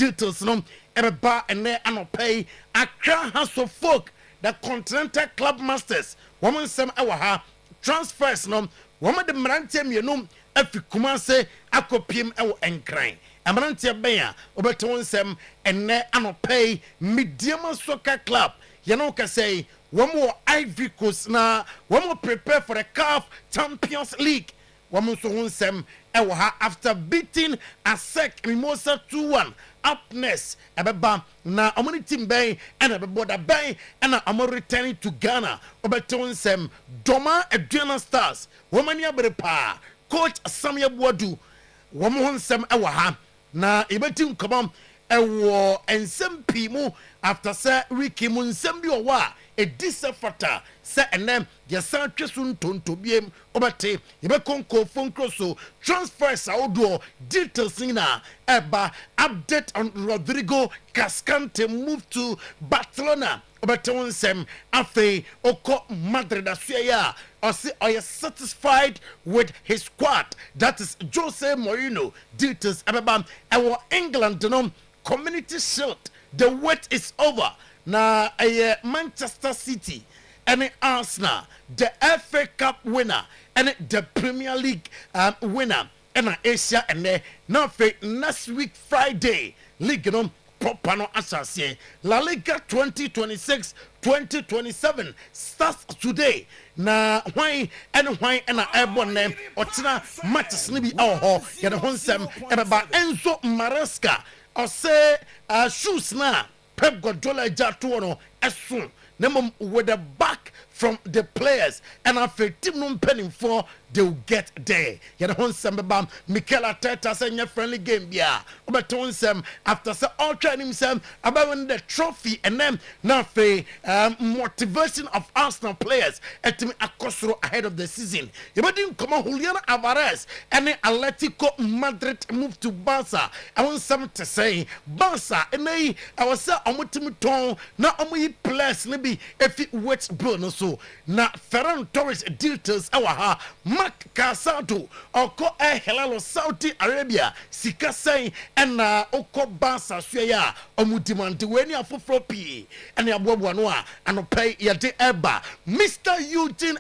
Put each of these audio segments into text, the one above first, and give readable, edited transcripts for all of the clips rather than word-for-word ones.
details no ebeba ene anopay Accra House of Folk the Continental Club Masters woman sem ewa ha transfers no woman de mrantie mienum afi Kumase akopiem ewo enkran amrantie ben a obeto nsem ene anopay Medium Soccer Club you know can say one more Ivory Coast na one more prepare for the CAF Champions League one more so nsem ewo ha after beating ASEC Mimosa 2-1 up next ebeba na omoni team ben and ebeboda ben and am returning to Ghana obeto nsem Doma Aduana Stars womani abrepa coach Samuel Boadu womo nsem ewo ha na ebeti nkomam ewo ensem pimu after say wiki mu nsem bi owa edisa fata se enem ya san twesun tontobiem obate yebe konko fonkroso transfers audio details na eba update on Rodrigo Cascante move to Barcelona obate onsem afi oko Madrid asuya or say are you satisfied with his squad that is Jose Mourinho details eba ewo England no Community Shield the wait is over na Manchester City and Arsenal the FA Cup winner and the Premier League winner and Asia and now next week Friday league no proper no assassin La Liga 2026-2027 starts today na why and airborne name otina matches ni bi ho ya the honsem eba Enzo Maresca or say shoes na Pep Guardiola jatu no esun nemom with the back from the players and after team no penning for they will get there. You know, bam Mikel Arteta saying a friendly game, yeah. But them after say all training himself about the trophy and then now the motivation of Arsenal players at me across ahead of the season. You didn't come on Julian Alvarez and then Atletico Madrid moved to Barca. I want some to say Barca and I was say I'm with me tone now I'm players maybe if it works blow so now Ferran Torres details our Mark Casado oko helalo Saudi Arabia sika say and oko Barca suya omudimante weni afofro pi and abobo no a anopay yade eba Mr. Eugene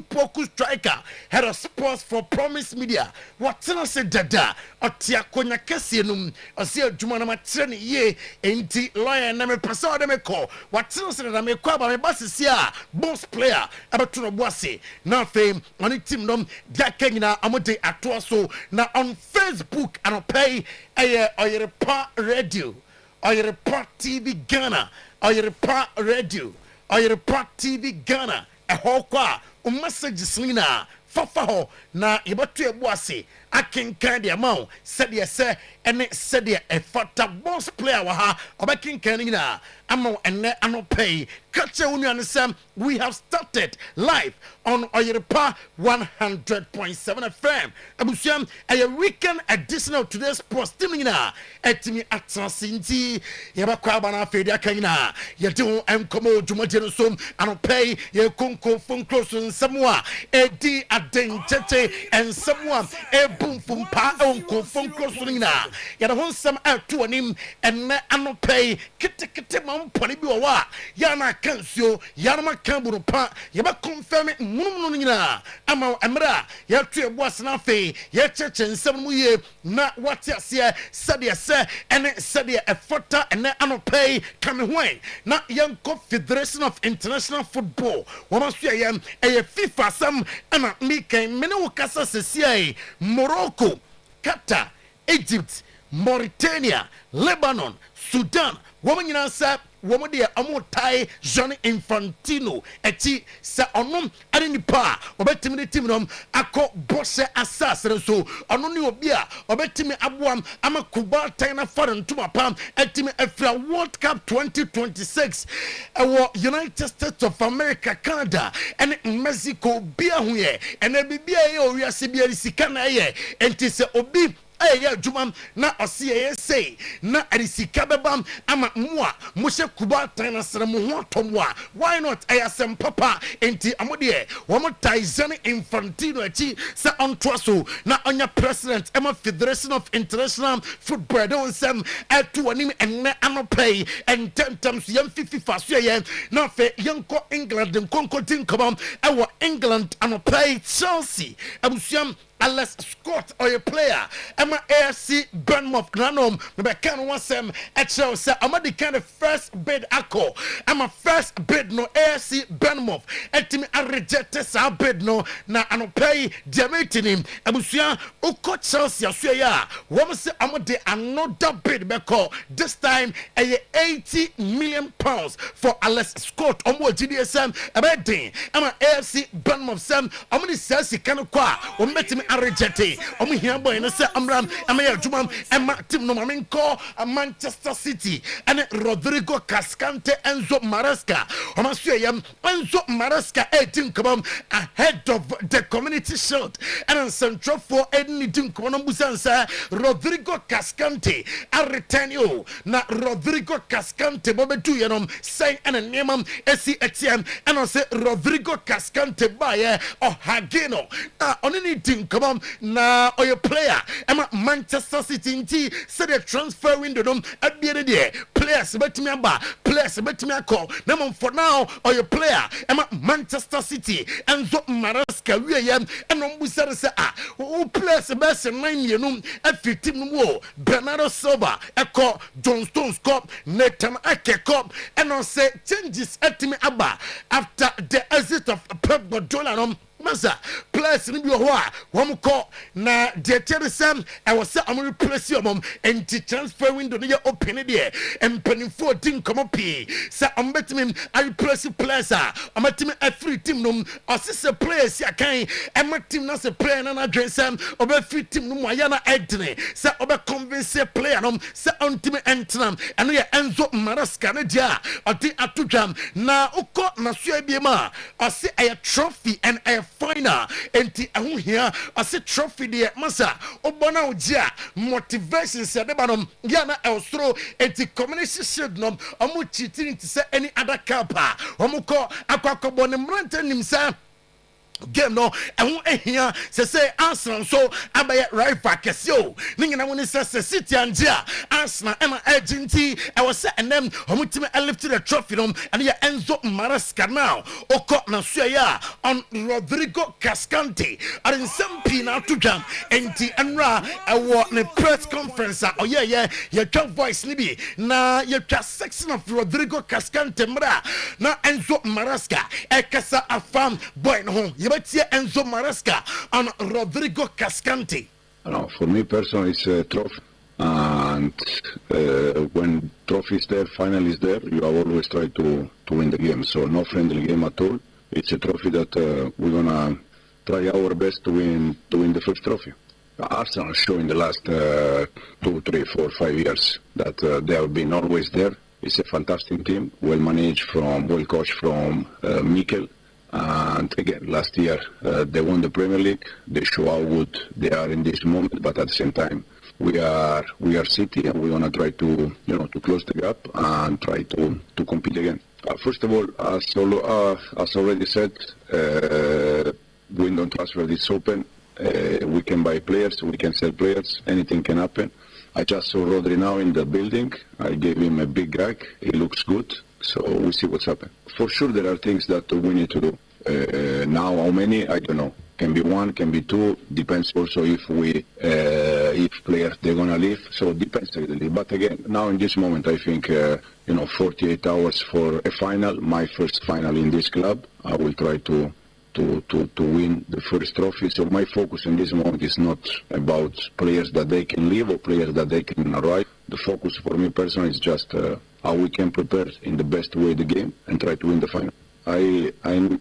Poku striker head of sports for Promise Media watena se dada otia konya kese num ose adwuma na matere ne ye enti lawyer na me pesa de me call watena se na me kwa ba me basisi a boss player abeto no boase na fame on team nom dia kanyina amode atoa so na on Facebook anopay Oyerepa radio Oyerepa TV Ghana Oyerepa radio Oyerepa TV Ghana ehokwa o messages nina fafa ho na yebatu ebuase akenkan de amount said yes ene said e fata boss player wa ha obekenkan nina ama ene anopay catch unuansem we have started live on Oyerepa 100.7 FM abusuam a weekend edition of today's post nina etimi atransinti yebakwa bana afedi akanyina yede ho enkomo dwumade no som anopay ye konko fon close nsamwa edi adenchete ensamwa ebumfum pa onko fon close nina yede ho nsam atu anim enne anopay kitikiti mampone bi wa ya na kansuo ya na kamburu pa yeba confirm munum nyina ama amra ya tu eboase na fe ya cheche nsam mu ye na wate ase sade se ene sade efota ene anopay kamehwen na yanko Federation of International Football womaso ya FIFA sam ana mikan mene wokasa sesia Morocco, Qatar, Egypt, Mauritania, Lebanon, Sudan woman nyina sa woman de amotai Johnny Infantino eti sa onum ade nipa obetimi ne team nom akọ bose asasere so ono ne obi a obetimi aboam ama kubatan na foreign ntuma pam etimi afra World Cup 2026 ewo United States of America, Canada and Mexico bia hu ye ene bibia ye owiase bia sika na ye enti se obi ɛyɛ adwuma na ɔse ɛyɛ sei na ɛde sika bɛbam ama mo a mohyɛ kuba tan na srɛ mo ho atɔm a why not ɛyɛ asɛm papa enti amo deɛ wɔn Tyson Infantino akyi sɛ ɔntoa so na ɔnya president ɛma Federation of International Football de nsɛm ɛto anim ɛnɛ anɔpɛ ɛntɛntɛm so yɛn FIFA so yɛn na afɛ yɛnkɔ England nkonkotin nkɔmɔ ɛwɔ England anɔpɛ Chelsea abusuam Alex Scott or a player Emma AFC Bournemouth Granom Rebecca Wasem Echo said I'm the kind of first bid Ako I'm a first bid no AFC Bournemouth Etimi I rejected sa bid no na ano pay diameting him Abusia Uko Chelsea Asuya woman say I'm the another bid beko this time a 80 million pounds for Alex Scott Omo GDSM Abedin I'm a AFC Bournemouth Sam I'm the Chelsea Kanukwa Ometimi Arejete, Omi Hiambo, and say Amram, Amaya Jumam, and Martin Nomaminko, Manchester City, and Rodrigo Cascante, Enzo Maresca, Omasuyam, Enzo Maresca, 18 come ahead of the community shield, and Central for anything Konomusansa, Rodrigo Cascante, I return you, na Rodrigo Cascante, Bobetu Yanum, say and a name SCHM, and I say Rodrigo Cascante Baye or Hageno, on anything. Come on, now or your player. Emma Manchester City inti said the transfer window at the end of the day. Players bet me a players bet me a call. Now for now or your player. Emma Manchester City and Zop Maraska we and on Busara say who players best 9 years at 15 more. Bernardo Silva Echo John Stones Cup Nathan Ake Cup and on say changes at me abba after the exit of Pep Guardiola. Masa players ni bi ho a won ko na de tere sam I was say am replace your mom and transfer window no ye open there empanifo din komo pi say am betimi I replace players a am betimi free team no osise players ya kan am team na say player na dwen sam oba free team no aya na edne say oba convince player no say ontimi entram eno ye Enzo Maresca na dia odi atodwam na ukọ na so ebie ma ose a trophy and a final enti ehun here ase trophy de masa obona ogia motivation se de banom ya na elsro enti community shield no omu cheating to say any other camper omuko akwakobo ne mrante nimsa game no ehun ehia say Arsenal so abaye rival kesio ningina woni say City andia Arsenal ema agency I was say enem omutime lifted the trophy no and ya Enzo Maresca now oko na suya on Rodrigo Cascante are in some pina to jam enti enra ewo ne press conference oh yeah your talk voice ni bi na your section of Rodrigo Cascante mra na Enzo Maresca ekasa afam boy no Enzo Maresca and Rodrigo Cascante. No, for me personally, it's a trophy. And when trophy is there, final is there, you have always try to win the game. So no friendly game at all. It's a trophy that we're gonna try our best to win the first trophy. Arsenal show in the last 2, 3, 4, 5 years that they have been always there. It's a fantastic team, well managed well coached from Mikel. And again, last year they won the Premier League. They show how good they are in this moment. But at the same time, we are City, and we want to try to to close the gap and try to compete again. First of all, as already said, window transfer is open. We can buy players, we can sell players. Anything can happen. I just saw Rodri now in the building. I gave him a big gag. He looks good. So we'll see what's happened. For sure, there are things that we need to do. Now, how many? I don't know. Can be 1, can be 2. Depends also if players they're gonna leave. So it depends really. But again, now in this moment, I think 48 hours for a final. My first final in this club. I will try to win the first trophy. So my focus in this moment is not about players that they can leave or players that they can arrive. The focus for me personally is just how we can prepare in the best way the game and try to win the final. I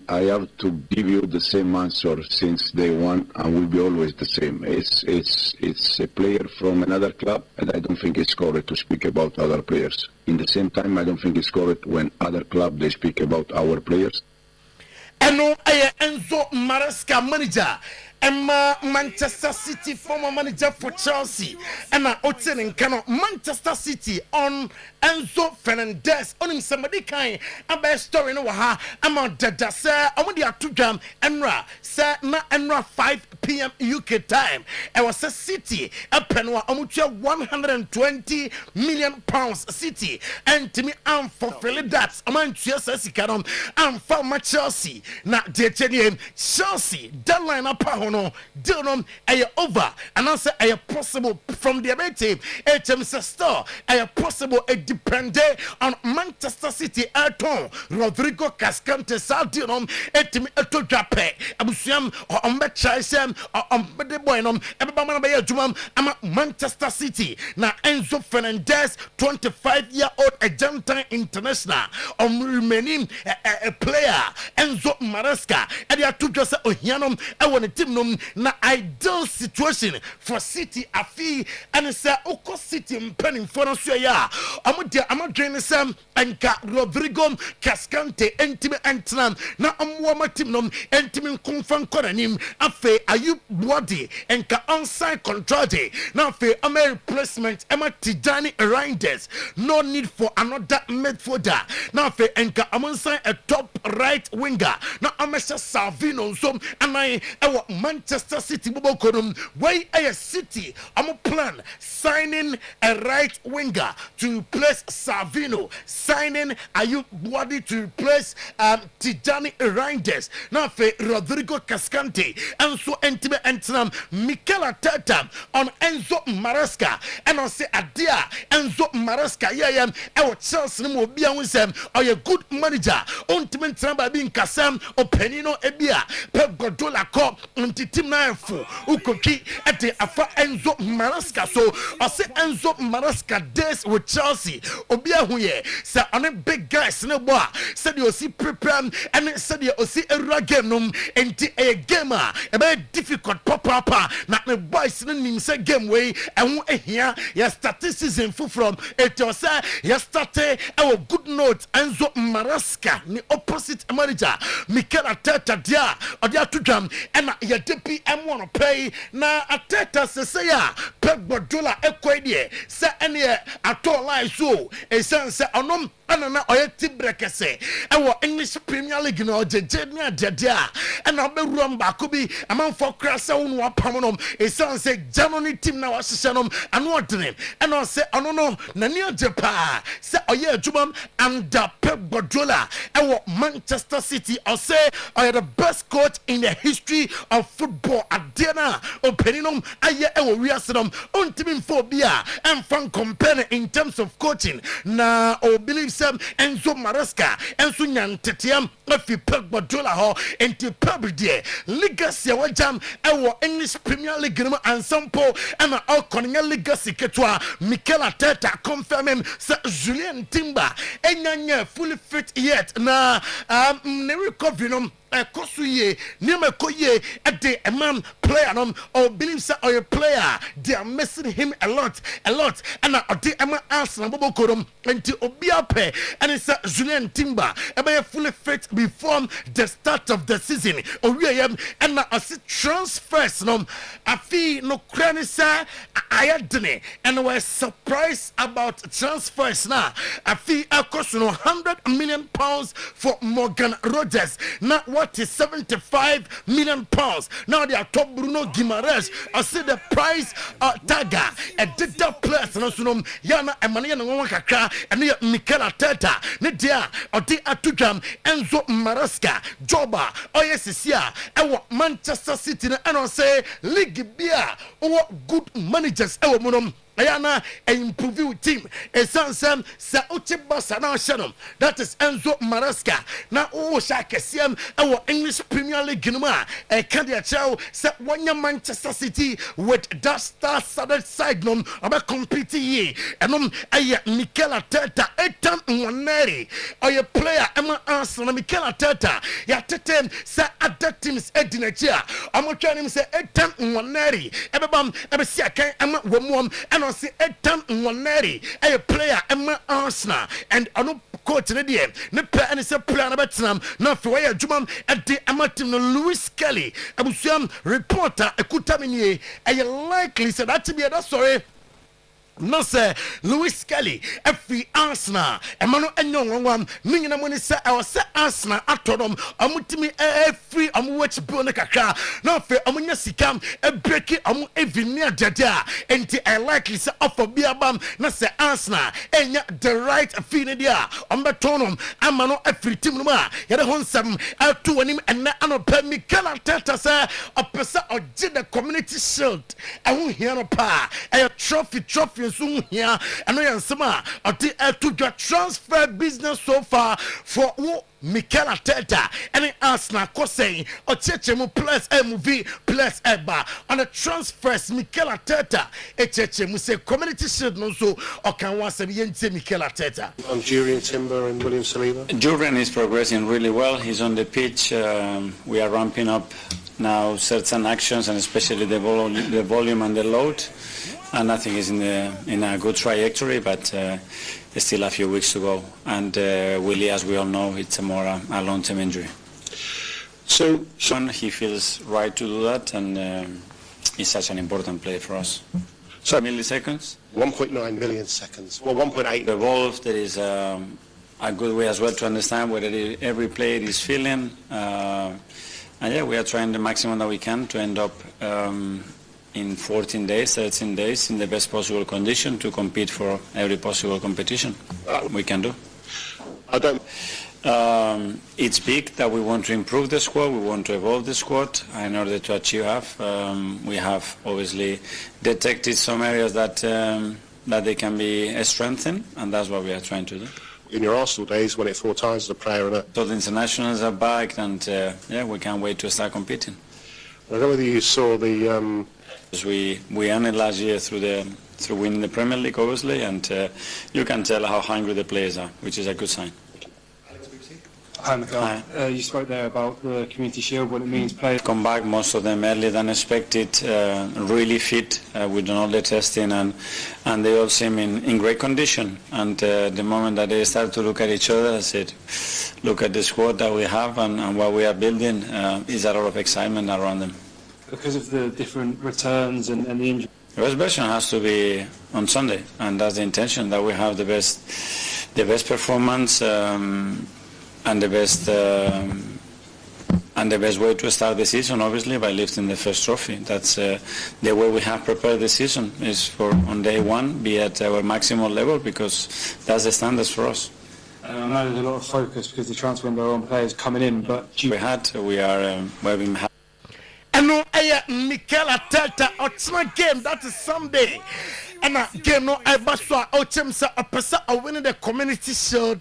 have to give you the same answer since day one, and will be always the same. It's a player from another club, and I don't think it's correct to speak about other players. In the same time, I don't think it's correct when other clubs they speak about our players. Eno Enzo Maresca manager Emma Manchester City former manager for Chelsea and Oten in Kano Manchester City on Enzo Fernandez on him somebody kind about story no ha amount dada sir I'm the two jam enra sir na enra 5 p.m. UK time. I was a City a penwa amucha 120 million pounds City and to me I'm for that amount Chelsea canon I'm for my Chelsea na de Chelsea deadline up hono deal a over and answer a possible from the team HMS store a possible a depend on Manchester City aton Rodrigo Cascante Saldinum etimi eto drape abusiam or chaisem or the boynom everybody by jumam ama Manchester City na Enzo Fernandez 25-year-old Argentine international remaining a player Enzo Maresca and they are two just ohianom I want a team num na ideal situation for City afi and say Oko City penning for us ya I'm draining some and Rodrigo Cascante entime entram na amwa team num entime confirm koranim afe ayu body and ka onside control now fe a replacement Emma Tijani Reinders no need for another midfielder now fe and ka amonside a top right winger now Amesha Savino so and I Manchester City Bobo Kodum way a City I'm a plan signing a right winger to replace Savino signing Ayub Wadi to replace Tijani Reinders now for Rodrigo Cascante and so entime entram Mikel Arteta on Enzo Maresca and I say adia Enzo Maresca yeah our Chelsea no be ansem or a good manager ultimate tramba being Kasam or Penino Ebia Pep Guardiola ko unti team na fu ukoki ete afa Enzo Maresca so I say Enzo Maresca days with Chelsea obia huye say on a big guys no boy said you see prepare and said you see a game num enti a gamer a very difficult papa na me boys no nim say game way and here ya start season full from it was say ya start our good note Enzo Maresca ni opposite manager Mikel Arteta dia odia to jam and ya DP M1 pay na Arteta say ya Pep Guardiola ekwedie say any atol line so e sense onom anana oyeti brekese ewo English Premier League no jeje ni adedia and na be rum ba ko bi amanfo krasa wonu apamonom e sense Germany team na washenom anu odene and on say ono no na ni ajepa say oye adwumam under Pep Guardiola ewo Manchester City or say I the best coach in the history of football adena opinion aye ewo wiasenom ontimi phobia and fan compare in terms of coaching na o believe some Enzo Maresca enso nyantetiam afi Pep Guardiola ho enti Pep die legacy wajam ewo English Premier League no ansampo and all konya legacy ketwa Mikel Arteta confirm him say Julien Timber enyanya fully fit yet na ne recovery no Kosuye, Nimakoye, at the man player, or believe so, or a player, they are missing him a lot, and the Emma Arsenal, Bobo Kodum, and to Obiape, and it's Julien Timber, a fully fit before the start of the season, or and I see transfers, I feel no cranisa, I had and I was surprised about transfers now. I feel a cost £100 million for Morgan Rogers, not what is 75 million pounds. Now they are top Bruno Guimaraes. I see the price tagger a data plus no sunum yana emania no kakra and Mikel Arteta ne dia odi atujam Enzo Maresca Joba Oyesia ewo Manchester City and I say league beer or good managers ewo munum Ayana improve team a sansam sa uchi basa na shanum that is Enzo Maresca na o shaka siam our English Premier League numa e kandia chow sa wanya Manchester City with that star-studded side num aba compete ye enum aya Mikel Arteta etam nwaneri oye player Emma Arsenal Mikel Arteta ya tetem sa other teams edinachia amo twanim sa etam nwaneri ebebam ebesia kan Emma womom and and I say Etan Nwaneri a player Emma Arsenal and ano coach ne de ne pe and say player na betenam na fe why adwuma at the amatim no Louis Kelly abusuam reporter ekutamini e likely said that to be that sorry. No sir, Louis Kelly, every Arsenal, Emmanuel Enyong, Nina Monisa, I was Arsenal, Atodom, Amutimi, free, watch Bonaka, no fair, Amunia Sikam, a breaking, every near Jaja, and I likely say offer Biabam, no sir, Arsenal, and the right Affinia, Umbatonum, Amano, every Timuma, Yadahon Sam, to him, and Nano Pemi, Tata, sir, a person or did the community shield. I won't hear no pa, a trophy. Soon here, and I am summer to your transfer business so far for Mikel Arteta and Arsenal Kosei or Chechemu plus MV plus Eba on the transfers Mikel Arteta Chechemu say community shield no so or can once a Mikel Arteta. I'm Julian Timber and William Saliba. Julian is progressing really well. He's on the pitch. We are ramping up now certain actions and especially the volume and the load. And I think he's in a good trajectory, but there's still a few weeks to go. And Willie, as we all know, it's a long-term injury. So he feels right to do that, and he's such an important player for us. So milliseconds? 1.9 million seconds. Well, 1.8. Evolved. There is a good way as well to understand what every player is feeling. And yeah, we are trying the maximum that we can to end up in 14 days, 13 days, in the best possible condition to compete for every possible competition we can do. It's big that we want to improve the squad, we want to evolve the squad in order to achieve we have obviously detected some areas that they can be strengthened, and that's what we are trying to do. In your Arsenal days, won it 4 times as a player. So the internationals are back, and yeah, we can't wait to start competing. I don't know whether you saw the... We earned it last year through winning the Premier League, obviously, and you can tell how hungry the players are, which is a good sign. Hi, Mikel. You spoke there about the Community Shield, what it means. Players come back, most of them earlier than expected, really fit. We've done all the testing, and they all seem in great condition. And the moment that they start to look at each other, I said, look at the squad that we have and what we are building, is a lot of excitement around them. Because of the different returns and the injury. The best version has to be on Sunday, and that's the intention, that we have the best performance and the best way to start the season, obviously, by lifting the first trophy. That's the way we have prepared the season, is for on day one be at our maximum level, because that's the standards for us. I know there's a lot of focus because the transfer window on players coming in, but we are we've had. And no, Mikel Arteta, or game that is Sunday. And a game no I baswa Ochemsa a person are winning the community shield,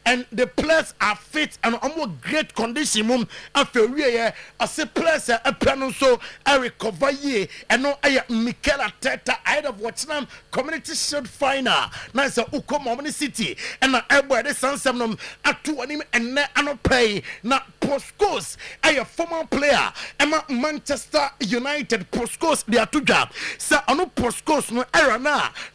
and the players are fit and almost great condition. Mum after I say players a plan so I recover ye and no I Mikel Arteta ahead of Watchnam community shield final. Nice Ukomomini City and everybody Sansamnum at 2 and no pay na Postcos a former player Emma Manchester United Postcos they are two job. Sir no Postcos no error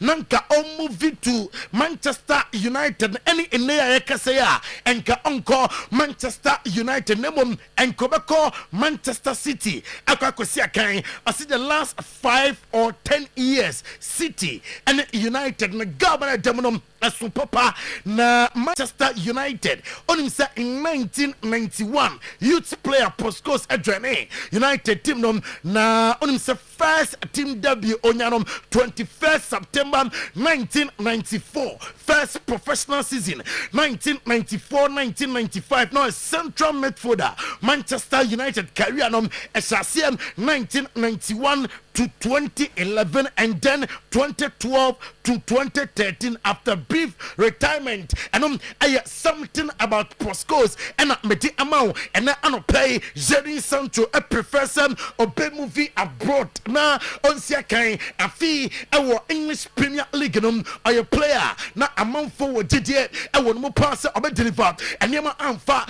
nanka move to Manchester United any enea yakasaya enka onko Manchester United nemum enkobeko Manchester City akwakosia kan I see the last 5 or 10 years City and United na governor demonum asu papa na Manchester United onim say in 1991 youth player Postcos adwane United team nom na onim say first team debut onyanom 21st September 1994 first professional season 1994-1995 now a central midfielder Manchester United career nom SRCM 1991 to 2011 and then 2012 to 2013 after brief retirement. And I something about Postcos and Medi Amau and I play Jerry Sancho a professor of movie abroad na on Siakai a fee our English Premier League or a player na amount forward did yet I want more pass or deliver and Yama Amfa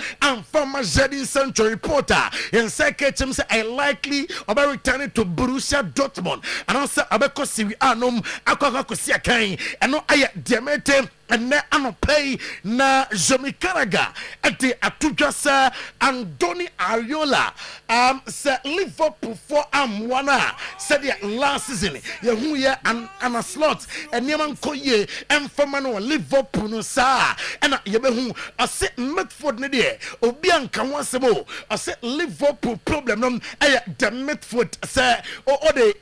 my Jerry Sancho reporter and second say I likely about returning to Borussia Dortmund and also abeko Serie A nom akwa kosia kan eno aye diamete ene anopay na Jomi Karaga ete atudwa sa Andoni Ariola se Liverpool for amwana said the last season ye hu ye an a slot eniema nkoye emfama no Liverpool no sa ena ye be hu ase Midford ne de obi anka ho asebo ase Liverpool problem no aye the Midford say o de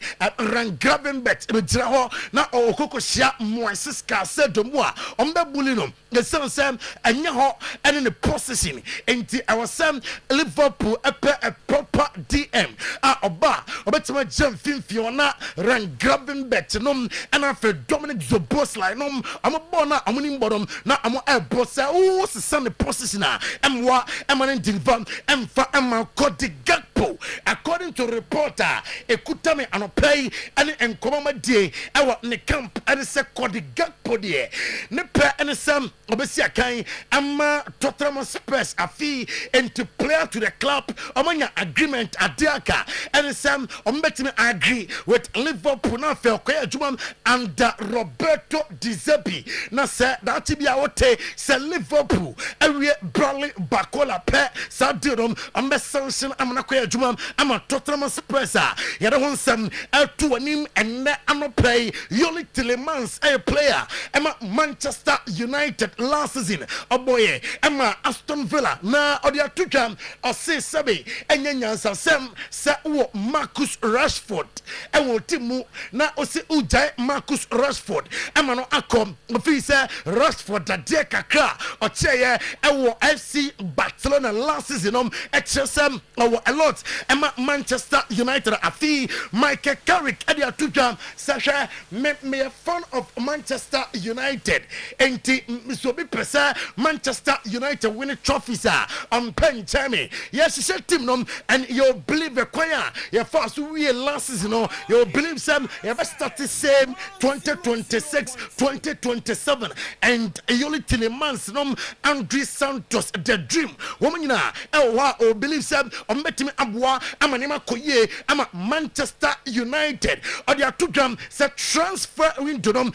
ran Gravenberch be gira ho na okoko hia Moises ka se domu a ombe bully no the same anya ho ene ne processing enti awasam Liverpool a proper DM oba obetima jam finfiona ran Gravenberch no and after Dominic Zoboslai no am born na amuni bodom na am bossa o se the processing emwa emanen deliver emfa ema kodi Gakpo according to reporter ekutame anopay ene enkomama die ewa ne camp ene se kodi Gakpo die ne pe ene sam obesi akan ama Tottenham Spurs afi into player to the club amanya agreement adiaka ene sam ombetimi agree with Liverpool na fe okoya juma and Roberto Di Zerbi na se that be awote se Liverpool ewie Bradley Bakola pe sadidom ambe sanction amana koya juma ama Tottenham Spurs yada won sam to anim enne anopay Yoli Tillemans a player ema Manchester United last season oboye ema Aston Villa na odia tukam ose sebe enye nyansa sem se wo Marcus Rashford ewo timu na ose ujai Marcus Rashford ema no akom fi se Rashford da de kakra ocheye ewo FC Barcelona last season exesem owo a lot ema Manchester United afi Michael Carrick adia tukam sasha me a fan of Manchester United enti so be pesa Manchester United winning trophies on pen chame yes she team no and you believe the choir your first we last season you believe some you have started same 2026 2027 and Yoli Tillemans no Andre Santos the dream woman na wa o believe some on betimi aboa amanema koye ama Manchester United or their two jam say transfer window no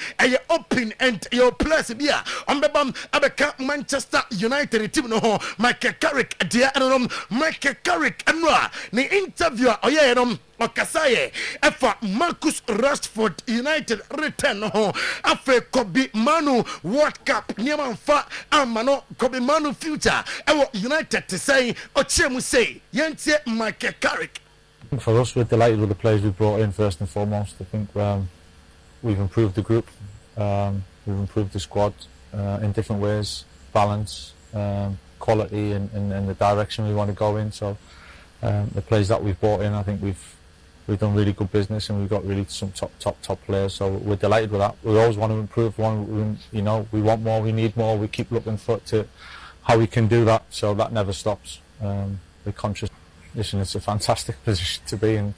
open and your place bia on bebam abeka Manchester United team no Michael Carrick dia no Michael Carrick anwa ni interview oye no okasaye efa Marcus Rashford United return no afa Kobe Manu World Cup niam fa amano Kobe Manu future ewo United to say ochemu say yentie Michael Carrick. For us, we're delighted with the players we've brought in first and foremost. I think we've improved the group, we've improved the squad in different ways, balance, quality and the direction we want to go in. So the players that we've brought in, I think we've done really good business and we've got really some top players. So we're delighted with that. We always want to improve. We want more, we need more. We keep looking to how we can do that. So that never stops. We're conscious. Listen, it's a fantastic position to be in.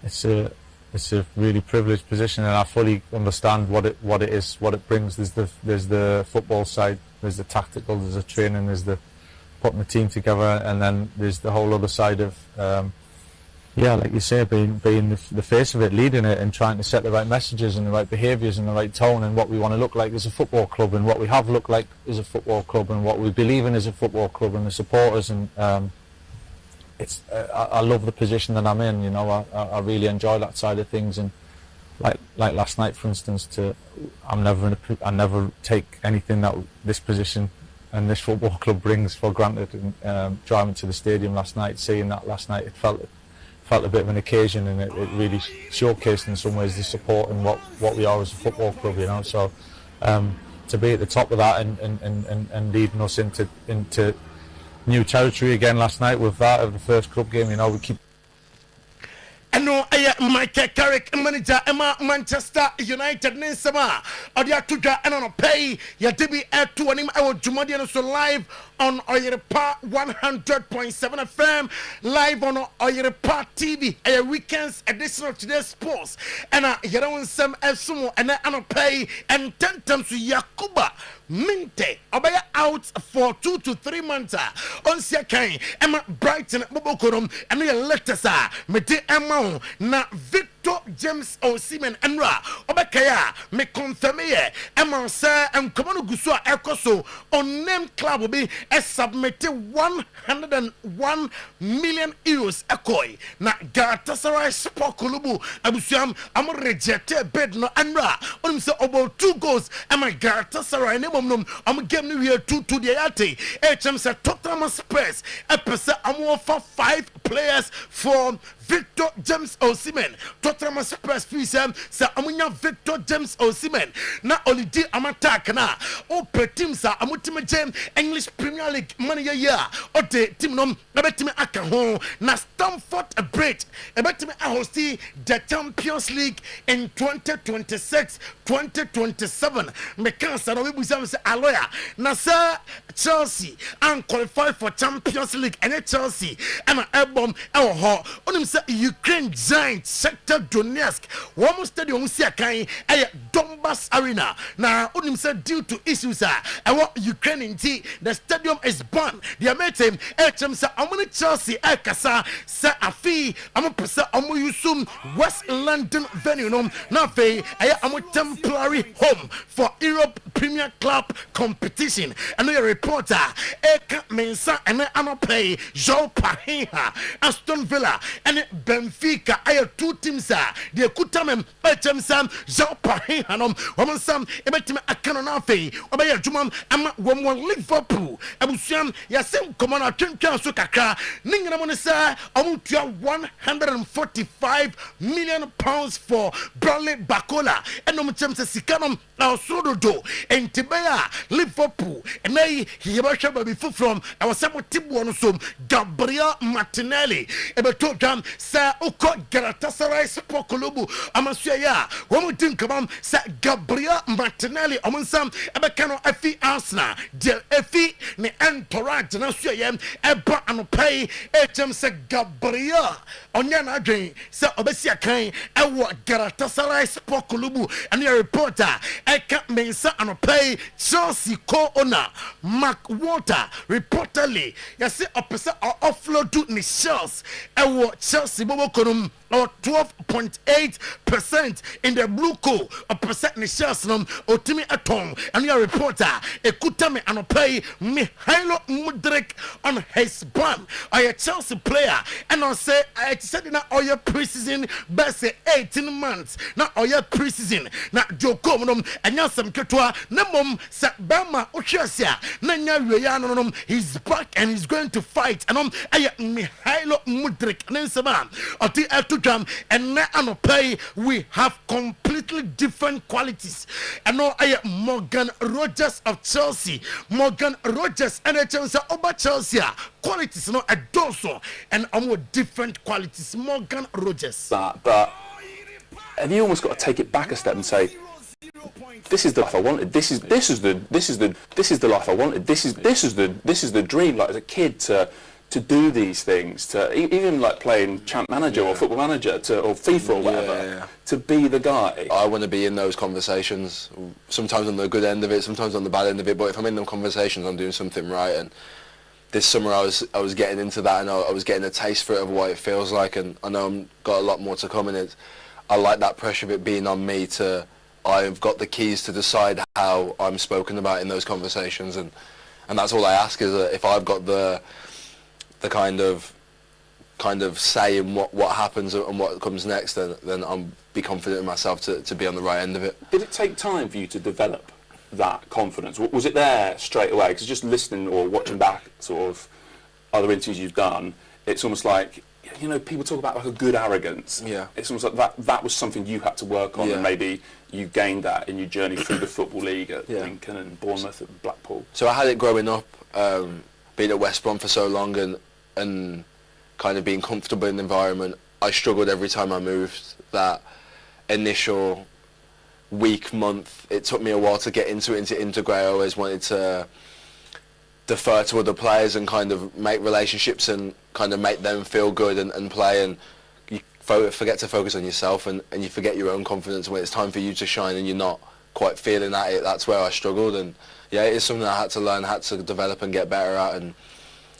It's a really privileged position, and I fully understand what it is, what it brings. There's the football side, there's the tactical, there's the training, there's the putting the team together, and then there's the whole other side of like you say, being the face of it, leading it, and trying to set the right messages and the right behaviours and the right tone, and what we want to look like as a football club, and what we have looked like as a football club, and what we believe in as a football club, and the supporters and. I love the position that I'm in. I really enjoy that side of things, and like last night, for instance, I never take anything that this position and this football club brings for granted. And driving to the stadium last night, seeing that last night, it felt a bit of an occasion, and it really showcased in some ways the support and what we are as a football club. So to be at the top of that and leading us into new territory again last night with that of the first club game, we keep. No, Michael Carrick, manager, Emma Manchester United, Ninsama, Odia Tuja, and on pay, Yatibi air to an I will Jumadian so live on Oyerepa 100.7 FM, live on Oyerepa TV, a weekends edition of today's sports, and Yaron Sam Esumo, and I pay, and 10 times to Yakuba. Minte, Obaya out for 2 to 3 months. On Siakai, Emma Brighton, Bobokorum, and the letters are Mete Emma, na Victor James Osimhen Enra Obekaya me confirm ye Emma say and Komano Gusua Ekoso on name club will be submitted 101 million euros ekoi na Galatasaray Sport Club abusuam am rejected bid no Enra on say about 2 goals and my Galatasaray ne mom am game no here 2-2 the yate HM say Tottenham Spurs epese am offer 5 players for Victor James Osimhen. Tottenham Spurs fisem sa amunya Victor James Osimhen na olidi amatak na o team sa amutime James English Premier League money ya o de team nom na betime aka ho na Stamford Bridge e betime hosti the Champions League in 2026-2027 me kan sa no we busam say aloya na sa Chelsea and qualify for Champions League and Chelsea and album ho onim say Ukraine giant sector Donetsk one stadium see akan Donbas Arena na onim say due to issues Ukraine inti the stadium is banned the team HM say amuni Chelsea kasa say afi amopesa amuyusum West London venue no na fe amu temporary home for Europe Premier Club competition and your reporter Eka Mensa and Anopay Joe Pahinha Aston Villa and Benfica are 2 teams the Kutamem HM Sam Joe Pahinha woman Sam ebetim akanona fe obaya jumam ama womo Liverpool abusuam yasem komona twentwan so kakra ningina mo ne sa omutua 145 million pounds for Bradley Bacola enom chem se sikanom na osododo entibea Liverpool and he yebasha baby from our tibu no som Gabriel Martinelli ebeto jam sa uko Galatasaray Sport Club amasua ya womu tinkabam sa Gabriel Martinelli omunsam ebekano afi Arsenal de afi ne entourage na sua yem eba anopay HM sa Gabriel onya na adwen sa obesia kan ewo Galatasaray Sport Club and your reporter eka mensa anopay Chelsea co-owner Mark Walter reportedly yase opesa offload to ni Chelsea Chelsea bobo konum or 12.8% in the blue co of percent ni Chelsea otimi atom and your reporter ekutame anopay Mihailo Mudryk on his ban a Chelsea player and I say I said na oya preseason best 18 months na oya preseason na joko nom anya sam ketwa na mom sa bama ohwasia na nya wiya no he's back and he's going to fight and aya Mihailo Mudryk nensema oti etudam and na anopay we have completely different qualities and no aya Morgan Rogers of Chelsea Morgan Rogers and Chelsea over Chelsea qualities no adoso and different qualities Morgan Rogers but have you almost got to take it back a step and say this is the life I wanted. This is the life I wanted. This is the dream. Like as a kid to do these things, to even like playing Champ Manager or Football Manager or FIFA or whatever, to be the guy. I want to be in those conversations. Sometimes on the good end of it, sometimes on the bad end of it. But if I'm in them conversations, I'm doing something right. And this summer I was getting into that, and I was getting a taste for it of what it feels like. And I know I've got a lot more to come. And I like that pressure of it being on me to. I've got the keys to decide how I'm spoken about in those conversations, and that's all I ask is that if I've got the kind of say in what happens and what comes next, then I'll be confident in myself to be on the right end of it. Did it take time for you to develop that confidence? Was it there straight away? Because just listening or watching back sort of other interviews you've done, it's almost like, you know, people talk about like a good arrogance. Yeah. It's almost like that was something you had to work on, and maybe you gained that in your journey through the Football League at Lincoln and Bournemouth and Blackpool. So I had it growing up, being at West Brom for so long and kind of being comfortable in the environment. I struggled every time I moved. That initial week, month, it took me a while to get into integrate. I always wanted to defer to other players and kind of make relationships and kind of make them feel good and play, and you forget to focus on yourself and you forget your own confidence when it's time for you to shine and you're not quite feeling at it. That's where I struggled, and it is something I had to learn, had to develop and get better at, and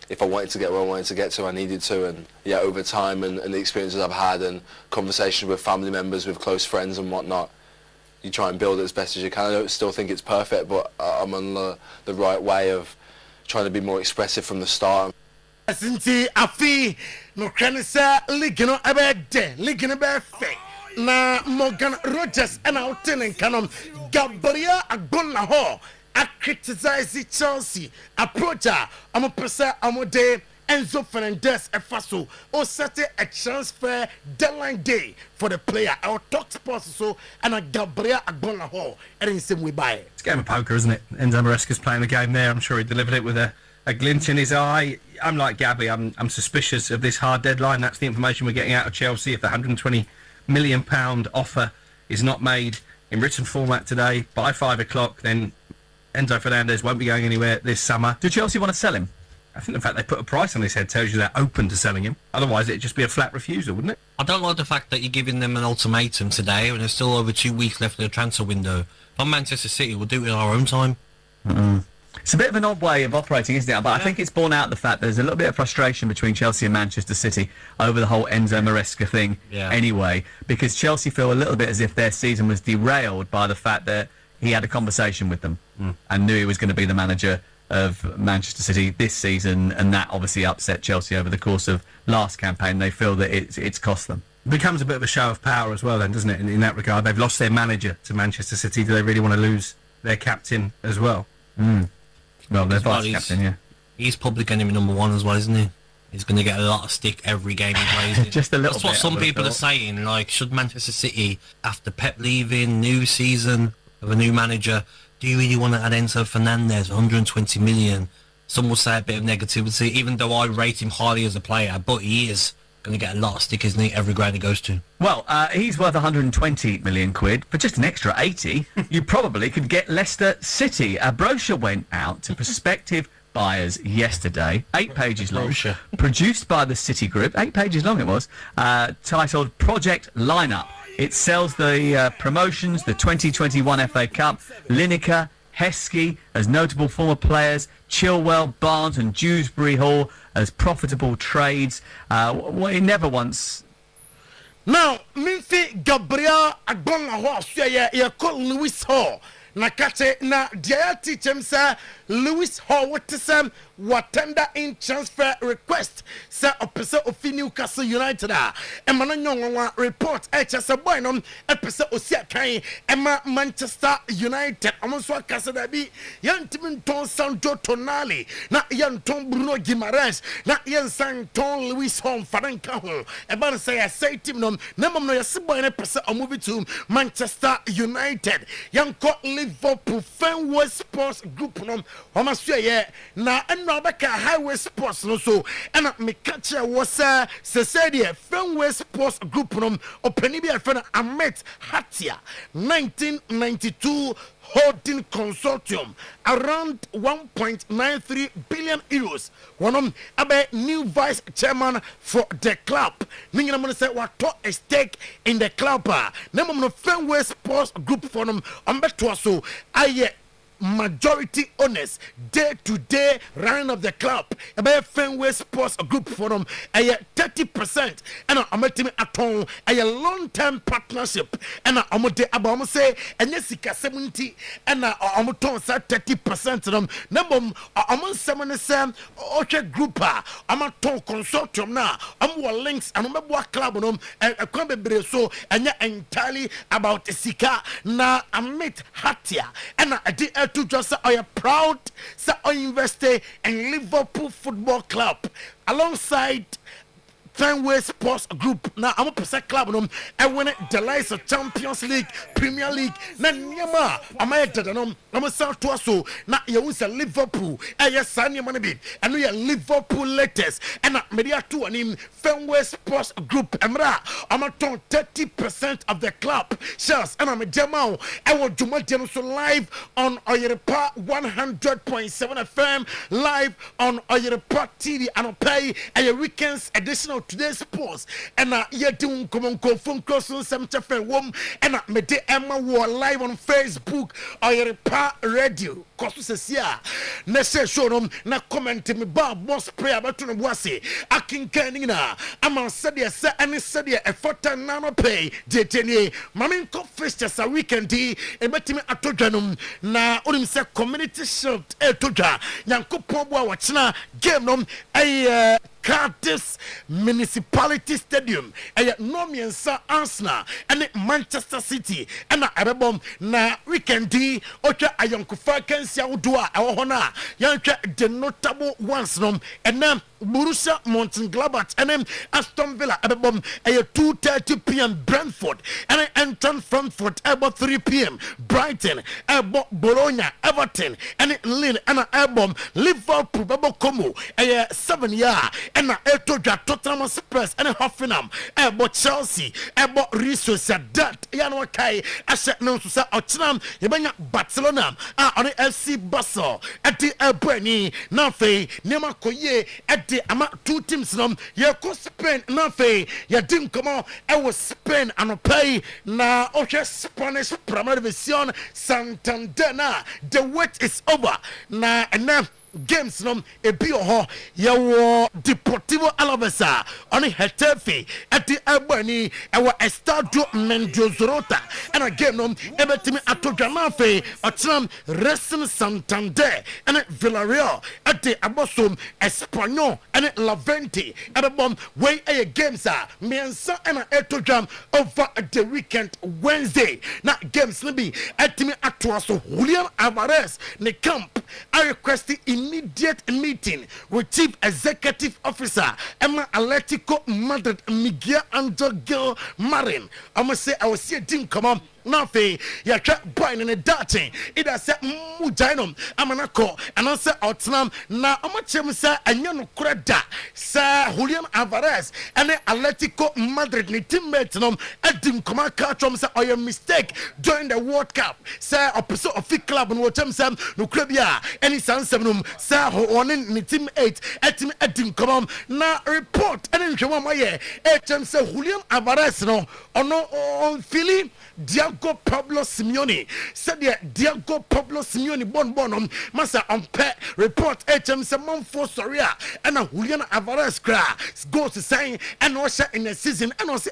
if I wanted to get where I wanted to get to, I needed to. And yeah, over time and the experiences I've had and conversations with family members, with close friends and whatnot, you try and build it as best as you can. I don't still think it's perfect, but I'm on the right way of trying to be more expressive from the start. Since afi no kranisa league no abede league no be fe na Morgan Rogers and out in canon Gabriel Agbonna ho a criticize Chelsea approach I'm a person I'm a day Enzo Fernandez Efaso or set a transfer deadline day for the player. Our talk sports so and a Gabriel Agbonna ho and in same we buy it. It's a game of poker, isn't it? Enzo Maresca's playing the game there. I'm sure he delivered it with a glint in his eye. I'm like Gabby. I'm suspicious of this hard deadline. That's the information we're getting out of Chelsea. If the £120 million offer is not made in written format today by 5 o'clock, then Enzo Fernandez won't be going anywhere this summer. Do Chelsea want to sell him? I think the fact they put a price on his head tells you they're open to selling him. Otherwise, it'd just be a flat refusal, wouldn't it? I don't like the fact that you're giving them an ultimatum today when there's still over 2 weeks left in the transfer window. If I'm Manchester City, we'll do it in our own time. It's a bit of an odd way of operating, isn't it? But I think it's borne out the fact there's a little bit of frustration between Chelsea and Manchester City over the whole Enzo Maresca thing anyway, because Chelsea feel a little bit as if their season was derailed by the fact that he had a conversation with them and knew he was going to be the manager of Manchester City this season, and that obviously upset Chelsea over the course of last campaign. They feel that it's cost them. It becomes a bit of a show of power as well then, doesn't it, in that regard? They've lost their manager to Manchester City. Do they really want to lose their captain as well? Well, their vice captain, yeah. He's public enemy number one as well, isn't he? He's going to get a lot of stick every game he plays in. Just a little That's what bit, some people are saying. Like, should Manchester City, after Pep leaving, new season of a new manager, do you really want to add Enzo Fernandez, 120 million? Some will say a bit of negativity, even though I rate him highly as a player, but he is going to get a lot of stick, isn't he, every ground he goes to? Well, he's worth 120 million quid. For just an extra 80, you probably could get Leicester City. A brochure went out to prospective buyers yesterday, 8 pages long, produced by the City Group, 8 pages long it was, titled Project Lineup. It sells the promotions, the 2021 FA Cup, Lineker, Heskey as notable former players, Chilwell, Barnes and Dewsbury Hall as profitable trades. He never once... Now, Minfi Gabriel Agbonna ho ya call Lewis Hall. Na kate na dia teachem sa Lewis Hall what tender in transfer request sa opese of Newcastle United emma no report sa boy no epese osia kan emma Manchester United amonso akasa da bi yantimin ton Sandro Tonali na yanton Bruno Guimaraes na yansan ton Lewis Hall faranka ho eba say ya say team no na mom no yase boy na epese omobi to Manchester United yanko Liverpool Fenway Sports Group no omasue na Nabaka Highway Sports no so and me catch was Cesaria Fenway Sports Group no openi bi afena Ahmed Hatia 1992 holding consortium around 1.93 billion euros. One abe new vice chairman for the club. Ninga mo say what a stake in the club. Name mo Fenway Sports Group for them. Ambeto so aye majority owners day-to-day running of the club about Fenway Sports Group for them 30% and I'm telling at home a long-term partnership and I'm say and yes 70 and I'm 30% of them number I'm 77 okay group I'm a ton consortium now I'm what links and I'm what club on them and come be so and entirely about Sika na Amit Hatia and I did to just say I am proud say I invested in Liverpool Football Club alongside Fenway Sports Group. Now I'm a percent club no I win the likes of Champions League, Premier League. Na nyama am I dead no I'm sound to so na you win Liverpool. Yes sanya man be and you Liverpool latest and media to him Fenway Sports Group emra I'm a 30% of the club shares and I'm a Jamal I will do my so live on Oyerepa 100.7 FM live on Oyerepa TV and I'll pay a weekends additional today's post and yɛde nkɔmmɔ cross nsɛm kyɛfɛ wom ɛna mede ɛma wɔ live on Facebook Oyerepa radio kɔso sɛsi a na sɛ show no na comment me ba boss prayer bɛto no boase akenkan ne nyinaa ama sɛdeɛ sɛ ɛne sɛdeɛ ɛfɔta nano pay detenie mame nkɔ fixtures a weekend yi ɛbɛtumi atodwa nom na onim sɛ community shield ɛtodwa nyankopɔn bo a wɔkyena game no ɛyɛ Cardiff Municipality Stadium nomiensa Arsenal and Manchester City and Arabom na weekend ocha ayonkufa kensia udua awona yanka the notable ones nom and then Borussia Mönchengladbach and Aston Villa Arabom 2:30 p.m. Brentford and Eintracht Frankfurt about 3 p.m. Brighton about Bologna Everton and Lille and Arabom Liverpool Babo Como 7 year and Etoja Tottenham Spurs and Hoffenheim about Chelsea about Real Sociedad Yano Kai Asset no to say Tottenham Yabanya Barcelona on the FC Basel at the Albany Nafe Nema Koye at the ama 2 teams nom ye ko Spain Nafe ya dim come I was Spain and pay na Spanish Primera Division Santander na the wait is over na enough games nom ebi ho yawo Deportivo Alaves on Hetafe at the Albany our Estadio Mendozorota and a game nom ebetimi atodwamafe otram Racing Santander and Villarreal at the Abosom Espanyol and Levante ebom way a games mensa and etodwam over the weekend Wednesday na games libi atimi atwaso Julian Alvarez ne camp I request immediate meeting with Chief Executive Officer Emma Atletico Madrid Miguel Angel Gil Marin. I'm gonna say I will see a team come on. Nafe ya twa boy in a dating it has said mujainum amanako and I say outnam na amachem say anya no kreda sir Julian Alvarez and Atletico Madrid ni teammate nom edim koma catchom say or mistake during the World Cup sir opposite of club no chem sam no krabia any sansem nom sir one ni teammate edim koma na report any nhwema maye chem say Julian Alvarez no ono on Philly Diego Pablo Simeone said Diego Pablo Simeone bonum masa on pet report HM Samon for Soria and Julian Alvarez goes to saying and also in the season and also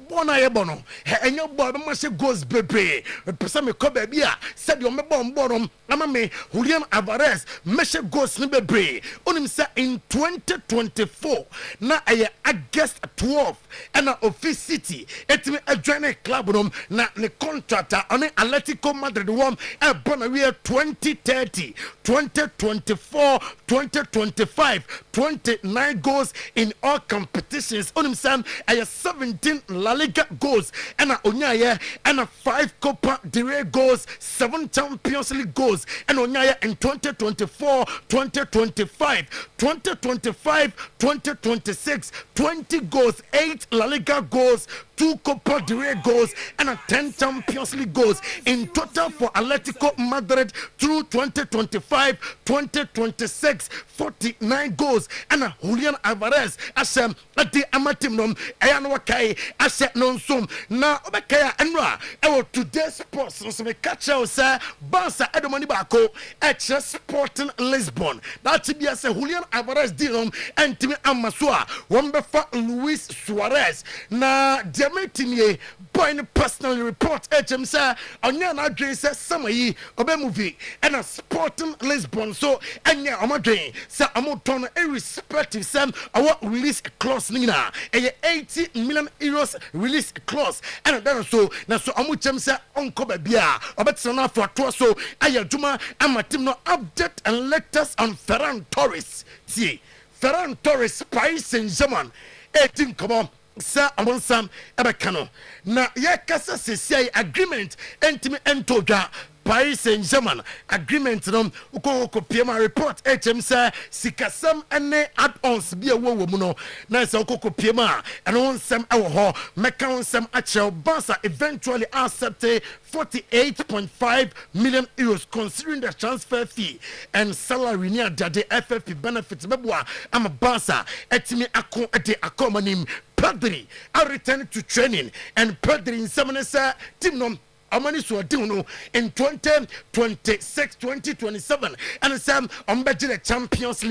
bona yebono and your boy must goes baby person me ko baby said your me bonum ama me Julian Alvarez measure goes ni baby onim say in 2024 na August 12 and office city etimi adwane club nom na the contractor on Atletico Madrid one e bona we 2030 2024 2025 29 goals in all competitions onim sam 17 La Liga goals and Onyaye and 5 Copa del Rey goals 7 Champions League goals and Onyaye in 2024 2025 2025 2026 20 goals 8 La Liga goals 2 Copa del Rey goals and 10 Champions League goals in total for Atletico Madrid through 2025 2026 49 goals and Julian Alvarez asem at the amatim nom ayanwa kai asem non sum na obekaya enwa e today's sports so me catch us Barca edomani bako at Sporting Lisbon that be as Julian Alvarez dinom entimi amasua wombefa Luis Suarez na Demetinier boy personally report HM say onya na adwen say samayi obe movie and a Sporting Lisbon so enya omadwen say amoton irrespective sam our release clause nina 80 million euros release clause and then so na so amuchem say onko ba bia obetra na for to so ayaduma amatim no update and lectures on Ferran Torres see Ferran Torres Paris Saint-Germain 18 come on Sir Amonsam Ebekano. Na yakasa sesi agreement entimi entodwa Paris Saint-Germain agreement no uko PM report HM say sikasam ene add-ons bi ewo mu no na say uko PM and onsem ewo ho meka onsem achel Barca eventually accepted 48.5 million euros considering the transfer fee and salary near the FFP benefits beboa am Barca etimi akon ede akomanim Pedri are returning to training and Pedri in some say team no amani so no in 2026-2027 and some on the Champions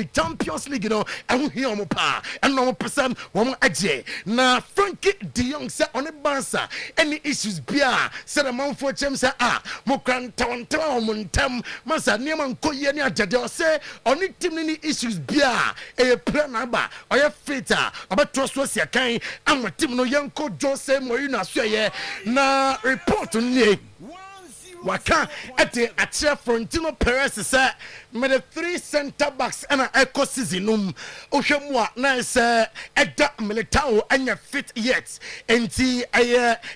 League you know and here mo pa and no person one aje na Frankie De Jong say on the Barca any issues bia say the man for chem say mo kan ton montam masa niam nko ye ni agade say on the team ni issues bia e plan aba oya fitter abeto so sia kan am team no yanko Jose Mourinho so ye na report ni waka ate ache Florentino Perez say me the 3 center backs and a eco season ohwemwa na say eda Militao anya fit yet enti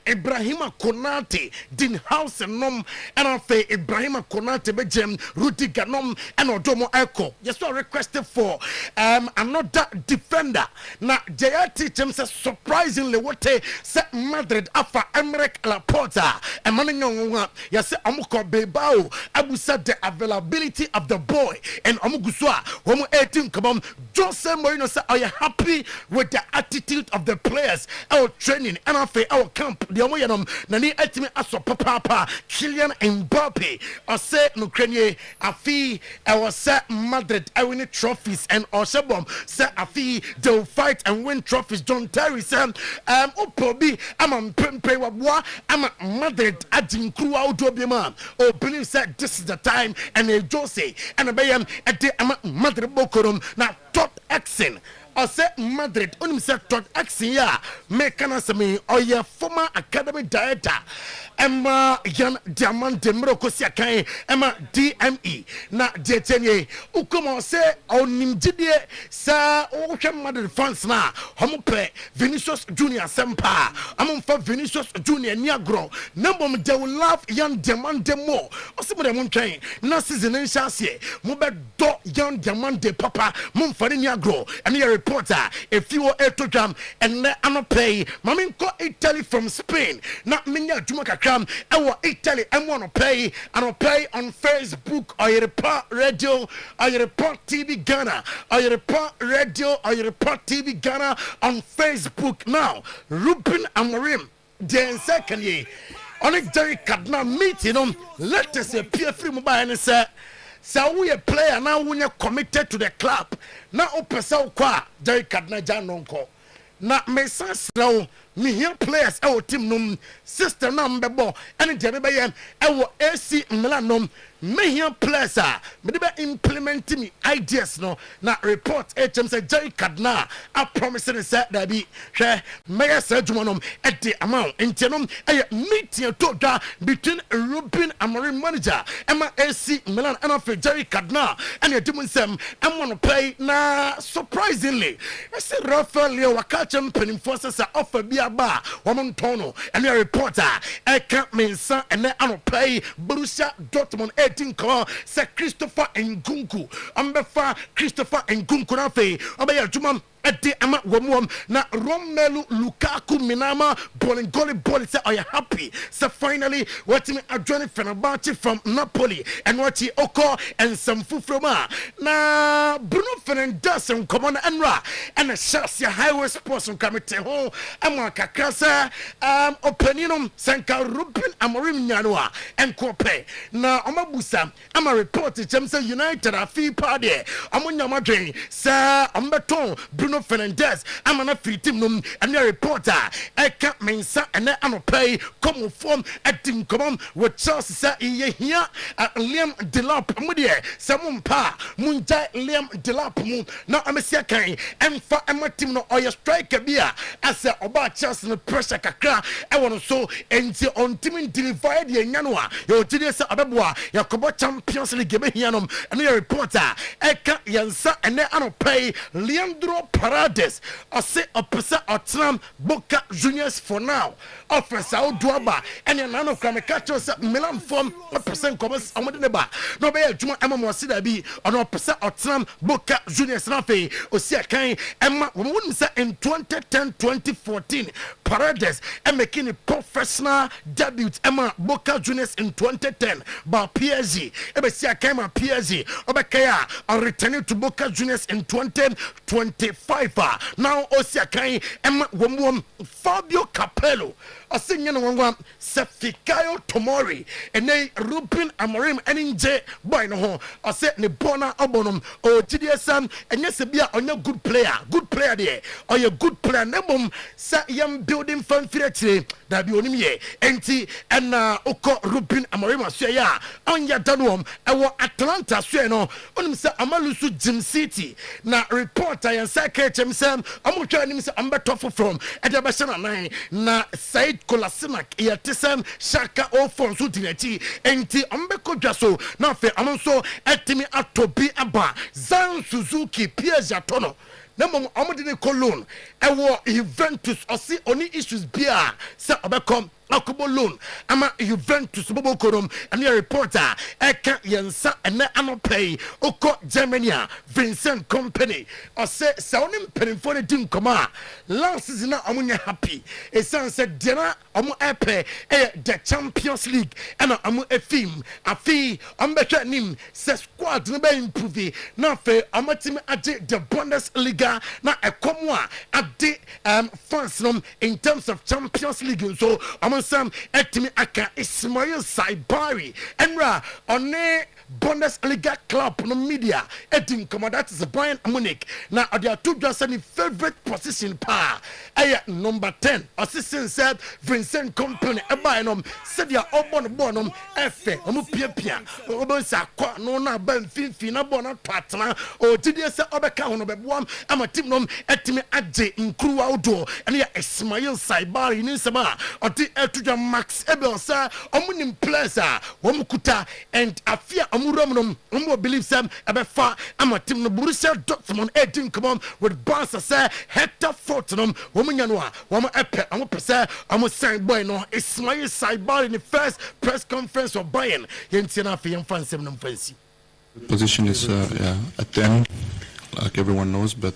Ibrahima Konate din house nom and afa Ibrahima Konate bejem Rudiger nom and odomo eco yes so requested for another defender na Jayati James surprisingly what say Madrid afa Emerick Laporta and maninyo yes amuko Bilbao abu said the availability of the boy and amuguswa homo 18 come on Jose Mourinho say are you happy with the attitude of the players our training and our camp the omoyanom nani etimi aso papa Kylian Mbappe or say no krenye afi our say Madrid I win trophies and Oshabom say afi they'll fight and win trophies John Terry say opobi am pempe wa am Madrid ajinkru man oh believe said this is the time and Jose and bayam at the Madrid bokorum na top action I say Madrid onim say top action ya make kana semi or your former academy director Emma Yan Diamant de Mrokosia kan Emma DME na jetenye ukomo say onim jidie sa o hwem Madrid fans na homope Vinicius Junior sempa amomfa Vinicius Junior niagro nambom they will love Yan Diamant de mo osimo de montwen na season nhyase mo be do Yan Diamant de papa momfa niagro and your reporter if you are etodam and anope maminko Italy from Spain na menya juma kakram ewo Italy I want to pay on Facebook Oyerepa Radio Oyerepa TV Ghana Oyerepa Radio Oyerepa TV Ghana on Facebook now Ruben Amorim then secondly on it Jerry Kadna meeting let us appear free mobile and say so we a player now when you're committed to the club now opesa kwa Jerry Kadna janonko na mesas now me here players our team num sister number bo and the baby our AC Milan num me here players me be implement me ideas no na report HM say Jerry Kadna I promise say that be share me say jumonum at the amount intenum meeting to between Ruben Amorim manager and AC Milan and of Jerry Kadna and your team sem I'm want to pay na surprisingly I say Rafael Leo wakachem penim forces offer be aba womontono and your reporter I can't mean son and then I pay Borussia Dortmund 18 call say Christopher Nkunku ambefa Christopher Nkunku na fe obaya juma edi ama womwom na Romelu Lukaku minama bowling goalie say are you happy so finally what me adjoining Fenerbahce from Napoli and what he oko and some fufroma na Bruno Fernandes and common Enra and a Chelsea highway sports committee home ama kakasa opinionum sanka Ruben Amorim nyanwa and kope na omabusa ama report James United afi party amunya madwen sa ambeton Bruno Fernandes amana free team num and the reporter I can't mensa and anope come form at team come with Chelsea say here Liam Delap mudie samum pa munja Liam Delap mu na amesia kan emfa ema team no oya striker bia as oba Chelsea no pressure kakra e wono so enti on team divide ye nyanwa yo tide say abeboa yakobo Champions League be hianom and the reporter I can't yansa and anope Leandro Parades ɔse ɔpesa ɔtenam Boca Juniors for now offers out duaba ɛne nano kra me catch us Milan form ɔpesa nkɔmɔ ɔmode ne ba na ɔbɛyɛ adwuma ɛma mo ɔse da bi ɔno ɔpesa ɔtenam Boca Juniors na afei ɔsi akan ɛma wɔn wɔn sɛ in 2010-2014 Parades making a professional debut ɛma Boca Juniors in 2010 by PSG ɛbɛsi akan ma PSG ɔbɛkaya on returning to Boca Juniors in 2025 now ɔsi akan ɛma wɔn Fabio Capello ɔsi nyɛ no wɔn Fikayo Tomori ɛnɛ Ruben Amorim ɛne nje boy no ho ɔsi ne bona ɔbɔnom ɔgyidiɛsam ɛnyɛ sɛ bia ɔnyɛ good player deɛ ɔyɛ good player ne bom sɛ yɛm building fan firɛkyire dabi onim yɛ enti ɛna ɔkɔ Ruben Amorim asoɛ yɛ a ɔnyɛ danom ɛwɔ Atlanta soɛ no onim sɛ amalusu Jim City na report a yɛn sɛ kɛkyɛm sɛ ɔmotwa anim sɛ ɔmbɛtɔ foforɔ ɛde bɛhyɛ nanan na Said Kolasinac yɛte sɛ Shaka Ofon so dinakyi enti ɔmbɛkɔ dwa so na afei ɔmo nso ɛtumi atɔ bi aba Zan Suzuki PSG atɔ no na mmom ɔmode ne Cologne ɛwɔ Juventus ɔse ɔne issues bia sɛ ɔbɛkɔ akobo loan ama Juventus bobo korom and your reporter eka yensa ene anopay oko Germany Vincent company or say sounding penifone dim koma last season amunya happy a son said dinner amu epe the Champions League and amu a film a fee better nim se squad no be improve na fe amatim ade the Bundesliga na ekomwa ade fans in terms of Champions League so Sam etimi aka Ismail Saibari enra one Bundesliga club no media etin come that is Bayern Munich now they are two just any favorite position pa number 10 assistant said Vincent company ebanom said they are obon bonum efe omu piapia obonsa kwa no na ban finfi na bona patna o tidie se obeka ho no beboam ama team nom etimi age nkruwa odo and ya Ismail Saibari ni sema oti etuja Max Ebelsa omunim players womukuta and afia omurom believe some ebefa ama team no Borussia Dortmund edin come on with Barca say Hector Fortnum womunya no a womu epe omu pese omu sign boy no Ismail Saibari in the first press conference of Bayern yentina afia yemfansem no mfansi position is at 10 like everyone knows but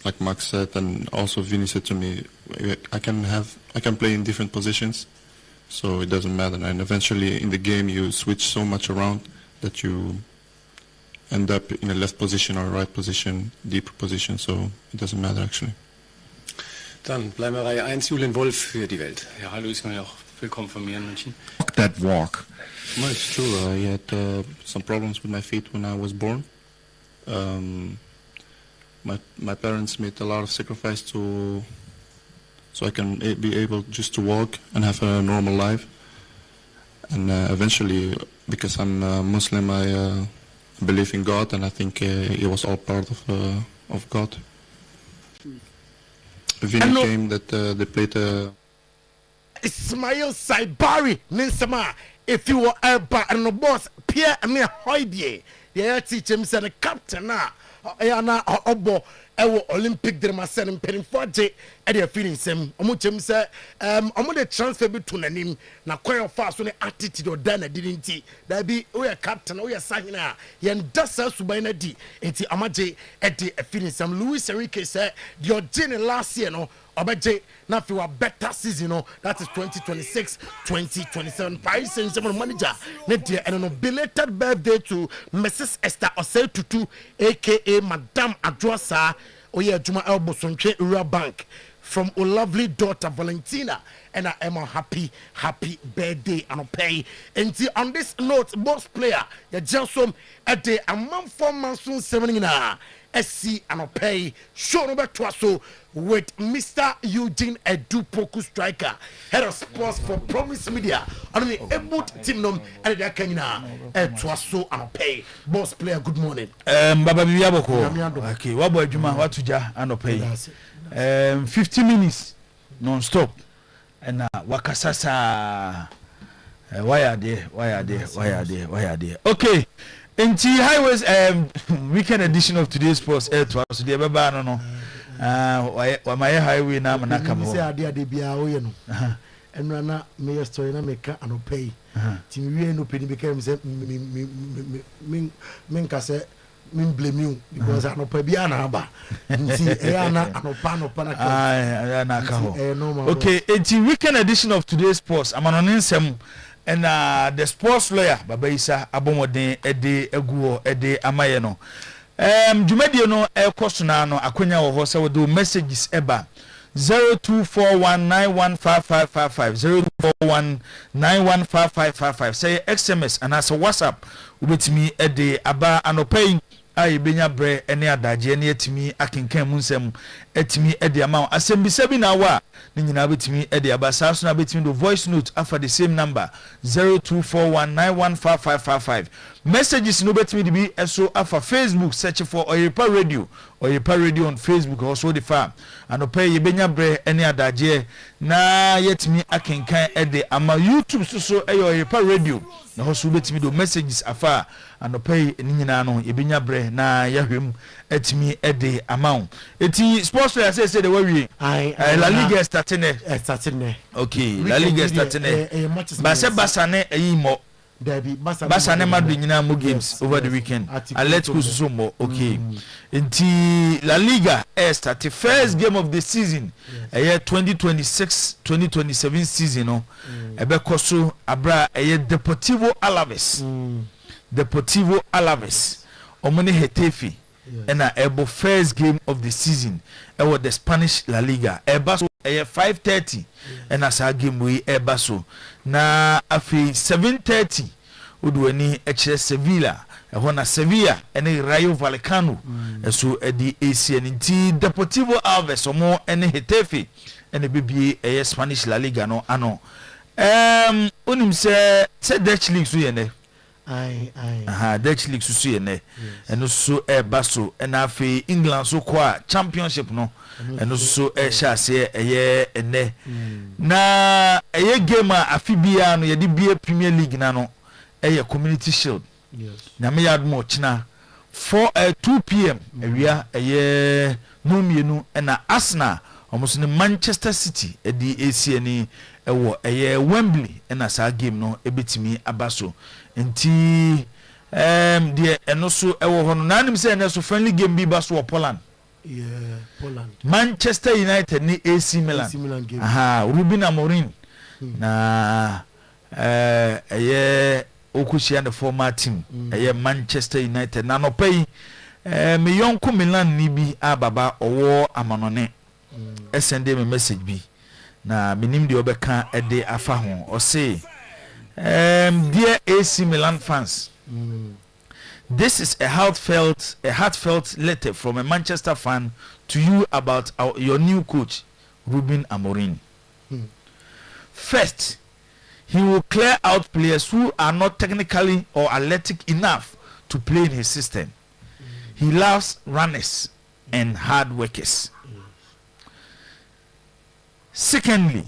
like Max said and also Vinny said to me I can play in different positions so it doesn't matter and eventually in the game you switch so much around that you end up in a left position or right position, deeper position so it doesn't matter actually. Dann bleiben wir Reihe 1, Julian Wolf für die Welt. Ja, hallo Ismail, auch willkommen von mir in München. That walk. No, it's true. I had some problems with my feet when I was born. My parents made a lot of sacrifice so I can be able just to walk and have a normal life. And eventually, because I'm Muslim, I believe in God, and I think it was all part of God. Vinny came that they played Ismail Saibari Ninsama if you were a boss Pierre and Hoydie the teacher him said the captain na obo ewo Olympic drama sen penny for J at their feeling sem omuchem say omo the transfer between nanim na kway fast so attitude or dana didn't that be we a captain we a sahina yen dasa subaina di enti amaje at the feeling sem Luis Enrique said the Eugene last year no obaje na fi wa better season no that is 2026-2027 Paris Saint-Germain manager ne dia and no belated birthday to Mrs. Esther Osei Tutu aka Madame Adrosa Oye Juma Elbo Sonche Ura Bank from a lovely daughter Valentina and I am a happy birthday and pay. And on this note, boss player, you just at the a month 4 months soon 7 SC and pay show number 2 with Mr. Eugene Poku striker, head of sports for Promise Media. On the Ebut team num and the Kenya Twaso and pay boss player. Good morning. Baba Biaboko. Okay, what boy Juma what to ja and pay 50 minutes non-stop and wakasasa why are they okay Enti highways weekend edition of today's sports air to us the baba no my highway na manaka mo. Say ade bia wo ye no. Enra na me story na meka anopay. Ti mi wie no pedi be kem say me nka say me blame you because anopay bia na aba. Nti na anopa na ka. Na ka ho. Okay, enti weekend edition of today's sports amanonin nsem and the sports lawyer Baba Isa abomoden ede aguo ede amaye no dwumadie no ekoso na no akonya wo ho se wo do messages eba 0241915555 0241915555 say SMS and as WhatsApp ubetimi ede aba anopai ayi benya bre ene adaje ene atimi akenkan mu nsem atimi ede ama asembisa bi na wa ni nyina betimi ede aba saso na betimi do voice note afa the same number 0241915555 messages no betimi bi eso afa Facebook search for Oyerepa radio on Facebook also the farm anopai benya bre ene adaje na yetimi akenkan ede ama YouTube so Oyerepa radio na hoso betimi do messages afa anopai ni nyina no yebenya bre na yahwem etimi ede amount eti sports player say the way La Liga starting okay La Liga starting Barca ne ayimo Barca ne madu nyina mo games over the weekend Atletico so mo okay enti La Liga start first game of the season 2026-2027 season no ebe koso abra Deportivo Alaves omone Hetafe and ebo first game of the season was the Spanish La Liga eba so 5:30 and as a game we eba so na afi 7:30 udwani Sevilla na Sevilla and Rayo Vallecano so edi ACN Deportivo Alaves omo and Hetafe and BBA Spanish La Liga no ano unim se Dutch league so yene Dutch league so yene and so baso and afi England so kwa championship no and so sha se ene na game afi bia no ye di bia Premier League na no Community Shield na me yad mo china 2 p.m. awia no mienu na Arsenal almost in Manchester City edi ACN ewo Wembley na sa game no ebetimi abaso enti de eno so ewo ho no nanim say na so friendly game bi baso Poland Manchester United ni AC Milan Ruben Amorim na okushia the former team Manchester United na no pay me yonko Milan ni bi ababa owo amanone send me message bi na minim de obeka ede afa ho o say dear AC Milan fans, this is a heartfelt letter from a Manchester fan to you about your new coach Ruben Amorim. First, he will clear out players who are not technically or athletic enough to play in his system. He loves runners and hard workers. Secondly,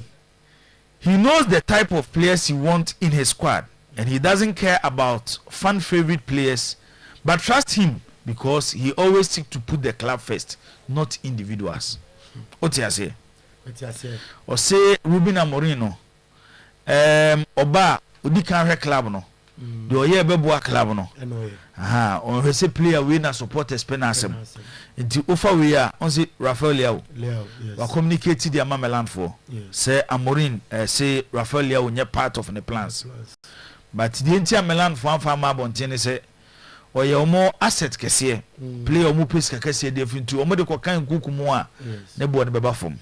he knows the type of players he wants in his squad, and he doesn't care about fan favorite players, but trust him because he always seeks to put the club first, not individuals. What you say? Or say Ruben Amorim no. Oba odi kan hwe club no de oye beboa club no on hwese player we na supporters penasem nti ofa we a on say Rafael Leao wa communicate the Mameland for say Amorim say Rafael Leao nye part of the plans but the entire Milan for am abonten say oye omo asset kese player omo pesa kese de fintu omo de kokan kukumu a ne bo ne beba fom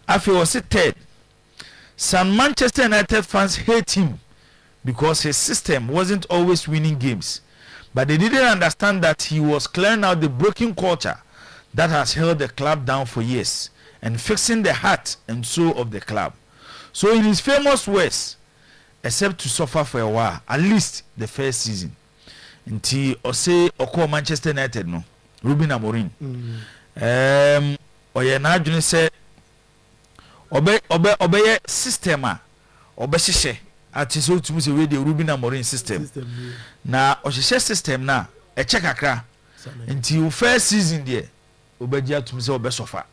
afi o say third. Some Manchester United fans hate him because his system wasn't always winning games, but they didn't understand that he was clearing out the broken culture that has held the club down for years and fixing the heart and soul of the club. So in his famous words, except to suffer for a while, at least the first season. Until Ose Oko Manchester United no, Ruben Amorim. Oye na adwene say obeye system a obehye ati so tumi se we the Ruben Amorim system na ohye system na e check akra nti first season there obaji atumi se obesofa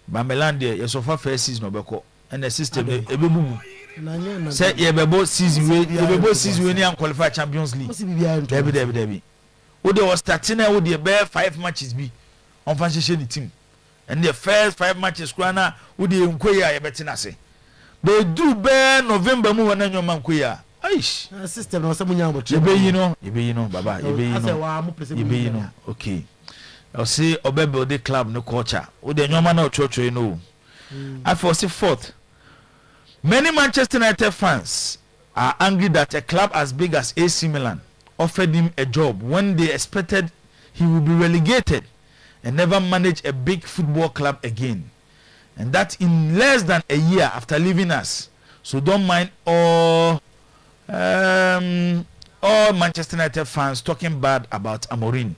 Bameland there ye sofa first season obeko and the system ebebubu say ye bebo season we ni qualify Champions League debi wo dey was starting na wo dey be 5 matches bi on fan sheshe ni team and the first 5 matches kwana wo dey nkoyi a ye betina se they do be November mu wana nyoma nkoyi a aish system no se munya bo yebe yi no baba yebe yi no okay I say obe build the club no culture wo dey nyoma na ochocho no I for say fourth. Many Manchester United fans are angry that a club as big as AC Milan offered him a job when they expected he would be relegated and never manage a big football club again. And that in less than a year after leaving us. So don't mind all Manchester United fans talking bad about Amorim.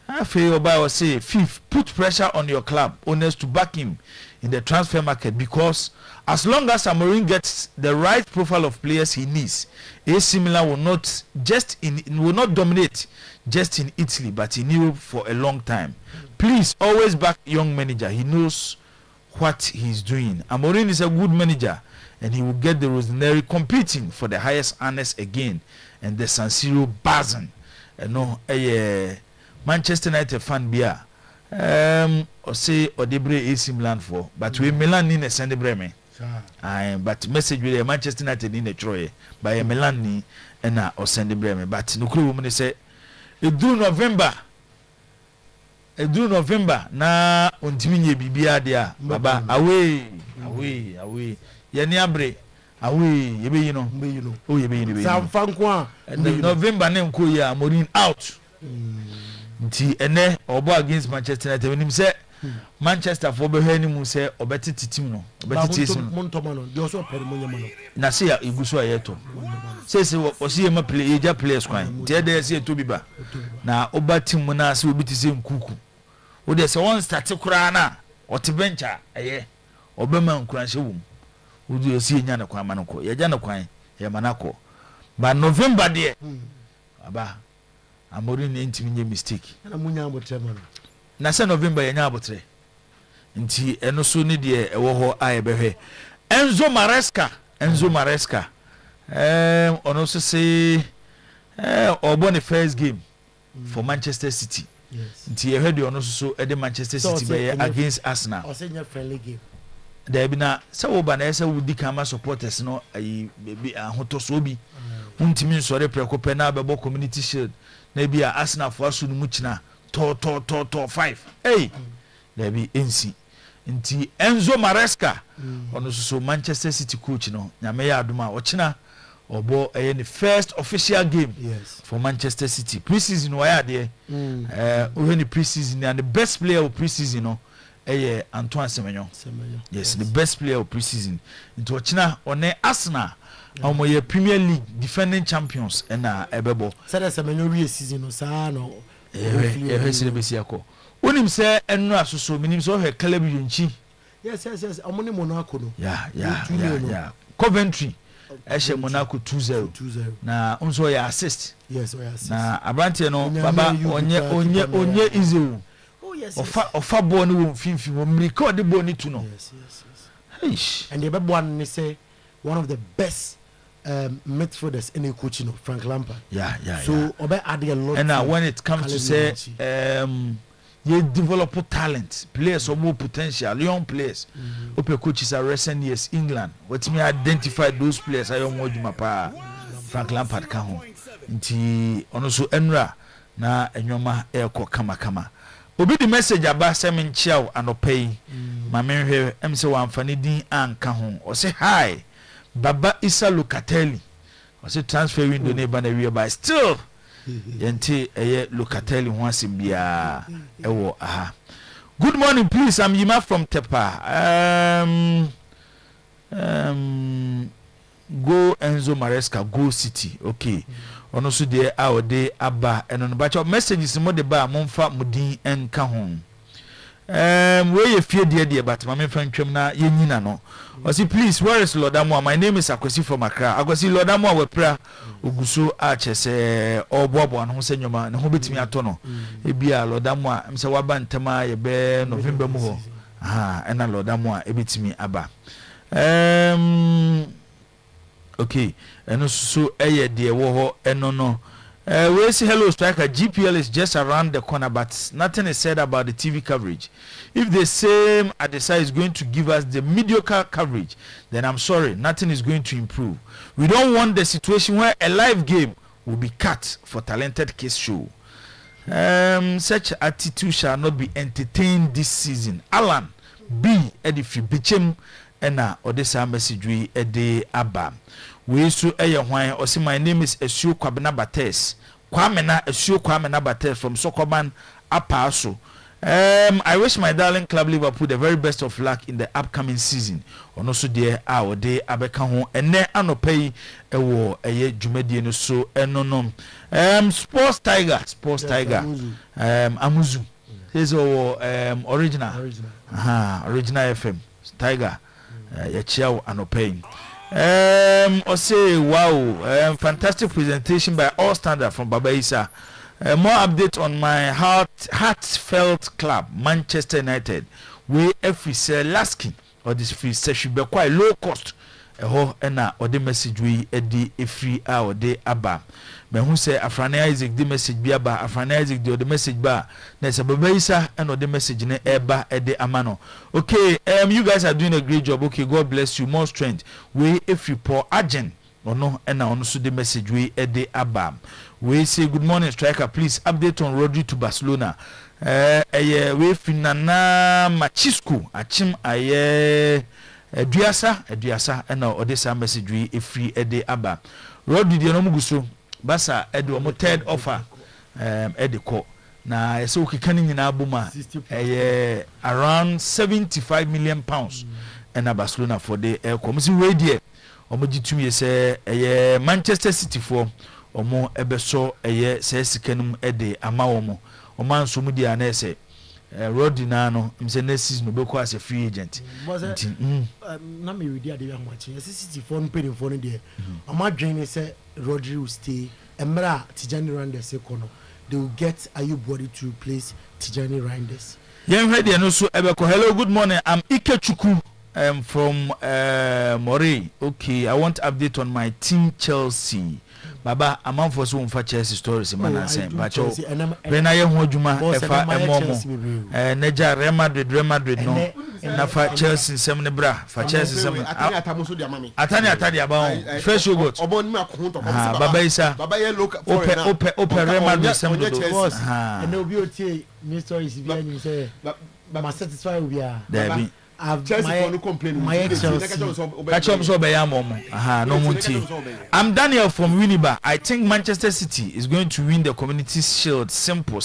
I feel I say, fifth, put pressure on your club owners to back him in the transfer market, because as long as Amorim gets the right profile of players he needs, AC Milan will not dominate just in Italy but in Europe for a long time. Please always back young manager. He knows what he's doing. Amorim is a good manager and he will get the Rossoneri competing for the highest honors again and the San Siro buzzing. Manchester United fan bia or say Odebre AC Milan for but we Milan ni send breme but message with Manchester United ni Troy by Milan ni na or send breme but no clue woman say eduru November na ontimi nye bibia dia baba away yani abre away yebe yi no o yebe yi no samfanko a November ne nko ya Amorim out nti ene obo against Manchester United when him say Manchester for be hani mu say obetiti team no obetiti team montoma no de so pere mo nyama no na say ya iguso ayeto say o see ma play eja players kwan tie dey say to biba na oba team mu na say obiti say nkuku o dey say one start kura na o te bencha aye obema nkura hye wum o dey say nya na kwan manako ye ja na kwan ye manako ba November there aba Amorim ni ntimi nye mistake na munya abotre man na se November yenya abotre nti eno so ni de ewo ho a ebehwe Enzo Maresca ono so say obo ne first game for Manchester City nti ehwe de ono so e de Manchester City be against Arsenal o say nya friendly game there be na se wo ba na ese wo di kama supporters no ayi be ahoto so bi untimi nsore prekope na abebo community shield na bia Arsenal for asu no mu kina to 5 hey there be NC nti Enzo Maresca ono so Manchester City coach no nyame ya aduma o kina obo the first official game for Manchester City preseason why there when the preseason and the best player of preseason no Antoine Semenyo yes the best player of preseason nti o kina one Arsenal omoye Premier League defending champions na ebebo said Semenyo we season no sa no ehwesebesi akọ onim se enu asoso minim so he club yonchi yes amoni Monaco no yeah Coventry ehye Monaco 2-0 na unso ya assist yes o assist na abrante no baba onye izu ofa ball no wo finfi wo mriko de ball ni tu no yes and the best one they say one of the best midfielders in a coaching of Frank Lampard. So obe add a lot. And when it comes to say you develop talent, players or more potential, young players. Ope coaches are recent years England. What me identify those players I am more pa Frank Lampard ka ho. Nti ono so enra na enyoma eko kama. Obi the message aba semen chiao anopei. Ma menhwe em se wamfani din anka ho. O say hi. Baba Isa Locatelli was a transfer window neighbor na by still yente Locatelli ho asimbia ewo aha. Good morning please, I'm Yima from Tepa. Go Enzo Maresca, go City. Okay. Ono so there our day aba eno no bacho messages mo de ba momfa mudin enka ho. where you fear dear but my friend na yenina no. I say please, where is Lodamwa? My name is Akwesi from Accra. Akwesi Lodamwa we pra uguso ache se obobo an ho senyoma ne ho betimi atono. Ebia Lodamwa mse waba ntema ye be November mu ho. Ena Lodamwa ebetimi aba. Okay, eno so eye de wo ho eno no. We say hello striker. GPL is just around the corner, but nothing is said about the TV coverage. If the same Adesa is going to give us the mediocre coverage, then I'm sorry, nothing is going to improve. We don't want the situation where a live game will be cut for talented case show. Such attitude shall not be entertained this season. Alan B. Edifi Bichem ena Odessa message we ede aba. We so hwan or say my name is Esuo Kwabena Bates. Kwamena Esuo Kwamena Bates from Sokoban Apaso. I wish my darling club Liverpool the very best of luck in the upcoming season. Ono so there our day abeka ho ene anopei ewo eye dwumadi no so enonom. Sports Tiger Amuzu. This original. Original FM Tiger. Ya chiao anopei. Or say wow, fantastic presentation by all standard from Baba Isa. More update on my heartfelt club Manchester United. We FCL Lasky or this free session be quite low cost. Or the message we edi a free hour day abba. Me who say Afrani Isaac the message be aba Afrani Isaac the message ba. There's a Baba Isa and or the message ne eba ede amano. Okay, you guys are doing a great job. Okay, God bless you. More strength. We if you pour agent or no and now also the message we ede abba. We say good morning striker. Please update on Rodri to Barcelona. We finana machisku achim aye Eduasa and now Odessa message we a free ede abba. Rodri the nomuguso Basa edu omo third offer ediko na ese okikani nyina abuma around 75 million pounds and Barcelona for the come see we there omo gitumi say Manchester City for omo ebeso say sikanum ede ama omo anso mu dia na ese Rodri na no mse next season obeko as a free agent na me ready ade ya match City for no pay for no there ama dwen say Rodri will stay. Emra Tijani Randers Ekono. They will get Ayubwadi to replace Tijani Randers. Young ready and also Ebeko. Hello, good morning. I'm Ike Chuku from Moray. Okay, I want update on my team Chelsea. Baba, I'm on for some for Chelsea stories. Man, I'm saying, but when I am Hojuma, Neja Real Madrid, no. Na for Chelsea semnebra for Chelsea sem atani about fresh yogurt Baba Isa open Real Madrid semdo and obi otie me story is be you say ma satisfy we are Chelsea for no complain. I'm Daniel from Winneba. I think Manchester City is going to win the Community Shield. Simple.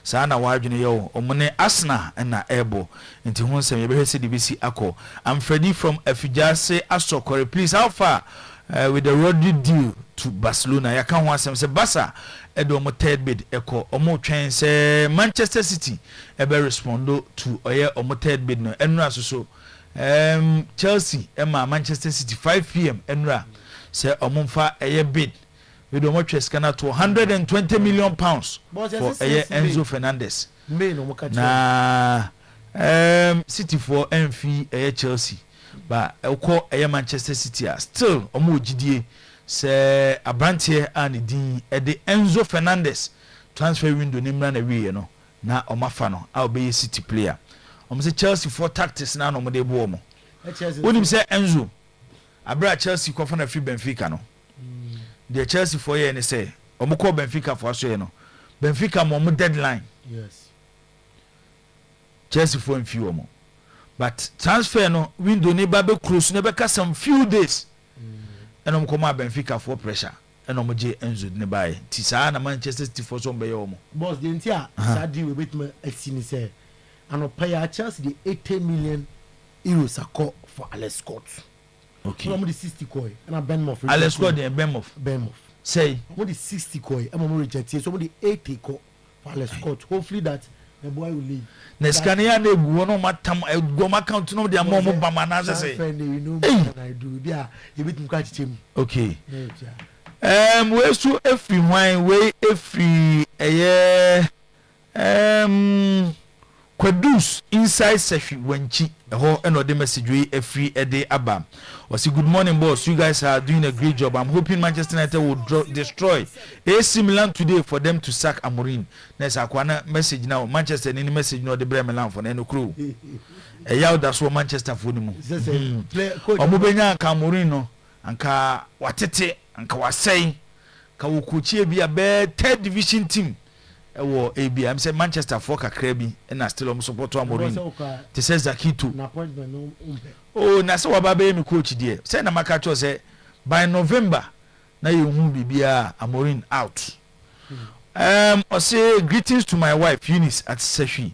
Sana wajune yo omone Arsenal na Ebo. Nti ho nsem yebe hwese DBC ako. I'm Freddy from Efijase Asokore. Please, how far with the Rodri deal to Barcelona? Yaka ho asem se Barca edo mo third bid eko omo twen se Manchester City ebe respondo to oye omo third bid no enura so Chelsea ema Manchester City 5 p.m. enura se omo mfa eye bid we do mo tweskana to 120 million pounds for eye Enzo Fernandez na City for MF eye Chelsea but eko eye Manchester City still omo ogidie se abrantie and din ede Enzo Fernandez transfer window nimra na wie no na omafa no a obey City player say Chelsea for tactics na no de bo mo wonim say Enzo abra Chelsea ko fa na free Benfica no the Chelsea for ye ne say omko Benfica for so ye no Benfica mo deadline yes Chelsea for few mo but transfer no window ne ba be close ne be ka some few days and Benfica Benfica for pressure and J Enzo ne buy Tisa na Manchester City for some be omo boss the entire Sadi we bit me exini say and pay Chelsea the 80 million euros a for Alex Scott. Okay, from the 60 koi and Benmoff Alex Scott and Benmoff say what the 60 koi and reject so the 80 for Alex Scott. Hopefully that the boy will leave. Neskania ne gu no matam gu ma account no dia mo ba ma na say. I do dia e bit mka chichim. Okay. We so every wine we every Kwadus inside Sefi Wenchi ho eno the message we every day aba. Was good morning boss, you guys are doing a great job. I'm hoping Manchester United will destroy AC Milan today for them to sack Amorim. Next akwana message now Manchester any message no the Bremen Milan for no crew. Yaw that's what Manchester for them. Omubenya ka Amorim no anka watete anka wasai ka wokuchie bia be third division team. Ewo AB I'm say Manchester for kakra bi na still support Amorim. Te says Zakito. Oh na so wababa me coach there. Say na maka cho say by November na you hu bibia Amorim out. I say greetings to my wife Eunice at Sefi.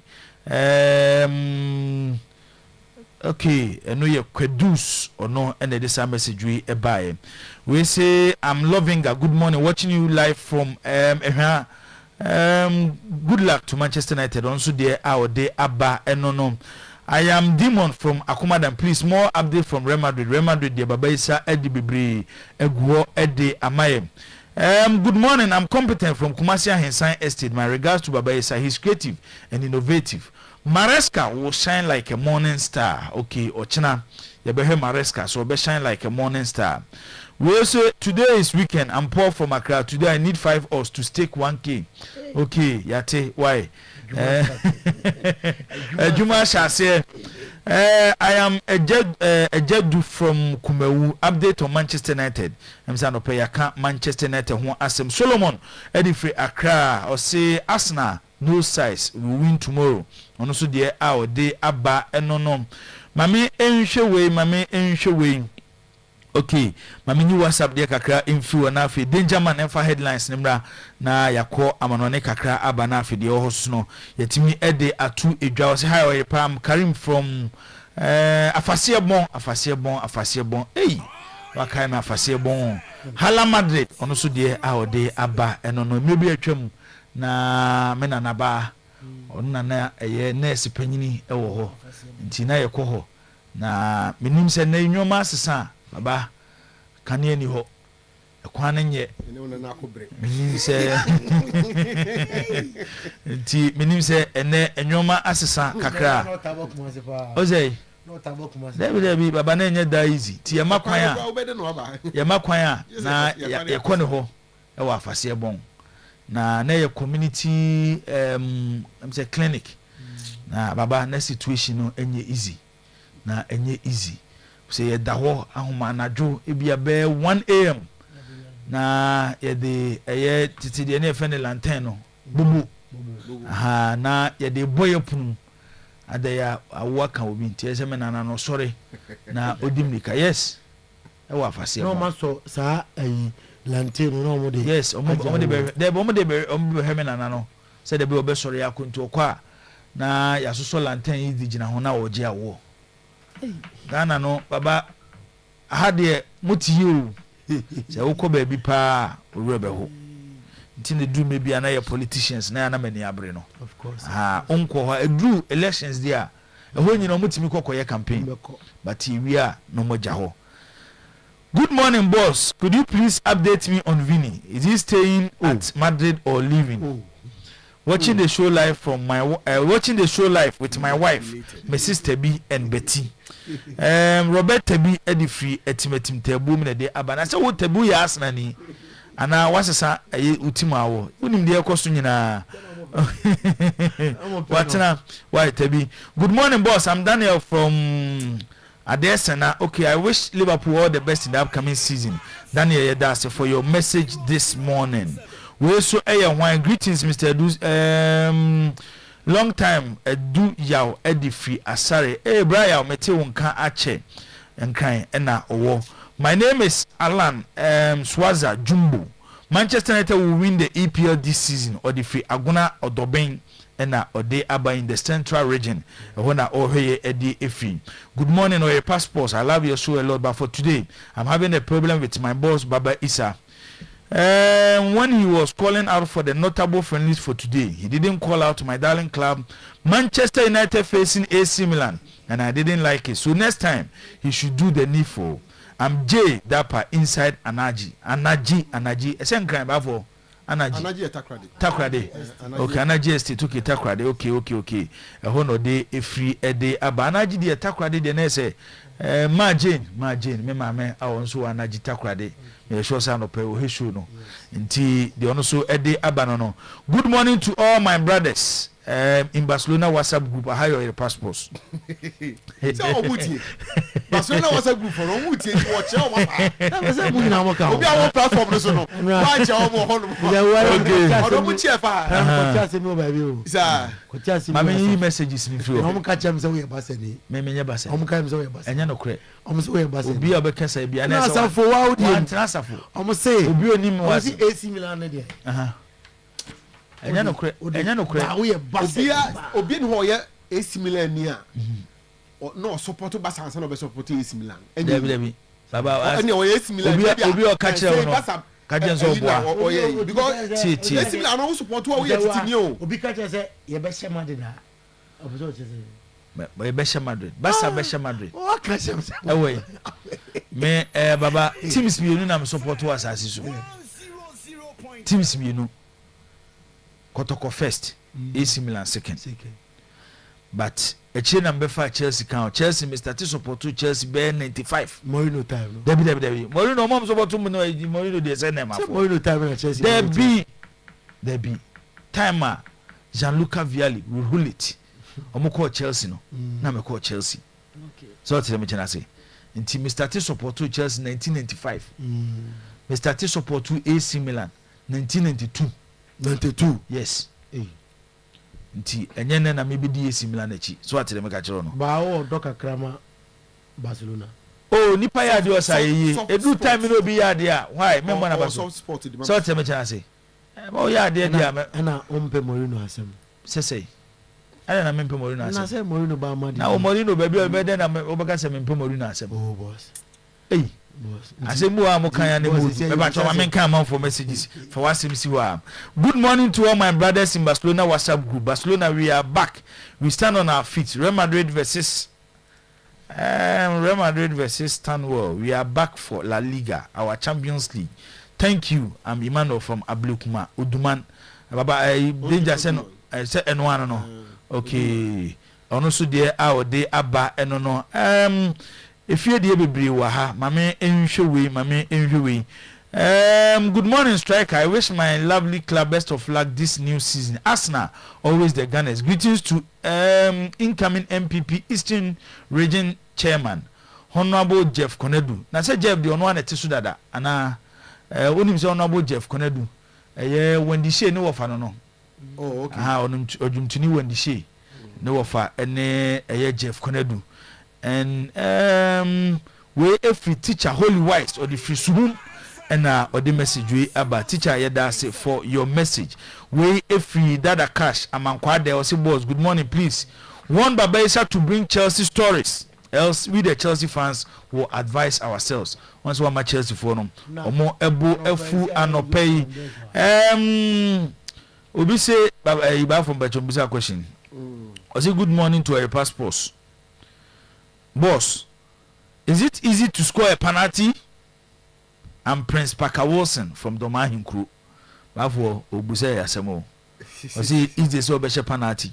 Okay, I know you Kwadus or no and this message we buy. We say I'm loving a good morning watching you live from good luck to Manchester United. Also there our day Abba no. I am Demon from Akumadan. Please more update from Real Madrid. Real Madrid the Babaisa Eddie Bibri Eguo Eddie Amaye. Good morning. I'm competent from Kumasi Hensan Estate. My regards to Babaisa. He's creative and innovative. Maresca will shine like a morning star. Okay, Ochina. You better Maresca, so be shine like a morning star. We also today is weekend. I'm poor from Accra. Today I need 5 hours to stake 1K. Okay, Yate, why? Juma shall say, I am a Jedu from Kumewu. Update on Manchester United. I'm saying Manchester United who asem Solomon Edifree Accra or say Arsenal no size we win tomorrow. And also the our day Abba no. Mami enhwe. Okay, mami ni WhatsApp dia kakra info na afi danger man enfa headlines nimra na yakọ amanone kakra aba na afi de ohoso no yetimi ede atu edwa o say hi Oyerepa Karim from afase bon hey wakai na afase bon Hala Madrid ono so de a ode aba eno no mebi atwam na mena na ba onna na eye nurse panyini ewo ho nti na yekọ ho na minim se na enwoma asesa baba kane ni ho ekwan nye minim se nti minim se ene enwoma asesa kakra ozei David baba na nye da easy ti yemakwan a na yekone ho e wa afase bon na ye community I'm say clinic na baba na situation no enye easy na enye easy say ye da ho ahoma anajo ebia be 1 am na ye de eye titi de na fe ne lantern no bubu aha na ye de boye punu adaya awaka obi nti ese me nana no sorry na odimnika yes e wa afase no ma so sa ayi lantern no mo de yes omo de be heme nana no se de be obe sorry akonto okwa na ya soso lantern yi digina ho na oje awo Ghana no baba ahade mutiye o se wokọ ba bi pa owurebe ho nti ne du me bia na ye politicians na na mani abre no of course onko ho edru elections dia ho nyina mutimi kokoye campaign but we are no moja ho. Good morning boss, could you please update me on Vini? Is he staying at Madrid or leaving? Watching the show live from my with my wife, Mrs. Tebi and Betty. Robert Tebi Edifree etimetim tebu me de abana se wo tebu ya asnani ana wasesa utima wo unim de ekoso nyina watena why Tebi. Good morning boss, I'm Daniel from Adesina. Okay, I wish Liverpool all the best in the upcoming season. Daniel Yedase for your message this morning. We also wine greetings Mr. Long time do yaw Edifree Asare. Brian mete wonka ache enkan ena owo. My name is Alan Swaza Jumbo. Manchester United will win the EPL this season. Odifree Aguna Odoben ena ode aba in the central region. Ehona oheye edi efi. Good morning or your passports. I love your show a lot, but for today I'm having a problem with my boss Baba Isa. When he was calling out for the notable friendlies for today, he didn't call out my darling club, Manchester United facing AC Milan, and I didn't like it. So next time, he should do the needful. I'm J Dapper inside Anaji. Anaji. Esen crime before. Anaji Takrade. Okay, Anaji estate. Okay, Takrade. Okay. A hono day a free a day. Aba Anaji de Takrade de nese. Ma Jane. Me mame. I also Anaji Takrade. Me sure say no pe o he show no. Nti de ono so a day abanono. Good morning to all my brothers. In Barcelona WhatsApp group, I have your passports. Barcelona WhatsApp group for Omuti to watch your platform. Messages me through. I'm catch him so we are me basa. I'm catch him so we are basa. And you know correct. I'm so we are basa. Obi abekasa bi ana say. For what you transfer. I'm say. Obi onim was AC Milan there. Enya no kure obi no hoye AC Milan ni a no support Barca and no be support AC Milan debi baba any hoye AC Milan obi o ka kire no ka je so boa because AC Milan no support wo ye titini o obi ka kire say ye be she Madrid na obi so ye be she Madrid Barca be she Madrid o ka she away me baba teams bi enu na me support was asisi so teams bi enu Kotoko first, AC Milan second. But a chain number 5 Chelsea count. Chelsea Mr. T support to Chelsea bear 95. Mourinho time. Debbie. Mourinho mom support to Mourinho de send them. Mourinho time in Chelsea. Debbie. Timer. Gianluca Vialli will rule it. Omo call Chelsea no. Na me call Chelsea. Okay. So tell me chana say. Until Mr. T support to Chelsea 1995. Mr. T support to AC Milan 1992. 92 yes nti enye na me bi di AC Milan achi so atire me ka kire no ba o doka krama Barcelona nipa ya de osa yi edu time no bi ya de a why me mo na ba so atire me kire say o ya de dia na ompe Mourinho asem sese ana na me mpe Mourinho asem na say Mourinho ba ma di na o Mourinho ba bi o be de na o be ka say me mpe Mourinho asem oh boss asemu a mo kan ya ne mo e ba choma men kan man for messages for WhatsApp si wa. Good morning to all my brothers in Barcelona WhatsApp group. Barcelona, we are back. We stand on our feet. Real Madrid versus Stanwell. We are back for La Liga, our Champions League. Thank you. I'm Emmanuel from Ablukuma Uduman. Baba danger say enwa no. Okay. Ono so there our day aba eno no. If you dear be waha, mame enhwe. Good morning, striker. I wish my lovely club best of luck this new season. Arsenal, always the Gunners. Greetings to incoming MPP Eastern Region Chairman, Honorable Jeff Konedu. Na say Jeff the one etisu dada. Ana onim say Honorable Jeff Konedu. When the she no wafa no. Oh, okay. Odumtuni when the she no wafa ene Jeff Konedu. And we every teacher holy wise or the free room and or the message we about teacher yada say for your message we every dada cash amankwa there say boss good morning please one baba is to bring Chelsea stories else we the Chelsea fans will advise ourselves once one match Chelsea for them or more ebo efu anopay obi say baba from Bachombusa question I say good morning to our passports. Boss, is it easy to score a penalty? I'm Prince Parker Wilson from Domahin Crew. Bafo Obuse Yasemo. I see is this so better penalty?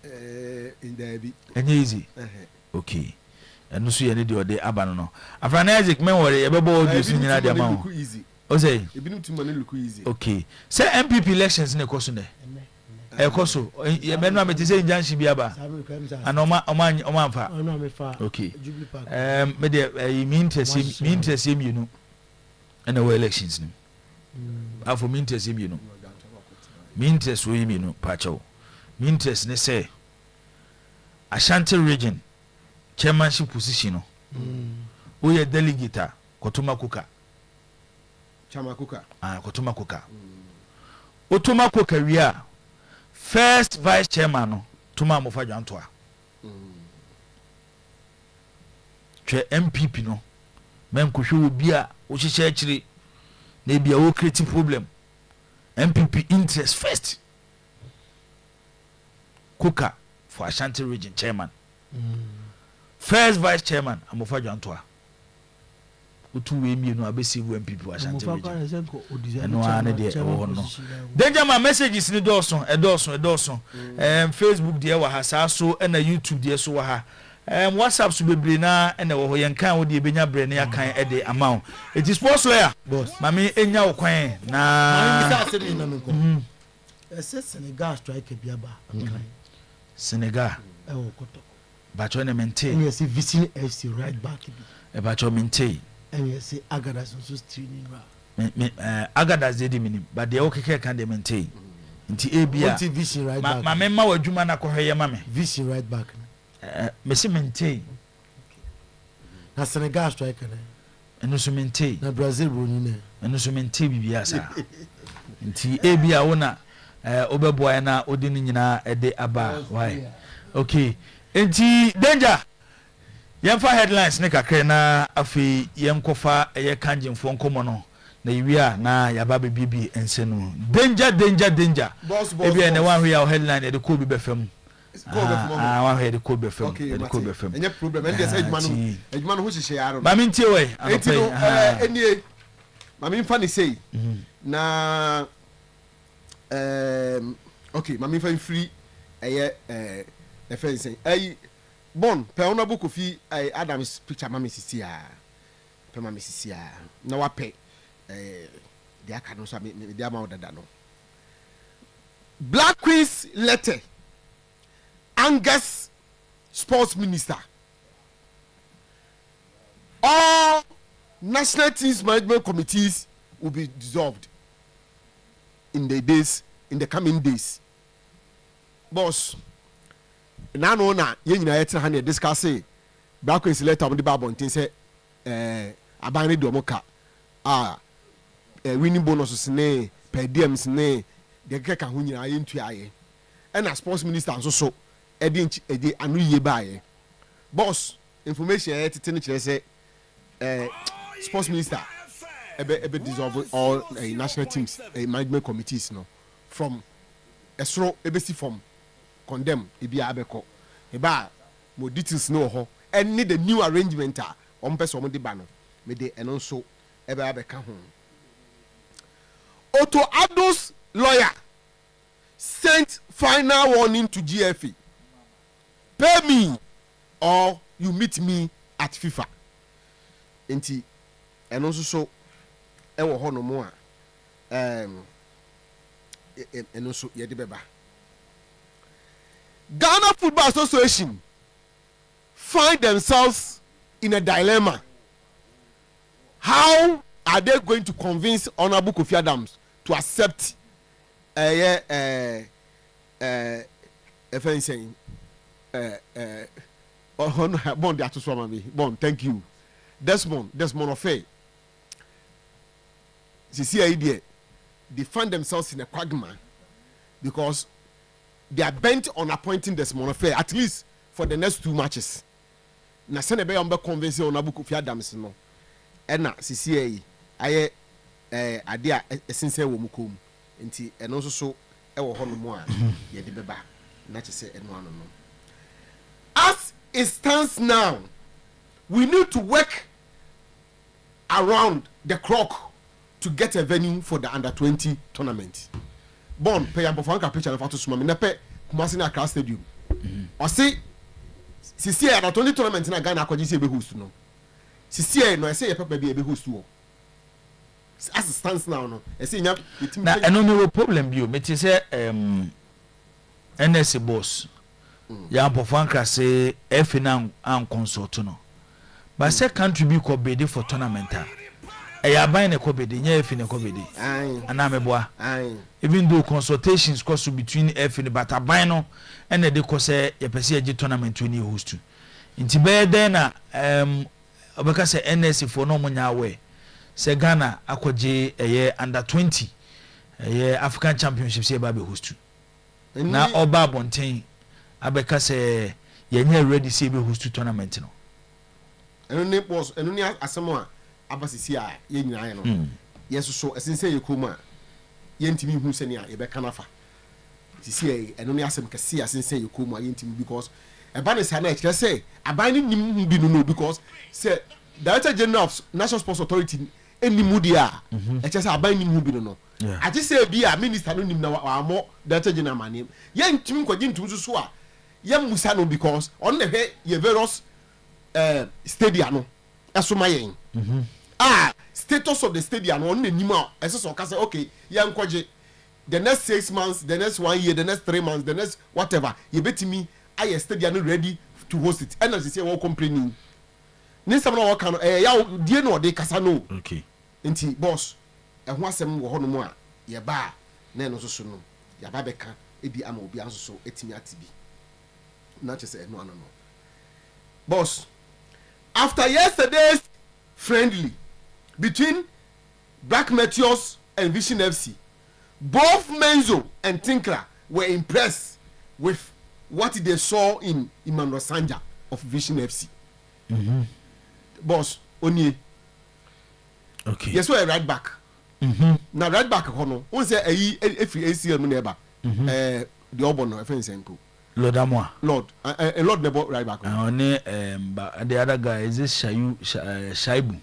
In the and easy. Okay. And no see any do the abano. Afran Isaac men worry about this in the amount. O say e binu too money look easy. Okay. Say MPP elections in the course ne. Ekoso ye menu amete say injanshi biaba and oma fa okay me de me interest you know and the elections ni afo me interest you know me interest we you know pacho me interest ne say Ashanti region chairmanship position no we ye delegate Kotuma Kuka Chamakuka Kotuma Kuka Otuma Kuka ria first vice chairman no Tuma Mofa Jantoa MPP no men ko hwe obi a wo hyehyɛ akire na be a creating problem. MPP interest first. Kuka for Ashanti region chairman. First vice chairman Amofa Jantoa. Utu we mi no abesi MPP for Ashanti region. Eno ane de no. Danger my messages ni dawson. Facebook de wa ha sa so na YouTube de so wa ha. WhatsApp so bebre na na wo yen kan wo de benya bre na kan e de amount. It is sports where boss. Mami enya wo kwan na. Senegal strike biaba. Senegal. Koto. Bacho na maintain. Yes, Vicine FC right back. Bacho maintain. And yes, Agadas also training. Agadas dey minim, but they okay can dey maintain. Nti ebia. Vicine right back. Ma memma wadwuma na kohwe ma me. Vicine right back. Messi maintain. Na Senegal strike na. Eno so maintain. Na Brazil broni na. Eno so maintain bibia sa. Nti ebia wona obeboa na odi ni nyina ede aba why. Okay. Nti danger. Yemfa headlines ne kakre na afi yemkofa eye kanjemfo nkomo no. Na yiwia na yaba bibi ensenu. Danger. Ebia ne wan hwe headline e de ko bi befam. One head could be film. Okay, any problem. And yes, Edman who is here. Maminti way. Any Mamin funny say. Na okay, Mamin fine free a friend say, I bon, Peona book of fee, I Adam's picture, Mammy Sia. Mammy Sia. Now I pay the Akanos, the amount that no. Black Queen's letter. Angus sports minister. All national teams management committees will be dissolved in the coming days. Boss, now no na yen na yet hand discuss say Black Queen's letter on the Bible and say abandon do moka winning bonuses ne per diems ne de keka ho nyina yentu aye. And as sports minister so edi anu ye bae boss information e tete kire say sports minister ebe dissolve all national teams management committees no from esro ebe si from condemn ebi abeko eba mo details no ho any the new arrangement on person mo de ba no me de eno so ebe abeka ho Otto Addo's lawyer sent final warning to GFA. Pay me or you meet me at FIFA. Enti eno so e wo ho no mo a eno so ye de beba. Ghana Football Association find themselves in a dilemma. How are they going to convince Honorable Kofi Adams to accept bon dia to so mami bon thank you Desmond Ofe CCA they find themselves in a quagmire because they are bent on appointing Desmond Ofe at least for the next 2 matches na sene be on be convince Honorable Kofi Adams no e na CCA aye ade a esense wo mukom nti eno so e wo hono mo a ye de beba na chese eno ano no. As it stands now, we need to work around the clock to get a venue for the under-20 tournament. Bon, pay am for anka picture na to suma me na pe Kumasi na Accra Stadium. O say sisi e under-20 tournament na Ghana akwaji se be host no. Sisi e no e say ye papa bi e be host wo. As it stands now no, e say nya na eno no problem bi o me ti say NSC boss ya mpofanka say efi na an consult no but say country bi ko bedi for tournament e ya ban ne ko bedi nya efi ne ko bedi ana meboa even though consultations cost between efi ne but aban no ene de ko say ye pese agi tournament ni host nti be den na obeka say NSC for no munya we say Ghana akoje eye under 20 eye African Championships ye ba be host na oba bonten abeka say yenye ready say be host tournament no eno ne boss eno ne asemo a abasisi a ye nyina ye no yes so esense ye kuma yentimi hu sene a ye be kanafa ti see eno ne asem kese asense ye kuma yentimi because eba ne sa na ekire say aban ni nim bi no because say Director General of National Sports Authority any mudia ekire say aban nim hu bi no I just say be a minister no nim na wa mo Director General manim yentimi kwaji ntum so a yam musa no because on the he ye various stadium no esoma yen status of the stadium on the nima eso ka say okay yan kwaje the next 6 months the next 1 year the next 3 months the next whatever you betimi aye stadium ready to host it and as say we complaining ni some no kan ya die no de kasa no okay nti boss e ho asem wo ho no mu a ye ba na no so no ya ba beka edi ama obi anso so etimi atibi na che say no boss after yesterday's friendly between Black Meteors and Vision FC, both Menzo and Tinkra were impressed with what they saw in Emmanuel Sanja of Vision FC. Boss, Onye. Okay. Yes, we're right back. Now right back, Hono. On say if you ACL Muneba, the Obono, if you Lord Amoa. Lord, Lord Nebo right back. But the other guy is this Shaibu.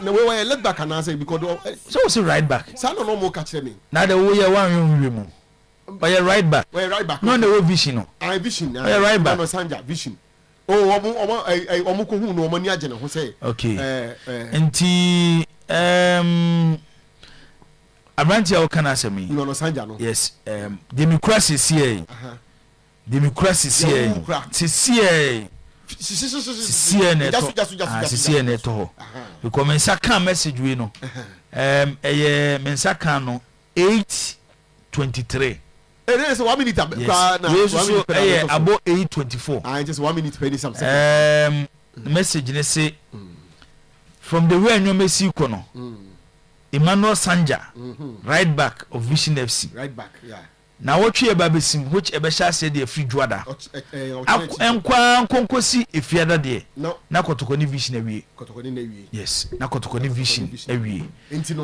No way, let back and answer because so what's a right back? So no more catch me. Now the way you want but you're right back. We're right back. No, the way vision. I vision. You're right back. Sanja vision. Oh, omuko hu no mani agena ho say. Okay. Enti Abranti o kana asemi. No Sanja no. Yes. Democracy here. Democracy here. CCA. CCA neto because mensa kan message we no mensa kan no 8:23 it is 1 minute na about 8:24 just 1 minute penny something message ne say from the way no Messi ko no Emmanuel Sanja right back of Vision FC right back yeah na wotwe e babesim which e be sha say the free juada enkwa nkonkosi efiada de na kotokoni Vision awie kotokoni na awie yes na kotokoni Vision awie enti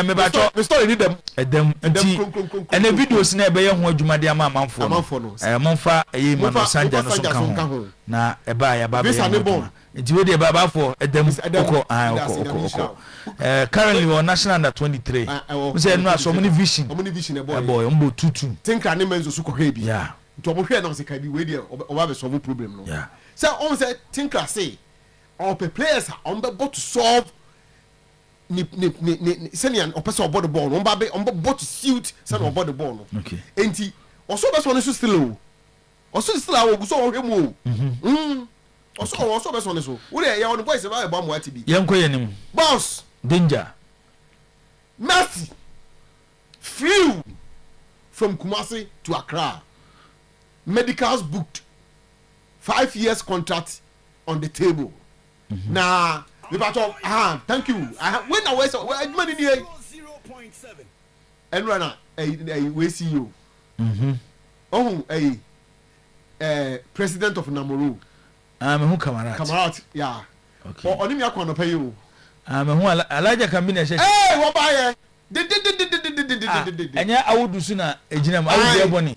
me ba cho we story need them enti ene videos na e be ye ho adwuma de ama amanfo no monfa eyi Emmanuel Sanja no so ka ho na e ba ya ba be enti we de baba for edem oko currently on national under 23 we say no so many vision boy ombo tutu think an menzo su ko hebi yeah to mo hwe na se ka bi we dey o ba solve problem no yeah so on say think say on players on be to solve ni senior o person about the ball on ba to suit senior about the ball no okay enti oso be so no still o still awo so o hwe mu also best one so we dey on boys about about mo atibi yanko yenim boss danger Messi flew from Kumasi to Accra, medicals booked, 5 years contract on the table. Now the battle thank you when I was money here 0.7 and runner we see you president of Namuru who Kamarat yeah okay or only akwa no pay you who Elijah can be hey what buy enya awudu su na ejina mu awudu eboni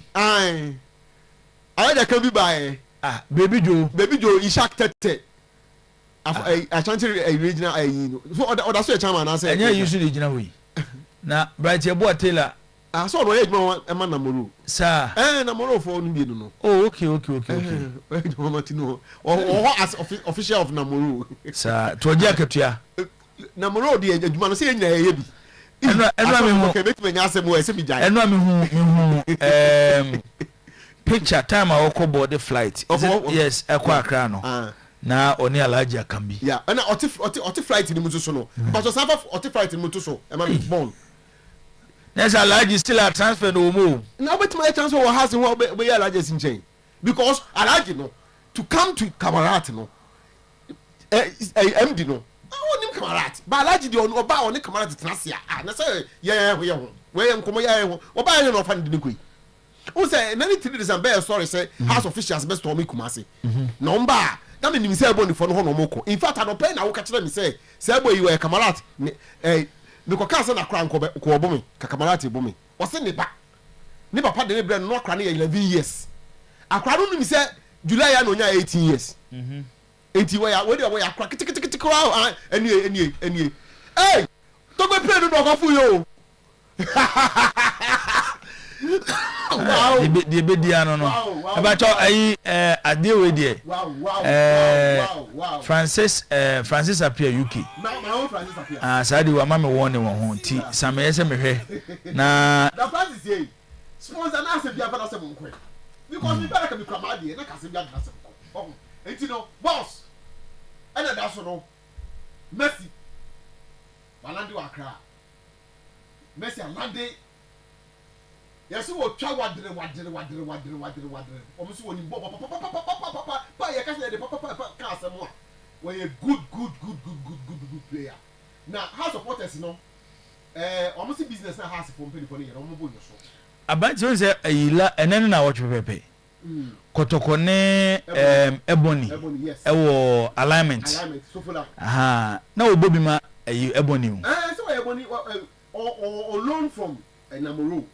Elijah can be buy baby Joe Ishak tete I change regional so other so chairman I say enya use the ejina we na bright ebo Taylor so no ejima e ma Namuru sir Namuru for no bi no oh okay Martino as official of Namuru sir toji akatua Namuru di ejuma no say nya ye bi eno me hu picture time I walk board the flight yes ekwa Accra no na oni Alhaji Akambi yeah na oti flight ni mutu so no but so safa oti flight ni mutu so e ma born yes Alhaji still a transfer no mo na bet my transfer wa house who be Alhaji sin because Alhaji no to come to Kamarat no MD no nim Kamarat ba Alhaji di on oba on Kamarat trasia na say ye we nkomo ye oba ye no fa ndi koi o say na ni 3 December sorry say house officials best to me Kumasi number na me nim say boni for no no moko in fact I don't pay na wo ka kire me say boy you Kamarat me ko ka say na kra nko obo me ka Kamarat ebo me o se ne papa de ne bre no kra na 11 years akra no nim say July ya no nya 18 years enti we dey akra kitikiti kra eni hey to be play no go fu yo wow the be dia no eba cho ayi ade we die Francis appear UK my own Francis appear sadi wa mama won ne won ho ti samaye se mehwe na the Francis here sponsor na se bia fa na se mo nkwe because we better be kwama de na ka se bia na se mo enti no boss ena da so no Messi balandi wa kra Messi alande yesu wo twa wadere omuso woni bo pa ye ka se de pa ka asemo a we good player na how supporters no omuso business na house for mpeni for ne omo bo so abanti on se ayila enene na watch pepe kotoko ne ebony ewo alignment so for that na obobi ma ebony so ebony or loan from Namoro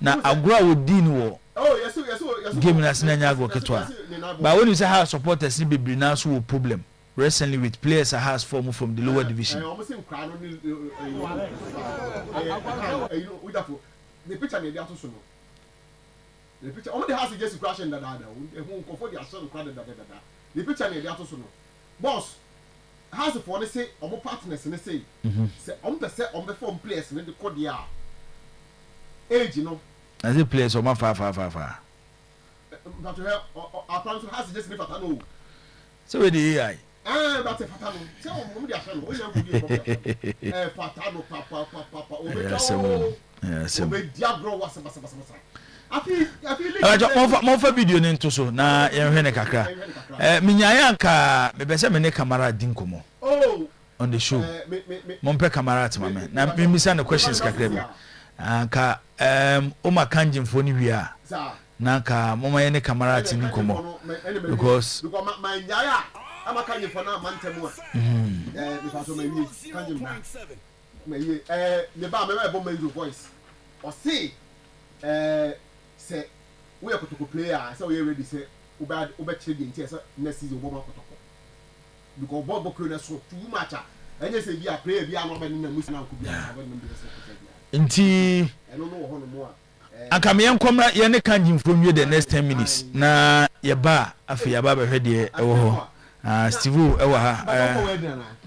na agora wodin wo game na sinanya agro ketwa but when you say how supporters ni bebri na so problem recently with players has formed from the lower division the picture na dia to so no the picture only has just crashing that who comfort their son crowded that the picture na dia to so no boss has for ne say omo partners ne say say on be form players ne the code ya age no as a players o ma fa but to help our plan has just ne fata no so we the AI but fata no say omo dia so no o yan go fata no papa o be o be dia bro was I feel mo fa video ne nto so na ye hwe ne kakra minyaya anka me be se me ne camera din komo on the show mo mpe camera at mama na me misa ne questions kakra bi anka o ma kanjin fo ni wi a na ka mo ma ye ne camera at ni komo because my nyaya ama kanjin fo na mantemu me fa so me wi kanjin me me ba me bo me voice o see say we are kotoko player say we ready say oba chire the entire next season oba kotoko because bobo kro na so too much enye say bia player bia no ba ni na musi na ko bia aba ni be say nti eno no ho no mo aka me enkomra ye ne kanjin from you the next 10 minutes na ye ba afi ya ba hwe de ewo ho Steve ewo ha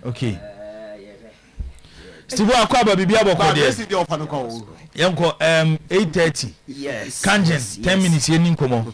okay Steve akwa ba bibia boko de yanko 8:30 yes kanjen 10 minutes ye ninkomo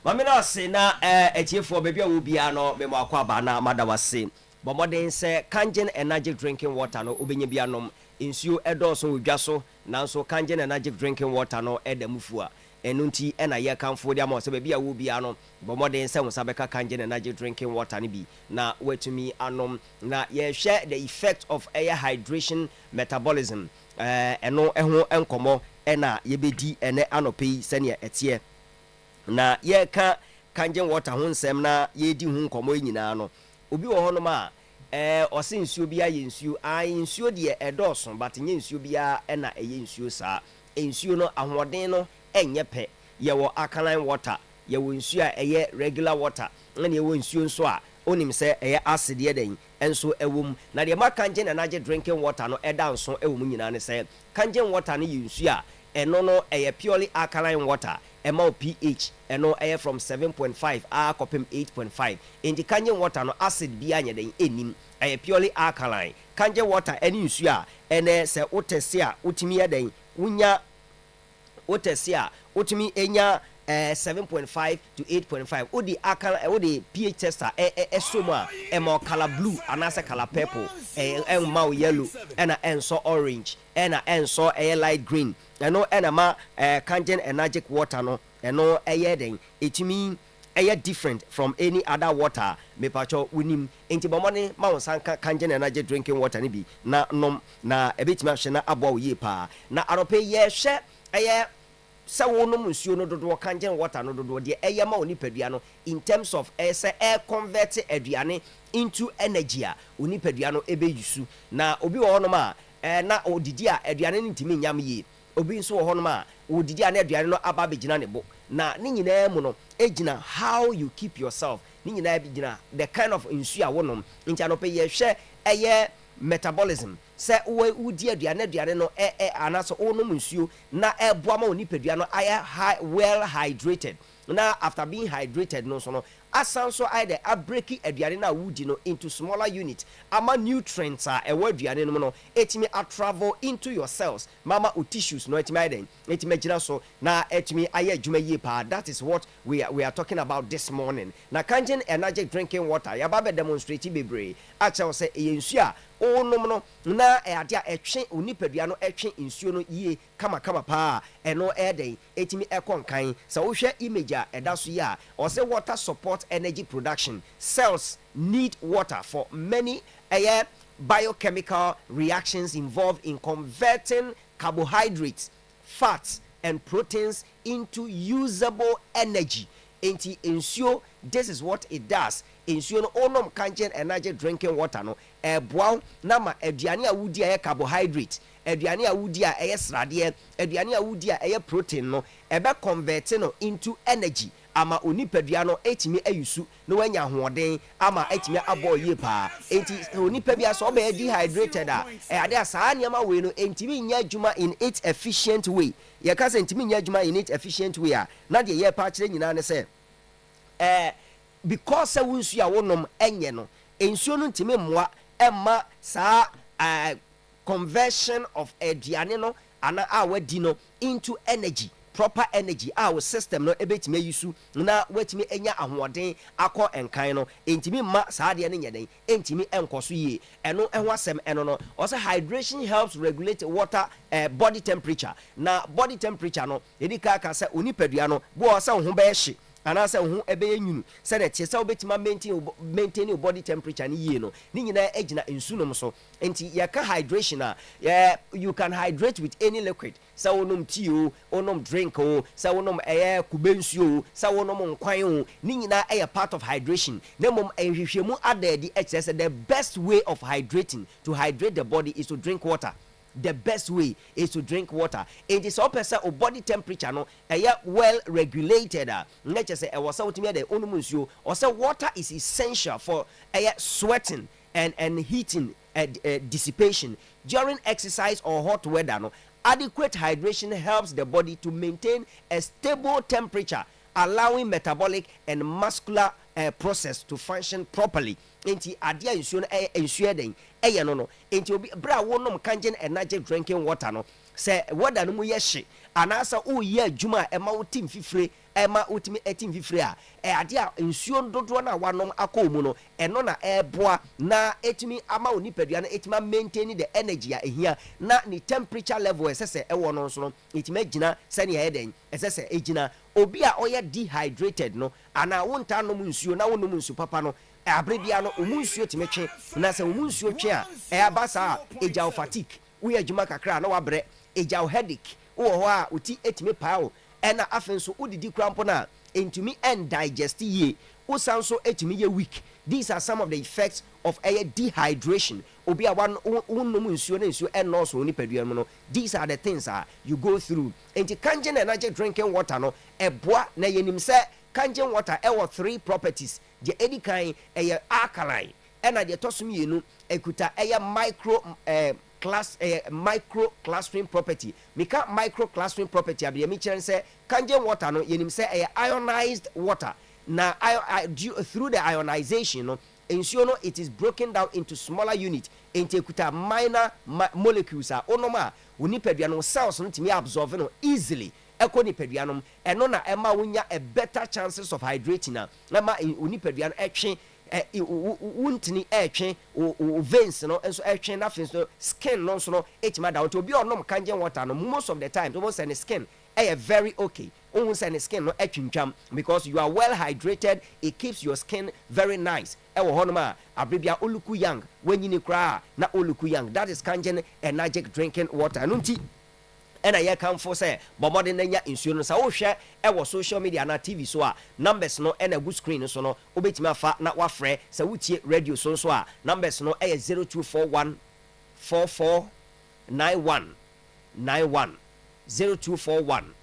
mame na se na etiefo bebia wo bia no me mo akwa ba na madawase bomoden se kanjen energy drinking water no obenya bia nom insuo edoso odwaso nanso kanjen energy drinking water no edamufu a enu nti na ye kanfo dia ma se bebia wo bia no bomoden se wo sabeka kanjen energy drinking water ni bi na watumi anom na ye share the effect of air hydration metabolism eno eho enkomo na yebedi ene anopi sene etie na ye ka kanjen water ho nsem na yedi hu nkomo nyina no obi wo hono ma ose nsuo bia ye nsuo nsuo de edoso but nye nsuo bia na eye nsuo saa nsuo no ahoden no enye pe ye wo alkaline water ye wo nsuo a eye regular water na ye wo nsuo nso a onim se eye acid ye den enso ewom na de ma kanjen energy drinking water no eda nso ewom nyina ne se kanjen water no yinsu a eno no eye purely alkaline water ema pH eno eye from 7.5 a kopem 8.5 indi kanjen water no acid bia nya den enim eye purely alkaline kanjen water eni nsu a ene se utese a utimi ye den unya utese a utimi enya 7.5 to 8.5 odi akala odi pH tester esoma emo color blue anase color purple ma yellow ena enso orange ena enso light green eno ena ma kanjen energetic water no eno den etimi different from any other water me pacho unim enti bomone ma wonsanka kanjen energy drinking water ni bi na nom na ebetimi ahwe na abo ye pa na arope ye hwe sɛ wonom nsuo no dodoɔ kangen water no dodoɔ deɛ ɛyɛ ma onipadua no in terms of ɛsɛ air convert aduane into energy a onipadua no ɛbɛyisu na obi wɔ hɔnom a na odidi a aduane no ntumi nyam yie obi nso wɔ hɔnom a odidi a na aduane no aba bɛgyina ne bo na ne nyinaa mu no ɛgyina how you keep yourself ne nyinaa gyina the kind of nsuo a wonom nti anɔpɛ yɛhwɛ ɛyɛ metabolism sɛ wodi aduane no anaasɛ wonom nsuo na ɛboa ma onipadua no ayɛ well hydrated na after being hydrated no so no asan so ayɛ dɛ abreki aduane no a wodi no into smaller unit ama nutrients a ɛwɔ aduane no mu no ɛtumi atravel into your cells mama o tissues no ɛtumi ayɛ dɛn ɛtumi agyina so na ɛtumi ayɛ adwuma yie paa. That is what we are talking about this morning. Na kangen energy drinking water yɛaba bɛ demonstrate bebree akyɛw sɛ ɛyɛ nsuo a wonom no na ɛade a ɛtwe onipadua no ɛtwe nsuo no yie kamakama paa ɛno ɛyɛ dɛn ɛtumi ɛkɔ nkan sɛ wohwɛ image a ɛda so yi a ɔsɛ water support energy production. Cells need water for many biochemical reactions involved in converting carbohydrates, fats, and proteins into usable energy. Enti nsuo, this is what it does. Nsuo no onom kangen energy drinking water no ɛboa na ma aduane a wodi a carbohydrate, aduane a wodi a sradeɛ, aduane a wodi a protein no ɛbɛ convert no into energy ama onipadua no etimi ayusu na wanya hoɔden ama etimi abɔ yie paa. Enti onipa bia so ɔbɛ dehydrated a ade a saa nneɛma wei no entimi nya adwuma in its efficient way. Yɛka sɛ entimi nya adwuma in its efficient way a na deɛ yɛ pa kyerɛ nyinaa ne sɛ because sɛ wo nsuo a wonom ɛnyɛ no nsuo no ntimi mmoa ɛma saa conversion of aduane no ana a wadi no into energy, proper energy our system no ebetime yisu na watime enya ahoɔden akɔ enkan no entimi ma saa de ne nyɛden entimi enkoso yie ɛno ɛho asɛm ɛno no also hydration helps regulate water body temperature. Na body temperature no edika ka sɛ onipadua no bo ɔsɛ ho bɛhye anaasɛ ho ɛbɛyɛ nwunu sɛ ne tie sɛ wobɛtuma maintain your body temperature ne yie no ne nyinaa agina nsunom so. Enti yɛka hydration a you can hydrate with any liquid. Sɛ wonom tea o, wonom drink o, sɛ wonom kube nsuo o, sɛ wonom nkwan o, ne nyinaa ɛyɛ part of hydration. Na mmom nhwehwɛmu adaadi ɛkyerɛ sɛ the best way of hydrating, to hydrate the body, is to drink water. The best way is to drink water. It is all person or body temperature no well regulated. Nature say was ultimately the onumuncio or say water is essential for sweating and heating dissipation during exercise or hot weather. No, adequate hydration helps the body to maintain a stable temperature, allowing metabolic and muscular process to function properly. Enti adia nsuo no nsuo den no enti obi bra wonom kangen energy drinking water no se water no mu ye hye anasa o ye adwuma ema wo tim fifire ema otimi etim fifire a adia nsuo dodo na wanom akɔ no eno na ɛboa na etimi ama onipadua no etima maintain the energy a ehia na ni temperature level ɛsɛ ɛwɔ no so no etima gina sɛ ne yɛ den ɛsɛ egina obi a ɔyɛ dehydrated no ana wonta nom nsuo na wonom nsuo papa no abrebia no omunsuo timetwe na sɛ omunsuo twe a ɛaba saa ejaw fatigue wo yɛ adwuma kakra na wabrɛ ejaw headache wo hɔ a oti etime paa ɛna afen so udidi krampo na entumi and digest ye usan so etumi ye weak. These are some of the effects of dehydration. Obi a wan unum nsuo na nsuo ɛnɔ so ni padua mu no. These are the things you go through. Enti kangen energy drinking water no ɛboa na yenim sɛ kangen water ɛwɔ 3 properties. The edikan alkaline ɛna the tosum yenu ekuta micro clustering property. Mika micro clustering property abia mi kyerɛ sɛ kangen water no yenim sɛ ionized water. Na through the ionization no nsuo no it is broken down into smaller unit enti ekuta minor molecules onoma onipadua no cells no timi absorb no easily ɛkɔ nipadua no ɛno na ɛma wonya a better chances of hydrating na ma onipadua no ɛtwe wuntini ɛtwe veins no nso ɛtwe na fins no skin no nso no etima da obi onom kangen water no most of the time almost any skin very okay. Almost any skin no etwintwam because you are well hydrated, it keeps your skin very nice. Ewo honoma abribia oluku young when you kra na oluku young. That is kangen energetic drinking water. Nunti ɛna yɛkamfo sɛ bɔmmɔden no nya nsuo no sa wohwɛ ɛwɔ social media na TV so a numbers no ɛna gu screen so no wobɛtumi afa na wafrɛ sɛ wotie radio so nso a numbers no ɛyɛ 0241 4491 91 0241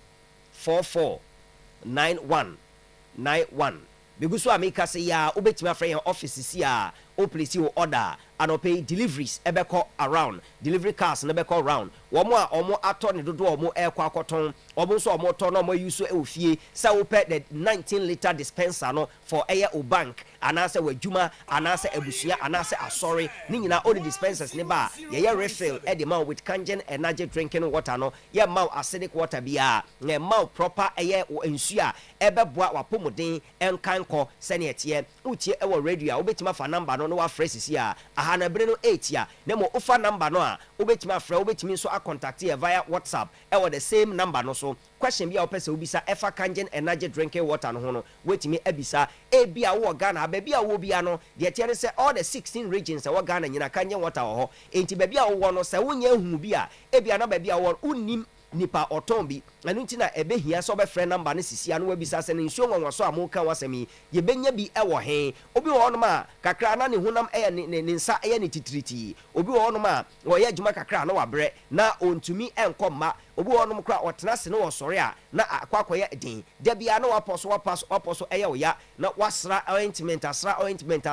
449191 begu so a meka sɛ ya wobɛtumi afrɛ yɛn office si a o place your order and pay deliveries ebeko around delivery cars na ebeko around womo a omo ato ne dodo omo ekwa akoton omo so omo to no omo use ofie say wo pay the 19-liter dispenser no for eye o bank anase wadwuma anase abusua anase asori ni nyina all the dispensers ne ba ye refill e the man with Kangen energy drinking water no ye ma acidic water bia na ma proper eye nsu a ebeboa wapomuden enkanko se ne etie utie e wo radio a obetima fa number no wa fresh a ahana bre no 8 ya na mo ofa number no a obetima afra obetimi so a contact via WhatsApp e wo the same number no so question bia opese obisa efa Kangen energy drinking water no ho no wetimi abisa e bia wo Ghana ba bia wo bia no de tiere se all the 16 regions e wo Ghana nyina Kangen water ho enti ba bia wo no se wonya hu bia e bia na ba bia wo unnim nipa otombi anu ntina ebehia so be friend number ne sisia no wabisa se ne nsuo nwanwa so amoka wasemi ye benya bi e wo he obi wo no ma kakra na ne hunam e ne nsa e ne titiriti obi wo no ma wo ye adwuma kakra na wabre na ontumi enkomma obi wo no kra otena se ne wo sore a na akwakoye din da bia na waposo eye wo ya na wasra ointment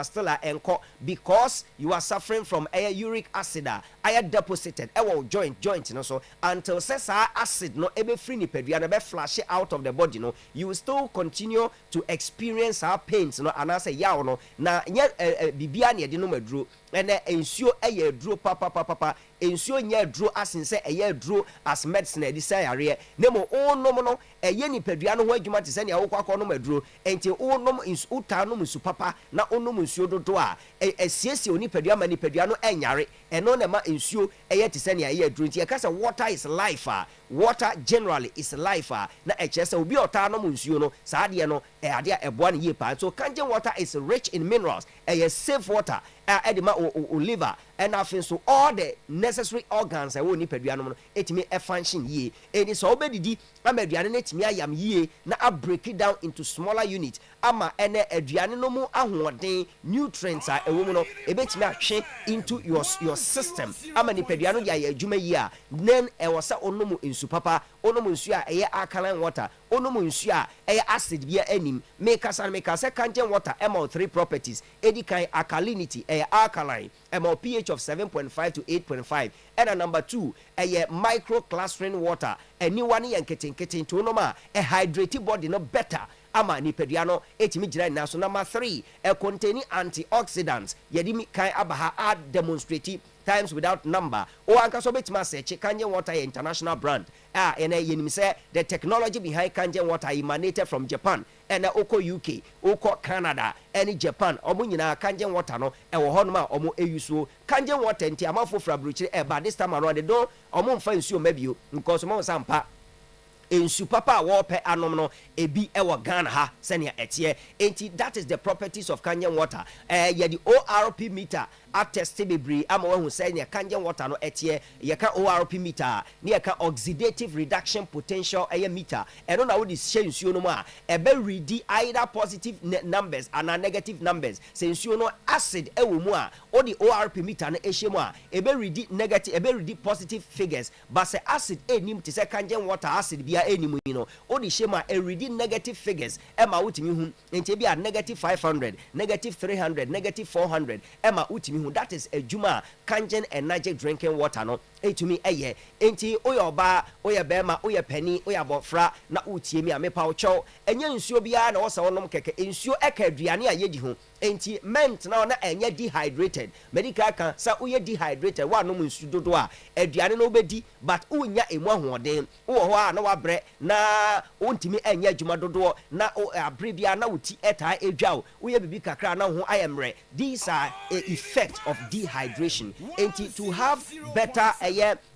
still enko because you are suffering from uric acid aya deposited e wo joint no so until sesa acid no ebe free ni pedua no be flash out of the body no you will still continue to experience our pains no anase yaw no na nya bibia na yede no maduro ene ensuo eye aduro papa ensuo nya aduro asense eye aduro as medicine edi say yare nemo onom no eye ni pedua no ho adwuma te se ne awokwa no maduro enti onom uta no musu papa na onom nsuo dodo a esiesie oni pedua ma ni pedua no enyare eno na ma ensuo eye te se ne eye aduro enti ekasa water is life water generally is life na echese obi ota no nsuo no saade no ade a eboa ne yepa so Kangen water is rich in minerals safe water edema o liver and afin so all the necessary organs we ni pedua no etimi function ye eni so obedidi amaduane na etimi ayam ye na a break it down into smaller units ama ene aduane no mu ahoden nutrients ewo mu no ebetimi ahwe into your system ama ni pedua no ya adwuma yi a then ewosa onomu nsu papa onomu nsu a eye alkaline water onomu nsu a eye acid bia anim make us Kangen water MO 3 properties edikan alkalinity alkaline pH of 7.5 to 8.5 and number 2 microclustering water anyone yanketin to no ma hydrate body no better ama ni pedua no etimi gira na so number 3 containing antioxidants yedimi kan abaha demonstrate times without number o anka so betima search Kangen water international brand ene yenim say the technology behind Kangen water emanated from Japan and oko UK oko Canada and Japan omo nyina Kangen water no e wo hono ma omo eyuso Kangen water nti amafo fra brochire but this time around they don't omo mfa nsuo mabio because omo sampa ensu papa wo pe anom no ebi ewo Ghana ha senia etie enti that is the properties of Kangen water ye the ORP meter attest bebre ama wo hu senia Kangen water no etie ye ka ORP meter ne ye ka oxidative reduction potential meter eno na wo di hye nsuo no ma ebe read either positive numbers and negative numbers se nsuo no acid ewo mu a o di ORP meter no ehye mu a ebe read negative ebe read positive figures but se acid enim te se Kangen water acid enimu no odi shema read negative figures ema utimi hu enti bia negative 500 negative 300 negative 400 ema utimi hu that is adwuma Kangen energy drinking water no etumi eye enti oyoba oyebema oyepani oyabofra na utie mi amepa ocho enye nsuo bia na wosa wonom keke nsuo eka aduane a yedi hu enti ment na enye dehydrated medical kan sa uye dehydrated wa nom nsu dodo a aduane no obedi but unya emu ahoden wo ho a na wabre na ontimi enye adwuma dodo na abre bia na wuti eta edwao uye bibi kakra na ho ayemre these are a effect of dehydration enti to have better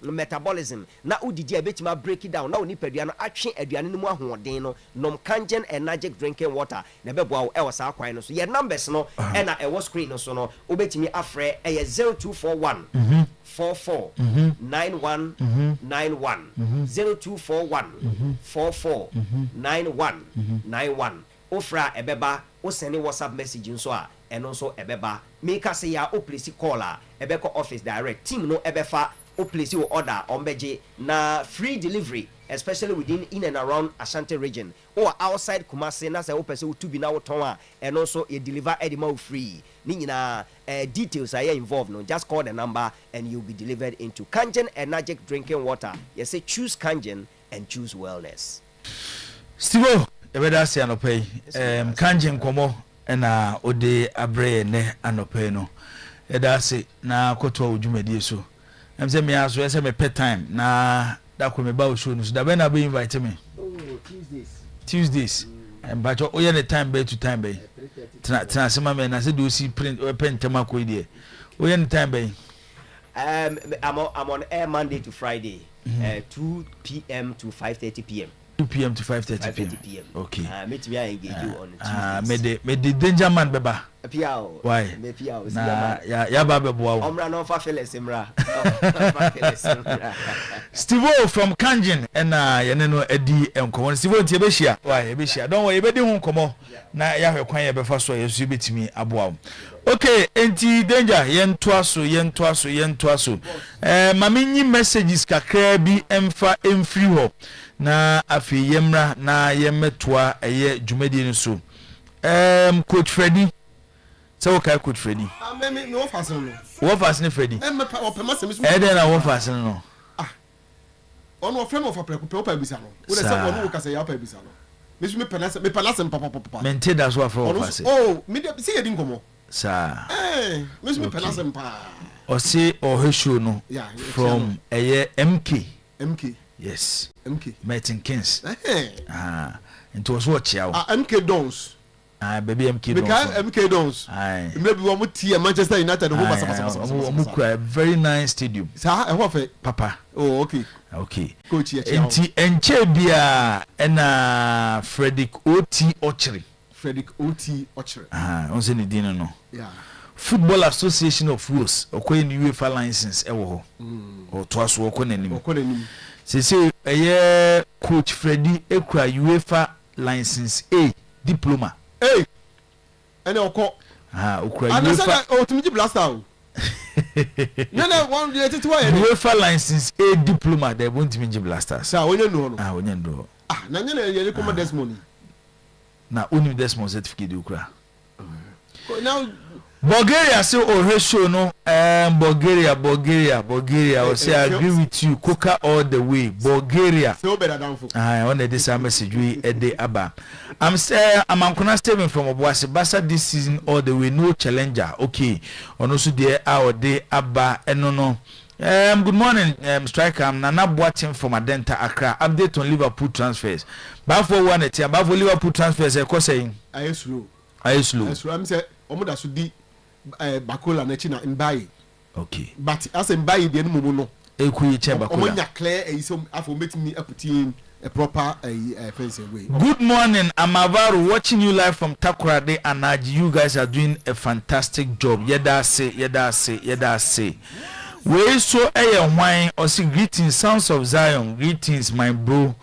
metabolism na udidi abetima break it down na oni padua no atwe aduane no mu ahoden no nom Kangen energy drinking water na beboa wo ewo sa kwan no so ye numbers no na ewo screen no so no obetimi afre 0241 44 91 91 0241 44 91 91 ofra ebeba o send WhatsApp message nso a eno nso ebeba make us say ya o place call a ebeko office direct team no ebefa o place your order on beje na free delivery especially within in and around Ashanti region or outside Kumasi na say o person to be na woton a and also you deliver edima free ni nyina details are involved no just call the number and you'll be delivered into Kangen Energetic Drinking Water. You say choose Kangen and choose wellness. Stivo ebeda se anopai Kangen komo na ode abre ne anopai no eda se na koto odwumadi so em se me aso ese me pet time na da ko me ba o show no so da be na be invite me Tuesdays but o ye the time be to time be tena se ma me na se do si print pen tema ko ide o ye the time be I'm on air Monday to Friday 2 p.m. to 5:30 p.m. 2 p.m. to 5:30 p.m. Okay. Meet me engage you on Tuesdays. Me the danger man beba. Piao. Why? Me piao. Na ya ba be boa. Omra no fa feles imra. Steve from Kangen na ye ne no adi enkomo. Steve ntie be hia. Why? Be hia. Don't worry, be di hu nkomo na ya hwekwan ye be fa so yesu betimi aboa. Okay, enti danger yento aso. Mama nyi messages kakra bi emfa emfri ho. Na afi yemra na yemetoa eye dwumadi nso. Coach Freddy. So okay, Coach Freddy. Me wo fasen no. Wo fasen Freddy. Me opema se me so. Den na wo fasen no. Ono frame of apreko pe opa bisa no. Wo dey say ono wo kase ya opa bisa no. Me so me penase papa. Mente da so afro fasen. Oh, me dey see yedin komo. Sa. Me so me penase mpa. O say o hesho no. From eye MK. Yes. MK. Martin Kings. It was what ya. MK Dons. Baby MK Dons. MK Dons. Maybe we will Manchester United a very nice stadium. Papa. Oh, okay. Okay. Coach Enche bia na Frederick O.T. Ochiri. On se ni dino no. Yeah. Football Association of Wales okoye ni UEFA license ewo ho. O to aso okonenim. Say Coach Freddy ekura UEFA license A diploma. Ene oko. Okura UEFA. Otumiji blaster o. No, one day to UEFA license A diploma they won't mean blaster. Sir, onye no. Onye no. Na nyene ye come Desmond. Na only Desmond certificate okura. Now Bulgaria say show no Bulgaria I say I agree with you Coca all the way Bulgaria so better down for on this message we day aba I'm Ankona statement from Obuasi Basa this season all the way no challenger okay on also there our day aba no good morning striker I'm Nana Boatin from Adenta Accra update on Liverpool transfers but for one about for Liverpool transfers saying I slow I'm say omoda so di Bakola na chi na Mbaye. Okay. But as Mbaye dey no mumu no. Ekuye che Bakola. Omonya clear so afo metimi aputi a proper fencing way. Good morning, I'm Avaru watching you live from Takoradi Anaji. You guys are doing a fantastic job. Yeda say. We so wine or see greetings, Sounds of Zion. Greetings, my bro.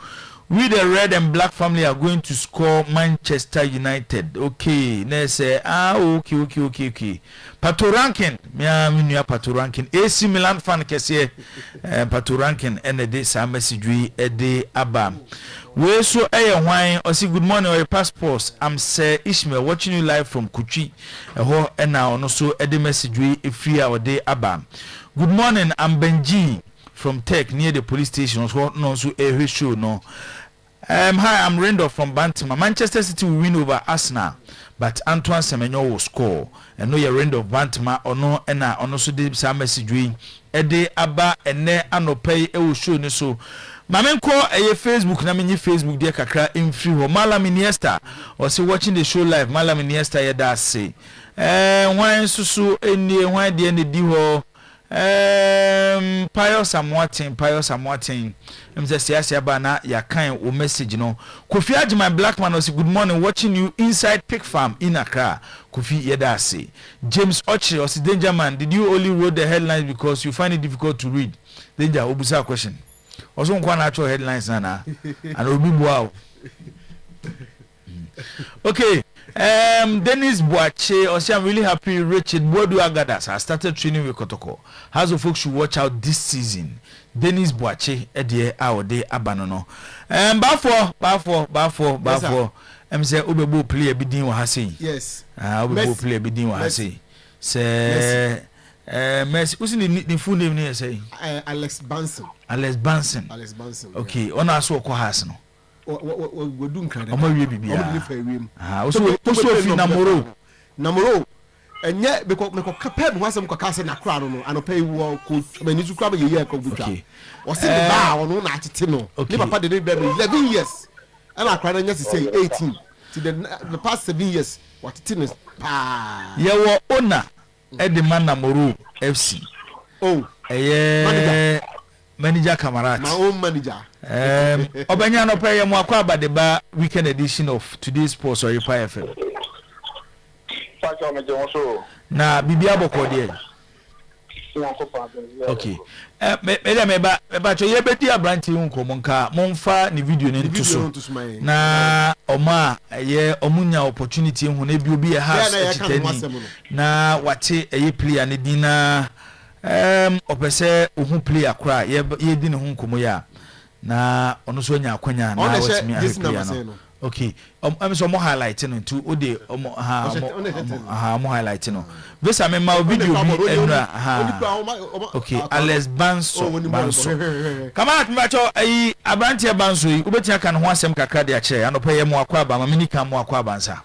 We the red and black family are going to score Manchester United. Okay, let's say okay. Pato Rankin, me Pato Rankin. AC Milan fan kese Pato Rankin and this message we ede abam. We so wine or see good morning or your passports. I'm Sir Ishmael watching you live from Kuchi. Ho and now also ede message we free our day abam. Good morning, I'm Benji from Tech near the police station. So a show no. Hi, I'm Randolph from Bantima. Manchester City will win over Arsenal, but Antoine Semenyo will score. And no, you're Randolph Bantima or no, and I also did some message. Ede Abba and ne anopay will show ni so. Mamen ko Facebook na mini Facebook dia kakra in free ho. Malam Iniesta or see watching the show live. Malam Iniesta ya da say. Why susu eni why the end di ho. Pius Amwatin. Mr. Siasia Bana, ya kind o message no. Kofi Ajman Blackman was good morning, watching you inside Pig Farm in Accra. Kofi Yedasi. James Ochi was Danger Man. Did you only read the headlines because you find it difficult to read? Danger, Obusa question. Also, one actual headlines, Nana. And Obi wow. Okay. Dennis Boache, I'm really happy. Richard Bodu Agadas has started training with Kotoko. House of folks should watch out this season. Dennis Boache, Edie, our day, Abanono. Bafo. Say, Ubebo play a bidding wa hasi. Yes. Ubebo play a bidding wa hasi. Say, Messi, who's in the full name here? Say, Alex Banson. Okay, on our so called no. We do incredible. Omo we bibia. Also fi namoro. Enye because me ko kaped wasem ko kase na kra no ano pay wo ko mani zu kra be ye ko gutwa. O se ba ono na atete no. Ni papa de be 11 years. And I cried and say 18 to the past 7 years. What it is? Ye wo owner Edman Namoro FC. Oh, manager Kamarat. My own manager. Obanya no pay mo akwa badeba weekend edition of today's sports Oyerepa FM. Na bibia boko there. Okay. Me cho ye beti abranti nkomo nka monfa ni video ne ntuso na oma ye omunya opportunity hu na bi obi ye has chitani na wate eye player ne dina opese ohu player kra ye di ne hu nkomo ya na ono so nya akwanya na watimi ahepia no. Okay. I'm so more highlighting no to ode mo highlighting no. Vesa me ma video bi enra Okay, Alex Banso. Come on, macho ai abrantie Banso yi obetia kan ho asem kakra de akye anopa ye mo akwa ba ma mini kan mo akwa bansa.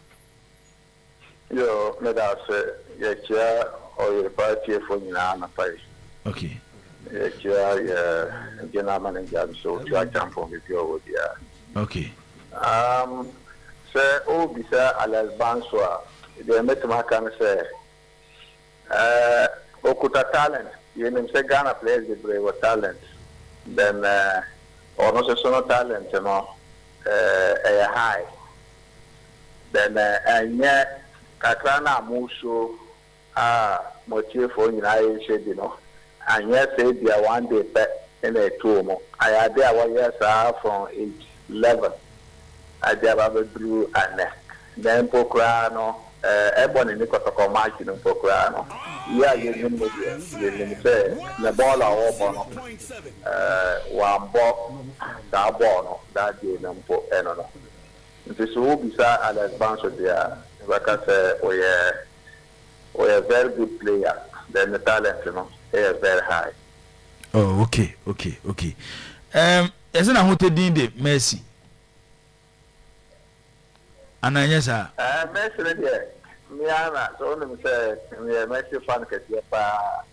Yo, me da se ye chia Oyerepa TFO nyina na pai. Okay. Ye chia ye general manager so to a champion with you dia. Okay. Say bisa Alex Banso de metuma kan say okuta talent yenim say Ghana players they brave talent then ono se sono talent no high then anya kakra na muso motive for nyina ye shedi no anya say dia one day pe in a two mo aya dey our years from age 11 Ajaba drew and then Pokrano, everyone in the Kotoko marching in Pokrano. Yeah, you say the ball or one ball, that ball, that day, and for Enono. This will be at advance of the like I say, we are a very good player, then the talent, is very high. Oh, okay. Isn't a hotel din Messi? Ananyesa Messi there Miana so let me say me Messi fan ke pa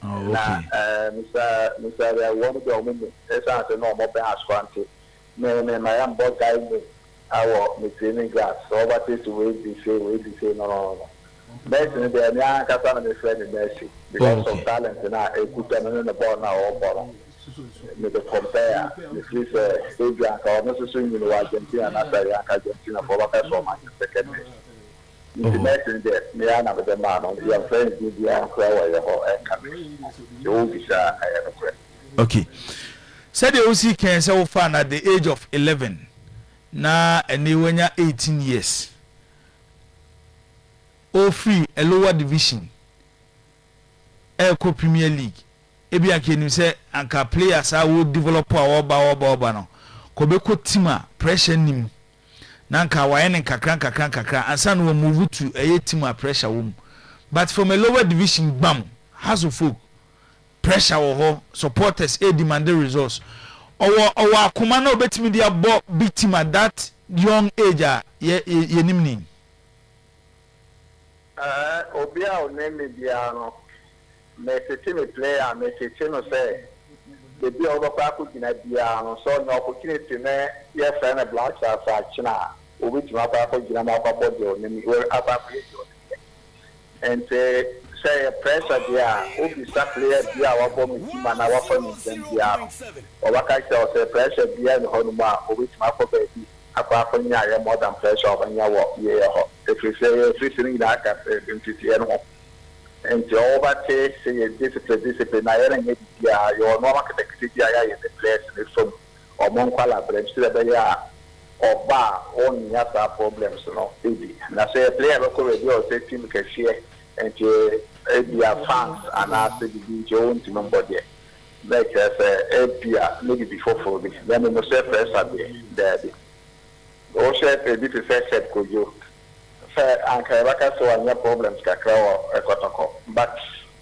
na Mr. one of the women esa se no mo be asfante me my am boss guy me awo me training class so what is we say no Messi there me an ka sana me friend Messi because of talent na e kuta no na ball na o ball me the compare this Adrian ka no so in the Argentina na Argentina for what so much second Messi there me ana be man on your friend be an crowd your whole you be sure okay said the OC can say fan at the age of 11 na eniwenya 18 years o free a lower division Eco Premier League ebi akeni say anka players a wo develop our oba no ko be ko team a pressure nim na anka wa ene kakran ansa no move to a team a pressure wo but from a lower division bam has of folk pressure wo supporters e demand the results owo akoma na obetimi dia bo big team at that young age ye nimni obia o name bia no Messi me player Messi no say the be over paku gina bia no so no opportunity na ye friend black stars achina obi tuma paku gina ma kwa body o name we abaku and say say a pressure there, who be player there, what for me, man, our family, or what I say pressure there in Honoma, which my baby, apart from ya, more than pressure of your work, yeah, if you say free that can say, and to overtake, say discipline, I ain't get your normal activity, I in the place from or Monquala, but still a or bar only has our problems, baby. And I say a player local radio, say team can share. And their fans and ask the own to nobody. Like I say, maybe before for me. Then we must say press there. Also, a bit of said could you. Fair and Kavaka so any problems can crow a cotton. But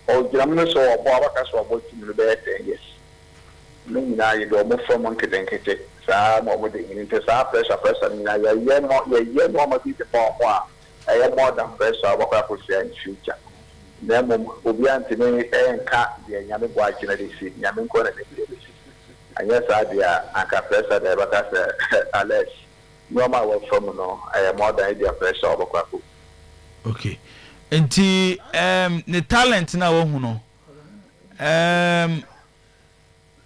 all Germans or Bobacas were working in the bed, yes. Meaning now you go move from monkey and kitty. Some over the interest pressure person. I am not yet more be the bomb. I am more than pressure what I could say in future. Then Obian to me and cat the Yamin watching a seat, Yamin corner. And yes, I dear, I can pressure there, but I said, Alex, no matter what from no, I am more than idea pressure of Kwaku. Okay. And the talent now,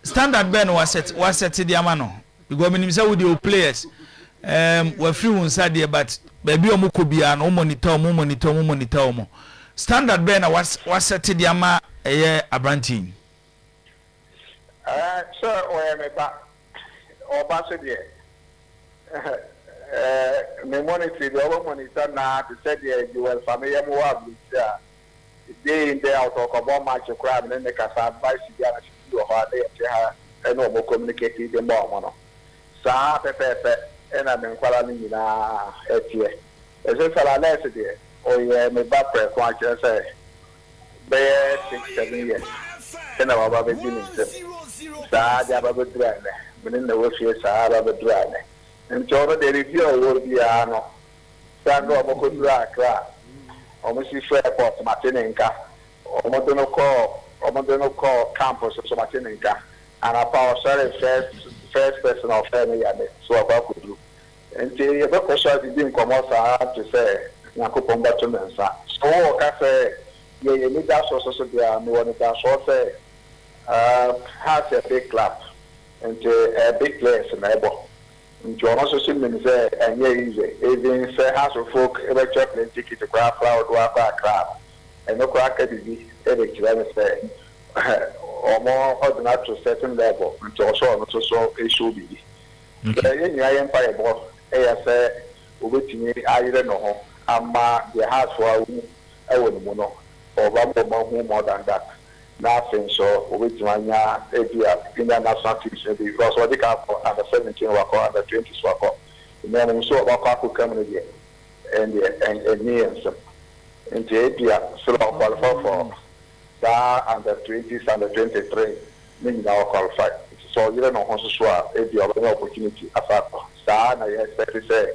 Standard Ben was set to the Amano. You go with your players. We're free inside there, but baby omukubia no monitor. Standard Ben was set to the ama abrantin. Sir, where me back or back me monitor the over monitor now to say you will familiar more day in day out talk about match of crime and then they can advise you how they no communicate the more. Sa pepe and I'm inquiring in a year. As if I let it there, or you may back for a say, bear 6-7 years. And our beginning. Sa, they have a good drive, within the work years, I have a drive. And so the review will be a no. Sando of a good drag, almost if airport, Martininka, or Modono call campus of Martininka, and a power sorry first person of family and so about could do. And the other question didn't come out to say, Nakupomba to Mensa. So, I say, you need that also there, no one that short say, has a big club and a big place in Ebo. And you also see me say, and yeah, easy. Even say, house of folk, ever chocolate ticket to grab flower to a crab. And no crack at the every say. Or more ordinary to a certain level, and also it should be. The empire board, I say, with me, I don't know, the house for a woman, or more than that. Nothing so, with my international teams, because what they come for under 17 work or under 20 work. And then we saw about Poku coming again, and me and some. And the idea, so I'll qualify for. Under 20s, under 23, meaning now qualified. So you don't know how to swap if you have an opportunity. As I expect to say,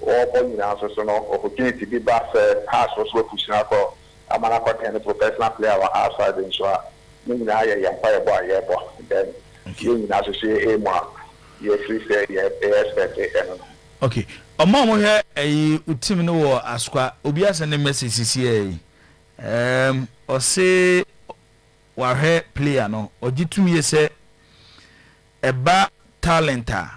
all point answers no opportunity to be back. Has was pushing out for a man and a professional player outside in Swat. Meaning I am fire boy, then you associate a more. Yes, we say, yes, expect it. Okay. A mom here, a Utimino Asqua, Obias and the message or say wa he player no ogitumi say eba talenta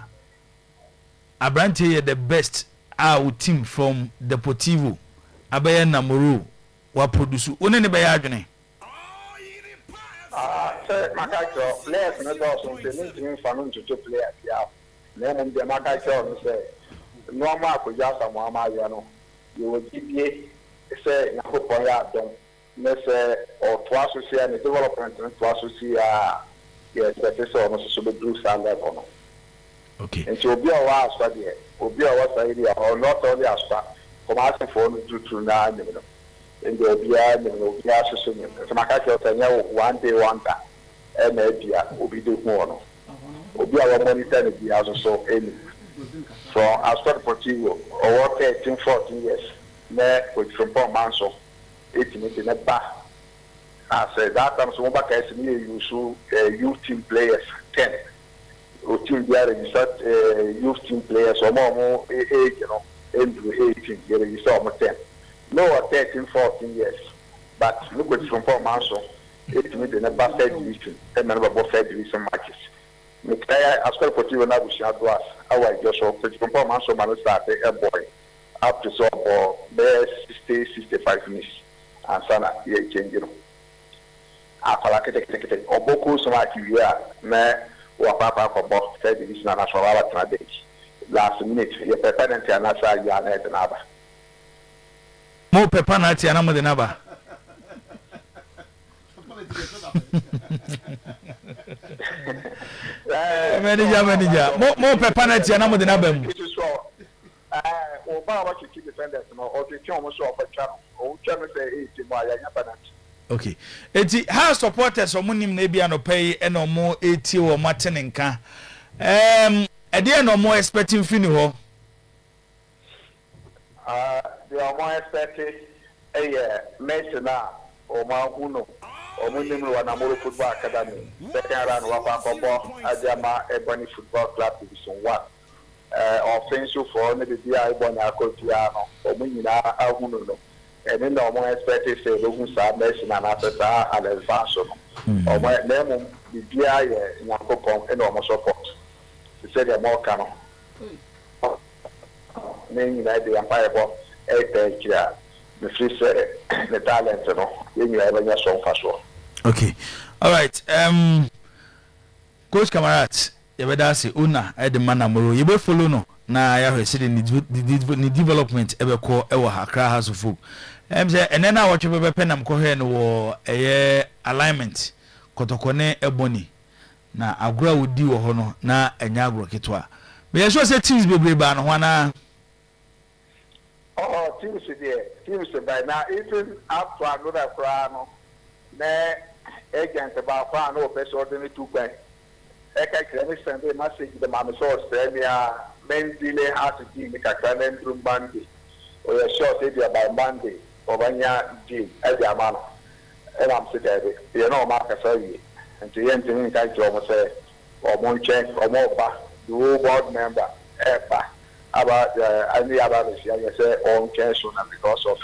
Abrante the best our team from Deportivo abaya namuru wa produce one ne be ya adwene say makacho players no do so they need to fan to players ya na dem de makacho say normal ko ja samu ama ya no you will give say na ko ya don say or to associate and development to associate yes that is almost so be blue standard on. Okay. And so be our as for there obi a was area or not only as far from asking for to na and the obi associate so makacho tanya one day wonder and maybe obi do more no obi our monitor the also any from as for Portugal or 13 14 years na with from Manso 18 in a bar. I said that time so back as me you youth team players 10 or team there youth team players or more age into 18 there you saw 10 no 13 14 years but look at from Paul Manso, it means the never third division, and never both third division matches. Mikaya, as well for you and I wish I was, our Joshua, from Paul Manso, man, started a boy up to so for bare 60-65 minutes, and Sana, ye change you. After like it, or Poku, so like you are, me, or Papa for both third division and as well as last minute, your penalty and that's how you are net another. More penalty and I'm with another. Manager. More penalty and I'm with another. Okay. Eti how supporters omunim na bia no pay e no mo eti wo matene nka. E dey no more expecting fini ho. They are more expecting Messi na o ma huno omunim wa na Moro Football Academy. Second round wa pa kobo Ajama Ebony Football Club Division 1. Offensive for ne bia Ebony Akotia no omunyina ahuno no. And then the more expected say Logun Sabes and Anatata and Elvaso. Or my name the DIA in Akopon and almost support. He said they're more canon. Meaning that the Empire Bob, the free the talent, you know, when you have a song for sure. Okay. All right. Coach Camarats, you better say Una at the Manamuru. You will follow no. Na ya hwe see the development ebe ko e wo Accra House of Folk say and then na watch be penam ko hwe no wo alignment kotokone ebony na agura wodi wo ho no na enya agro ketwa be so say teams bebre ba no ho na teams by now even up to another crowd no na agent about crowd no person ordinary 2 by eka kremi send a message the mama source premier men delay has to be make a calendar room Monday or a short area by Monday or when ya deal as the man and I'm sitting you know mark a sorry and to end in kind of say or one check or more back the whole board member about any about this you say on cash because of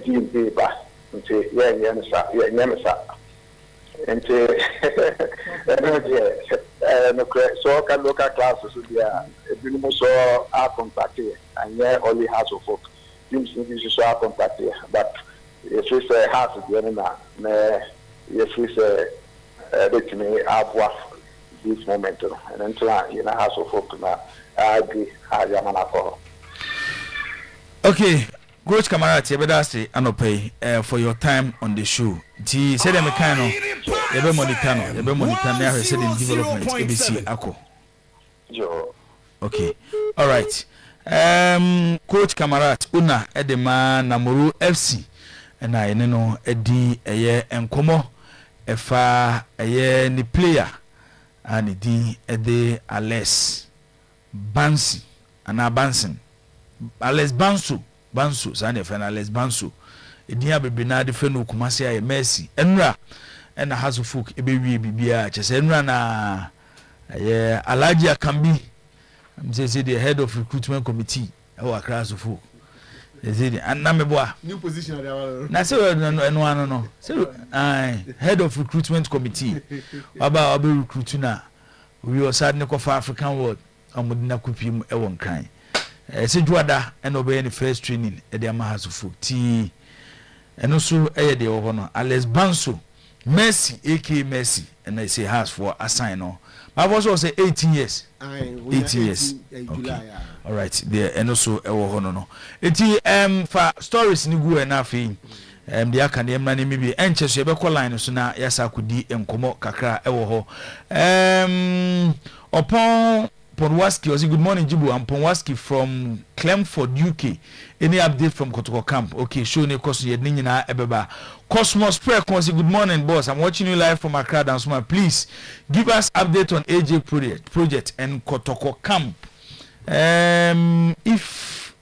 deal paper and say yeah and so can local classes be so are contacted and yeah only has of folk teams need so are contacted but if we say has to if we say let me have this moment and then you know has of folk na I agree okay. Coach Camarats, you better say Anope for your time on the show. Ti said them kind of you be monitano, I said in development ABC Ako. Okay. All right. Coach Camarats Una Edema Namuru FC and I know Edi eye enkomo efa eye ni player and Edi Ede Ales Bansi and Abansen Ales Bansu sane finalist Bansu edia bebina de fenu kumase aye Messi enra ena hasufuk ebewie bibia chese enra na Alaji Akambi say the head of recruitment committee e wa Accra Hasufuk ezidi anameboa new position na say no say head of recruitment committee aba recruit na we osad ne ko for African world amudina kupim e won kan se juada and obey the first training at the Amahasufu T and also de Ohono Alex Banso Messi aka Messi and I say has for a sign on. I was also say 18 years. 18 years. Okay. All right. There and also Ohono no. Eti for stories ni go na fi the academy na maybe enche so be call line so na yasa kudi enkomo kakra e wo ho. Upon Ponwaski was good morning Jibu. I'm Ponwaski from Clemford, UK. Any update from Kotoko Camp? Okay, show ne cost ye na ebeba. Cosmos Prayer Consi, good morning, boss. I'm watching you live from Accra Dance. Please give us update on AJ project and Kotoko Camp. If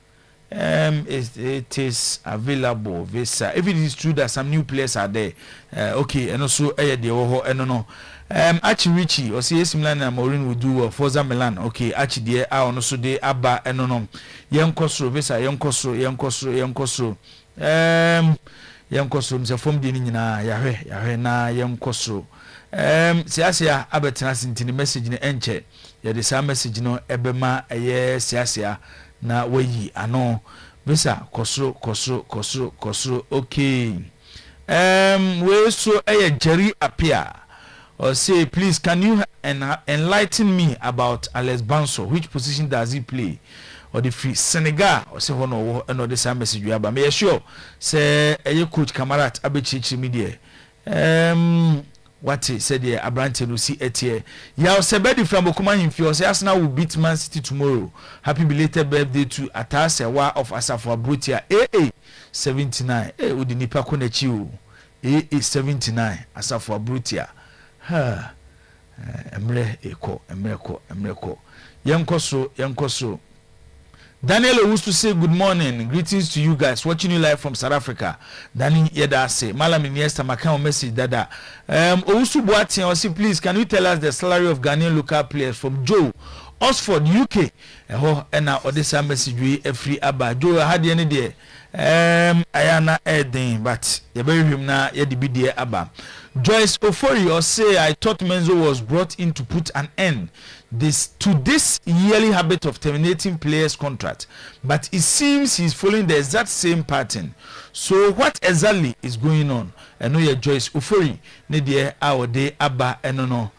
it is available, visa. If it is true that some new players are there, okay, and also no. Actually Richie or CS Milan and Maureen will do Forza Milan. Okay, actually there are also they Abba and no young Cosro Visa, young Cosro. yɛnkɔ mse fom de ni nyina yahwe na yɛnkɔ so siasia abetena sintini message ne enche yɛde saa message no ebema ɛyɛ siasia na wayi ano bisa kɔsoro okay we so ɛyɛ Jerry appear or say please can you enlighten me about Alex Banso, which position does he play? Or the free Senegal or say no the same message you have. But me sure say coach Kamarat abechichi media what he said here Abrante no see etie ya sebedi from Okuma Himfi say Arsenal will beat Man City tomorrow. Happy belated birthday to Atasewa of Asafo Abrotia AA 79 udi nipa ko na chi o AA 79 Asafo Abrotia ha emre ko yenkoso Daniel wants to say good morning, greetings to you guys watching you live from South Africa. Danny Yeda say Malam Iniesta Macau message dada. Owusu Boateng say please can you tell us the salary of Ghanaian local players from Joe Oxford UK. Ena odesa message we free aba Joe had any there. Ayana Eden but you bury him na yedi aba. Joyce Ofori say I thought Menzo was brought in to put an end to this yearly habit of terminating players' contract, but it seems he's following the exact same pattern. So what exactly is going on? I know your Joyce Ofori ne dear our day aba enono.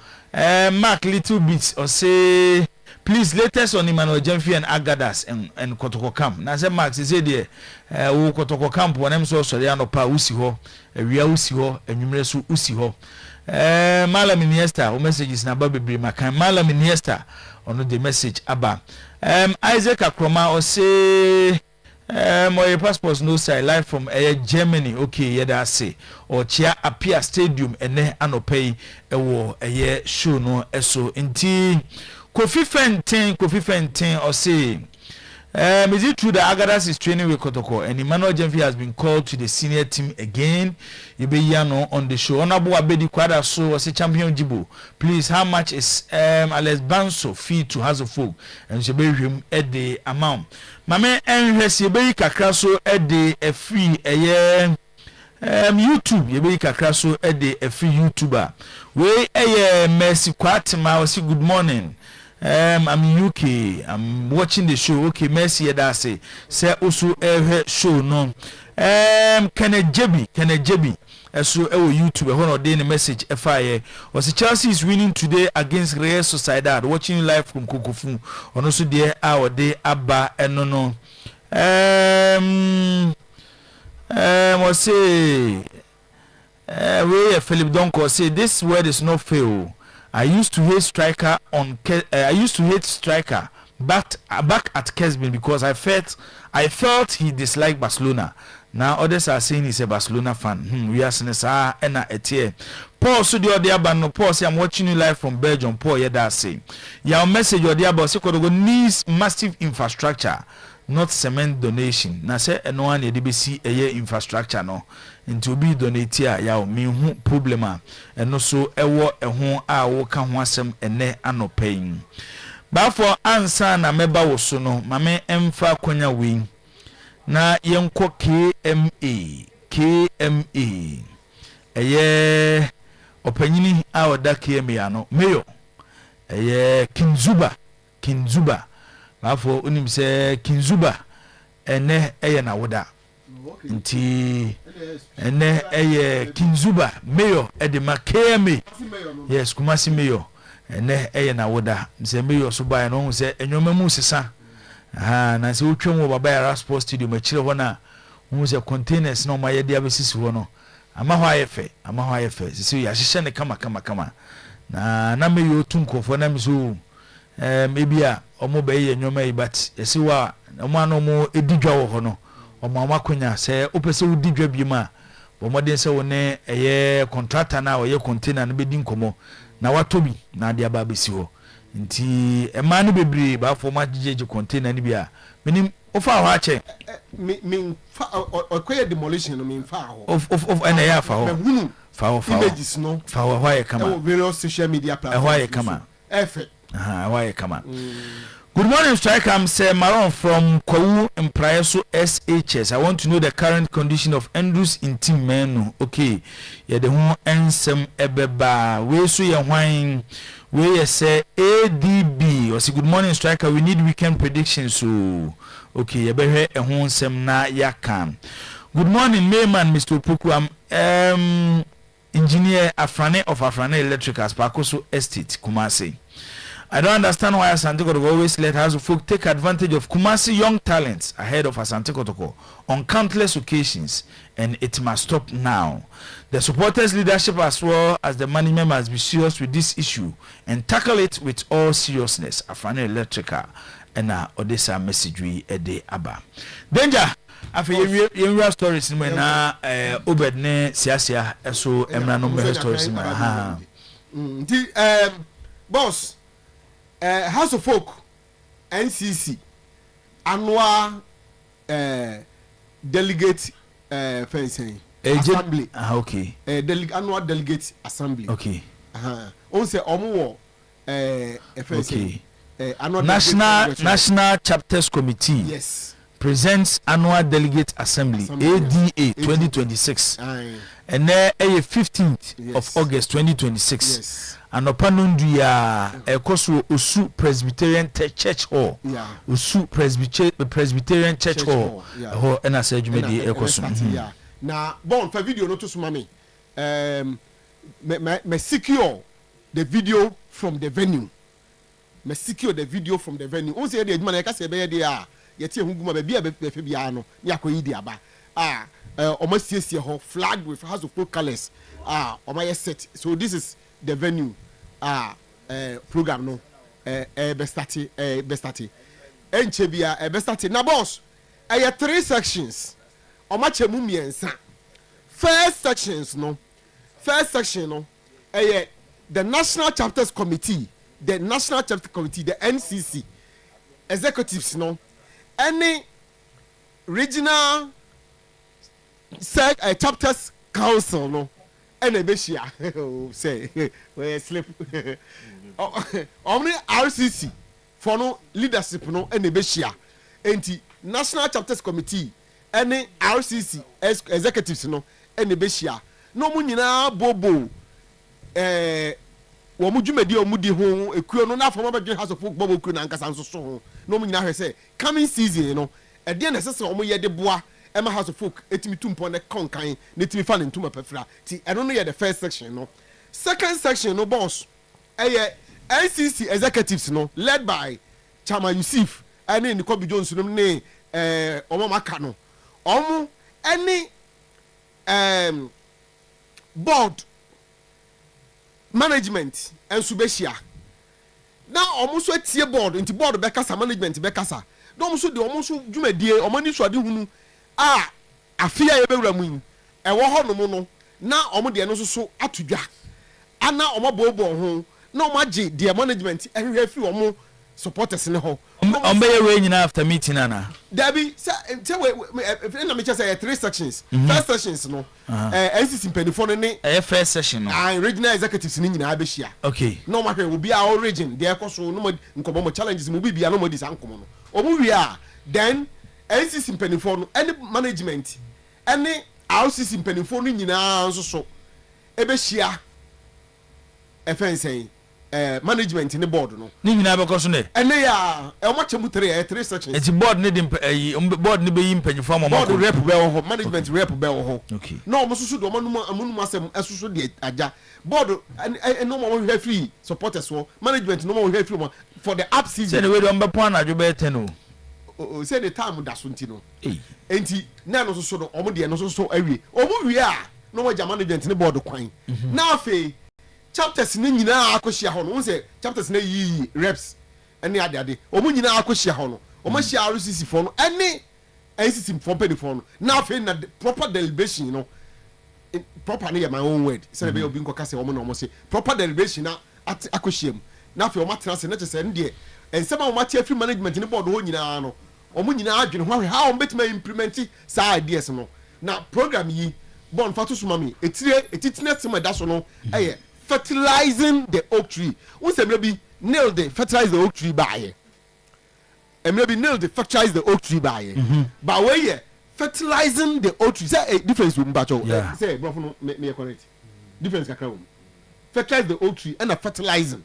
Mark little bits or say please latest on Emmanuel Jemfi and Agadas and Kotoko Camp. Na say Mark say there Kotoko Camp when I'm so sorry anopa usi ho ewia usi ho enwumre so usi ho. Malam Iniesta o messages na ba bebre makan Malam Iniesta ono the message aba. Isaac Akroma o say my passports no say live from Germany. Okay, yeda say or chia appear stadium ene anopay ewo eye show no eso nti Kofi Fenton or say is it true that Agadas is training with Kotoko and Emmanuel Jemfi has been called to the senior team again? Yano on the show. Honorable Abedi Kwada so was a champion Jibo. Please, how much is Alex Banso fee to Hazelfolk and Shebe him at the amount? Mame and Shebe Kakraso at the free a year. YouTube Yebe Kakraso at the free YouTuber. We a Mercy Kwatima was good morning. I'm in UK. I'm watching the show. Okay, Mercy Yedase. Say also show no. Kenneth Jebi. So YouTube. One of the message FIA was Chelsea is winning today against Real Sociedad. Watching live from Kukufu. On also there our day Abba and no. Was say. We Philip Donko say this word is not fair. I used to hate striker back at Kesbin because I felt he disliked Barcelona. Now others are saying he's a Barcelona fan. We are saying ena etie. Paul so the other band Paul say I'm watching you live from Belgium. Paul yeda say your message or the about Kodogo needs massive infrastructure, not cement donation. Na say no one yedibesi eye infrastructure no. Into be donate here ya me hu problema eno so ewo eho a wo ka ho asem ene anopɛn ba for ansa na meba wo so no mame emfa kwanya wi na yenko KMA eye opanyini a oda KMA no meyo eye Kinzuba ba for unim se Kinzuba ene eye na woda nti ene eye Kinzuba mayor edema KMA yes Kumasi mayor ene eye na woda nse mayor so ba no se enwoma mu sesa na se otwem wo baba ya Sport Stadium akire ho na mu se containers no ma ye dia besisi ho no ama ho ayefe se ya hihye ne kama na mayor tunkofo na miso maybe a omo ba ye enwoma yi but esi wa omo ano mo edidwa wo ho no omama konya se opese wudi dwa biema bomode se wone eye contractor na oye container no bedi nkomo na watobi na dia ba besi ho nti ema no bebre ba fo ma jeje container ni bia menim ofa ho ache me okoye demolition no me fa ho of ena ya fa ho fa images no fa ho ya kama various social media platforms ho ya kama efe ho ya kama Good morning, Striker. I'm Sir Maron from Kwawu Mpraeso SHS. I want to know the current condition of Andrews in Team Menu. Okay. Yeah, the one ensem ebeba. We so ya wine. We say ADB. Or say good morning, Striker. We need weekend predictions. So okay, ya behe e hon sem na ya kan. Good morning, Mayman, Mr. Poku. I'm engineer Afrane of Afrane Electricals, Pakoso Estate, Kumasi. I don't understand why Asante Kotoko always let House of Folk take advantage of Kumasi young talents ahead of Asante Kotoko on countless occasions, and it must stop now. The supporters' leadership as well as the management must be serious with this issue and tackle it with all seriousness. Afrane Electrical and Odessa message we a day aba. Danger! After you stories in na Obed ne siasia so emra no me stories in boss House of Folk NCC annual delegate fencing assembly okay annual delegate assembly okay on say omo okay national chapters committee yes presents annual delegate assembly ADA 2026 and then 15th of August 2026 yes anopanundu ya ekoso Osu Presbyterian Church Hall Osu Presbyterian Church Hall ho na say dwumedi ekoso na bon for video no to so mami me secure the video from the venue on say the adman e ka say be dey a yeti ehuguma ba bia be bia no ne akoyi di aba omo siesie ho flagged with House of Folk colors omo set so this is the venue program no bestati enche bia bestati na boss 3 sections omo chemu miensa first section no the national chapters committee the NCC executives no any regional chapters council no ene be shia say we slip omni RCC for no leadership no ene be shia enti national chapters committee any RCC executives no ene be shia no mu nyina bobo wo mu dwumadi o mu di ho ekuo no na afọ mabedwe House of Folk bobo ekuo na nkasa nso so ho no mu nyina hwe say coming season no e de na sese o mu ye de boa Emma House of Folk etimi tumpo ne konkan ne timi fa ne ntuma pefra ti eno no ye the first section no second section no boss NCC executives no led by Chama Yusuf ani Nikobi Jones no ne omo maka no omo any board management and subeshia na omo so tie board into board be kasa management be kasa na omo so de omo so dwumadie omo ni so ade hunu afia ye bewura mu e wo ho no mu no na omo de no so atodwa ana omo bobo ho na omo age de management ehwe fi omo supporters ne ho ombe ye we nyina after meeting ana Debbie say na me say 3 sections first sections no NCC mpanifo ne first section no regional executives ni nyina abehia okay no ma hwe obi a origin de ekoso no nkomo mo challenges mo bibia no mo di sankomo no omo wi a then NCC mpanifo no any management any RCC mpanifo no nyina nso so ebehia efensen management in the board no ni nyina be koso ne ene ya e mo chemu 3 sections eti board ne board ne be yi mpanyifo mo board rep be wo management rep be wo okay no mo susu do mo no asem asusu de aja board no mo hwe free supporters wo management no mo hwe free for the up season say the way do be pon na jo be 10 o say the time da so ntino enti na no so do omo de no so awie omo wie a no mo ja management ne board kwan na afi chapters ni nyina akohia ho no won say chapters na yi reps ene ade omo nyina akohia ho no omo hia RCC for no ene NCC for pay for no na afi na proper deliberation no proper na my own word say be obi nkoka say omo na omo say proper deliberation na akohia mu na afi omo atena say na chese ndie ensema omo atia free management ni board ho nyina no omo nyina adwene ho how omo betima implement sa ideas no na program yi bon fatu sumami etitine tema da so no fertilizing the oak tree. We say maybe nail the fertilize the oak tree by and maybe nail the fertilize the oak tree by but where you fertilizing the oak tree say a difference with bacho say bro no me correct difference kakra wo fertilize the oak tree and a fertilizing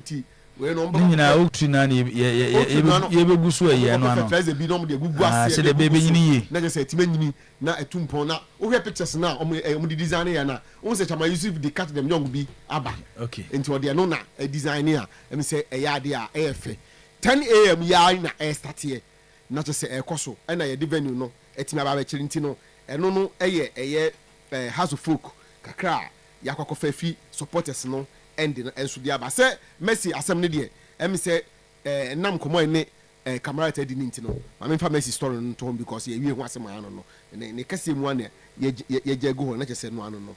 ti we no ni na oak tree na ye be gusu ye no ano fertilizer bi no mo de gugu ase se de be nyini ye na je say ti manyini na etumpon na wo hwe pictures na o mo design ya na wo say chama Yusuf dey cut them young bi aba okay enti o de no na design ya em say e ya de a e fe 10 a.m. ya na e start here na je say e koso e na ye de venue no etimi aba be chiri nti no eno no eye house of folk kakra yakoko fafi supporters no end enso dia ba say Messi asem ne de em say nam komo ne camera te di nti no ma me fa Messi story no to because ye wie ho asem ano no ne kase mu ane ye je go na kese no ano no.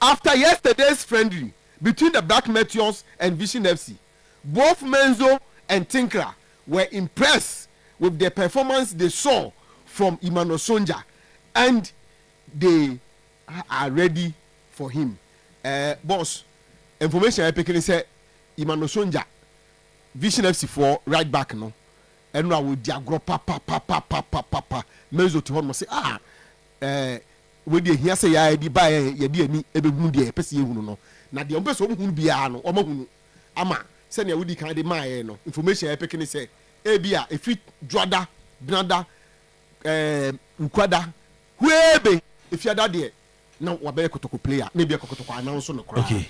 After yesterday's friendly between the Black Meteors and Vision FC, both Menzo and Tinkra were impressed with the performance they saw from Emmanuel Sonja, and they are ready for him. Boss, information I picking say Emmanuel Sonja, Vision FC for right back no, and now with Diagro papa Menzo to him say we dey hear say ya di ba ya di ani ebehunu dey pese ehunu no na dey ompese ohunu bia no omahunu ama se na wudi kan dey maaye no information ya pekene say ebia efi dwada gnada nkwada huebe efiada dey na wabe kotoko player na bia kotoko announce no kora okay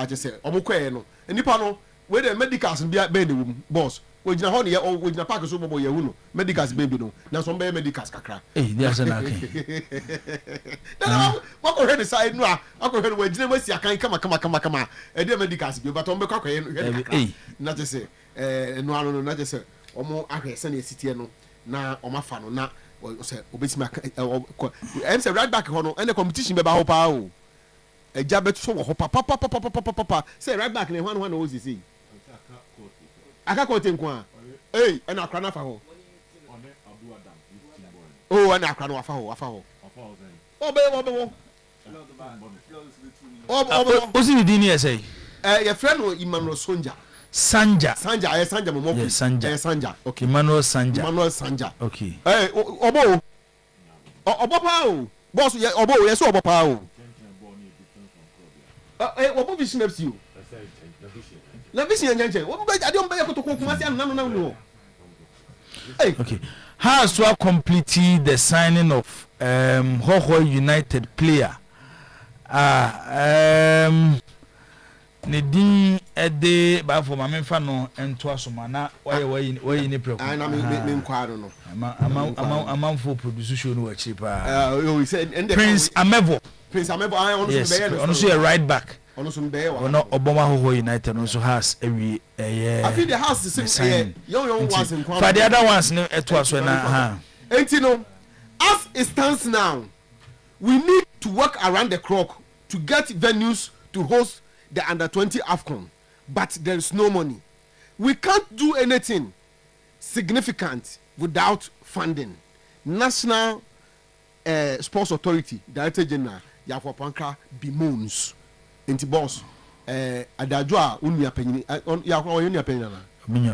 je say omukwe no nipa no we dey medicals bia be dey boss we jina ho ne we jina park so bobo yehu no medicals be bi no na so be medicals kakra they are na okay na what go head side no a go head we jina wasi akan kama e dey medicals bi but on be kwakwa na je say no na je say omo ahwese na esitie no na omafa no na say obesima em say right back ho no and the competition be ba ho pa o eja beto so ho papa say right back na ho na o sisi akakote nkwa ana akra na fa ho ana akra na wafa ho obe o si di ni say your friend no Emmanuel Sanja momo Sanja okay Emmanuel Sanja okay obo pa o boss obo yes obo pa o obo Vision FC o la Vision nyanche obo be ade ombe yakotoko kuma si anu na no okay has to complete the signing of Hoho United player ne din ede ba for ma memfa no ento asoma na wayi ne preko na me nkwaro no amamfo produce show no wachi pa he said Prince Amevo on so right back on so be wa no Obama Hoho United no so has every I feel the house is same young ones in for the other ones no eto aso na enti no as it stands now we need to work around the clock to get venues to host the under-20 AFCON, but there is no money. We can't do anything significant without funding. National Sports Authority Director General Yafo Panka bemoans. Inti boss adajua unia penyini Yafo unia penyini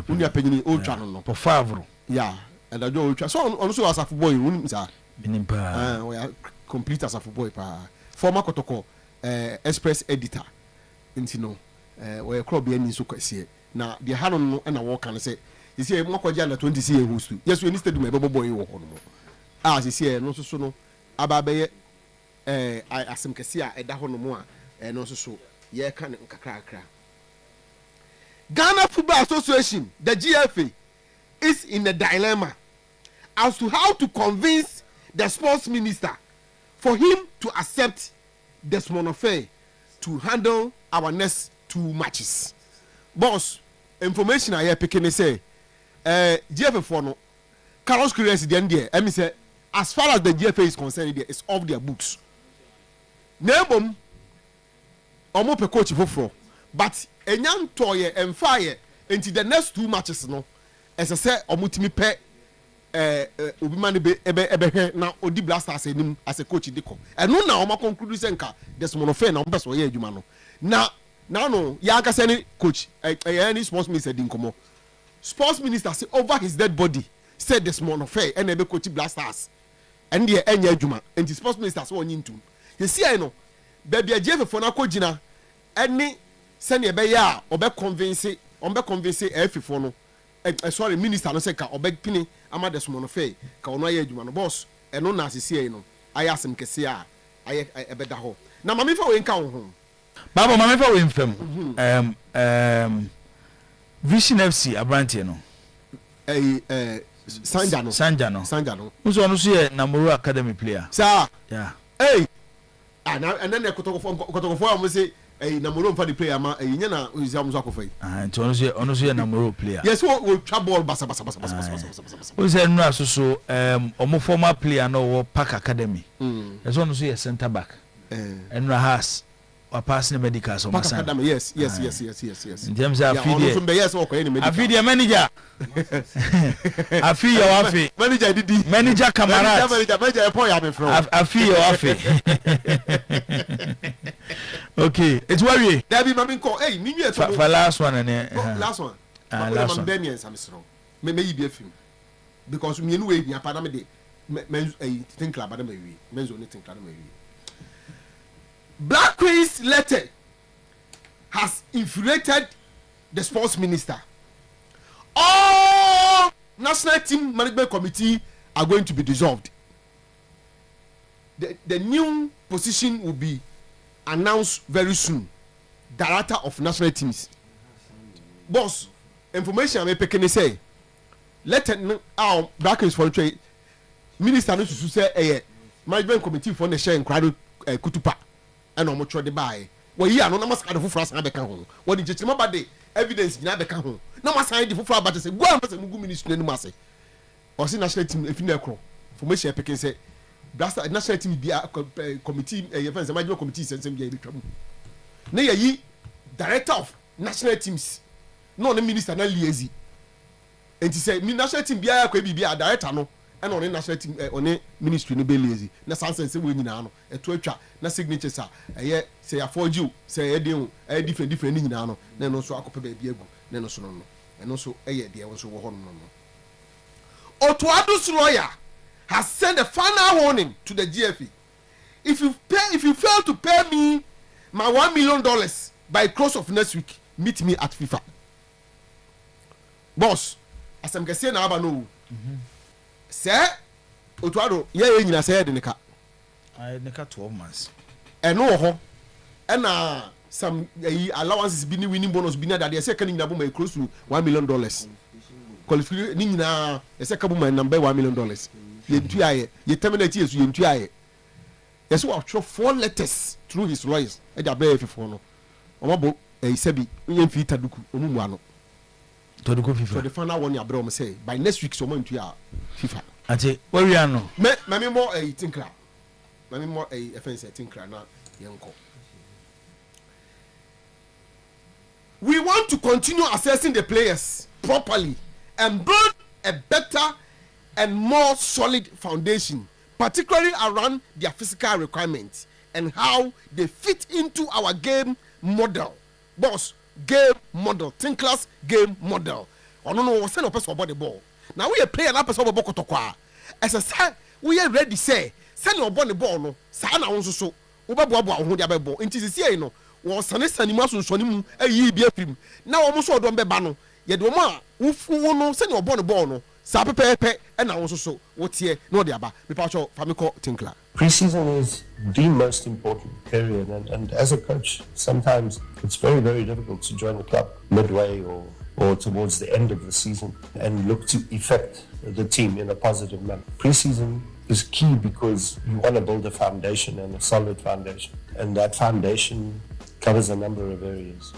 unia penyini ultra no por favor. Yeah, adajua ultra. So on so as a football unim sa binimpa we are complete as a football pa former Kotoko Express editor. Nti no we club be ani so kwase na de ha no na wo kan say you see mo kwaja na 20 see host yes we need stadium e bobo yi wo ho no you see no so no aba be asem kase a eda ho no mo a no so ye kan kakra Ghana Football Association, the GFA, is in a dilemma as to how to convince the sports minister for him to accept Desmond Ofe to handle our next 2 matches. Boss, information I hear picking say GFA for no Carlos Queiroz the end there. I mean say as far as the GFA is concerned, it's off their books. Nebom omo pe coach for but enyan toye emfaye into the next 2 matches no as I say omutimi pe obi mani be ebe na odi blasters enim as a coach diko eno na o ma conclude say nka Desmond Ofe na mbeso ye adwuma no na no ya aka say ni coach any sports minister di nkomo sports minister say over his dead body said this morning fair and ebe coach Blasters and the enya adwuma and the sports minister so onyi ntum you see I know baby agye for na ko gina any send ebe ya obe convince efifo no sorry minister no say ka obe pini ama this morning fair ka ono aye adwuma no boss eno na asisi no aye asem kese a aye ebe da ho na mame fa we nka ho baba mame fa we mfam Vision FC abrantie no Sanja no nso no so ye Namoro Academy player sir yeah hey and then the kotokofo am say Namoro mfa the player ma nya na uzam so akofai nti ono so ye Namoro player yes we twa ball basa we say no asoso omo former player no wo Park Academy yes ono so ye center back and has or passing medical so Park Academy yes in terms of afidi manager afi your afi manager didi manager camarade manager point am from afi your afi okay it's worry there be mami call hey me you for last one and last one last one Daniel Samsro me yi be film because me we nya pada me de men think club pada me wi menzo ni think club me wi Black Queen's letter has infuriated the sports minister. All national team management committee are going to be dissolved. The new position will be announced very soon. Director of national teams. Boss, information I'm picking say. Letter our Black Queen's for trade. Minister no to say management committee for the share inquiry kutupa. And no much the buy. Well, yeah, no must kind of France and become home. What did you about the evidence in the home? No must sign the full but say, go and Mugu ministry in Massey. Or see national team if you know formation picking say that's a national team be a committee, a management committee sends him the trouble. Nay, ye director of national teams, no the minister, not lazy. And to say, national team be a director no. And on a national team on a ministry no be lazy na sanse se we nyina no eto atwa na signatures a say afford you say different ni nyina no na no so akope ba bia gu na no so no eno so de won so wo ho no Otuadu's lawyer has sent a final warning to the GFA. If you fail to pay me my $1 million by close of next week, meet me at FIFA. Boss, as I'm saying now, no. Sir, Otuado, yeah, you say the neka. I neka 12 months. And no, and some allowances being winning bonus being that they say can you close to $1 million. Qualify Nina, a second woman number $1 million. You terminate years, you entire. Yes, what 4 letters through his lawyers at the bay for no. Omabo, a sebi, Yemfi Taduku, Umuano. Taduku FIFA. For the final one, your brother say by next week, someone to your FIFA. I say, where we are now? Mammy more a tinker. Mammy more a offense, a tinker, not young. We want to continue assessing the players properly and build a better and more solid foundation, particularly around their physical requirements and how they fit into our game model. Boss, game model, Tinklers game model. I don't know what's the person about the ball. Now we are playing a person about Bokotokwa. As I said, we are ready say, send your ball the ball, no, Sana also so, Ubabu, who the ball, into the sea, no, was Sanessa Nimasu Sonimu, a ye be a film. Now almost all don't be bano, yet Woma, who no, send your ball the ball, no. Sapepe and also so what's here no diaba Mipacho Famiko Tinkler. Pre-season is the most important period and as a coach sometimes it's very, very difficult to join the club midway or towards the end of the season and look to affect the team in a positive manner. Pre-season is key because you want to build a foundation and a solid foundation, and that foundation covers a number of areas.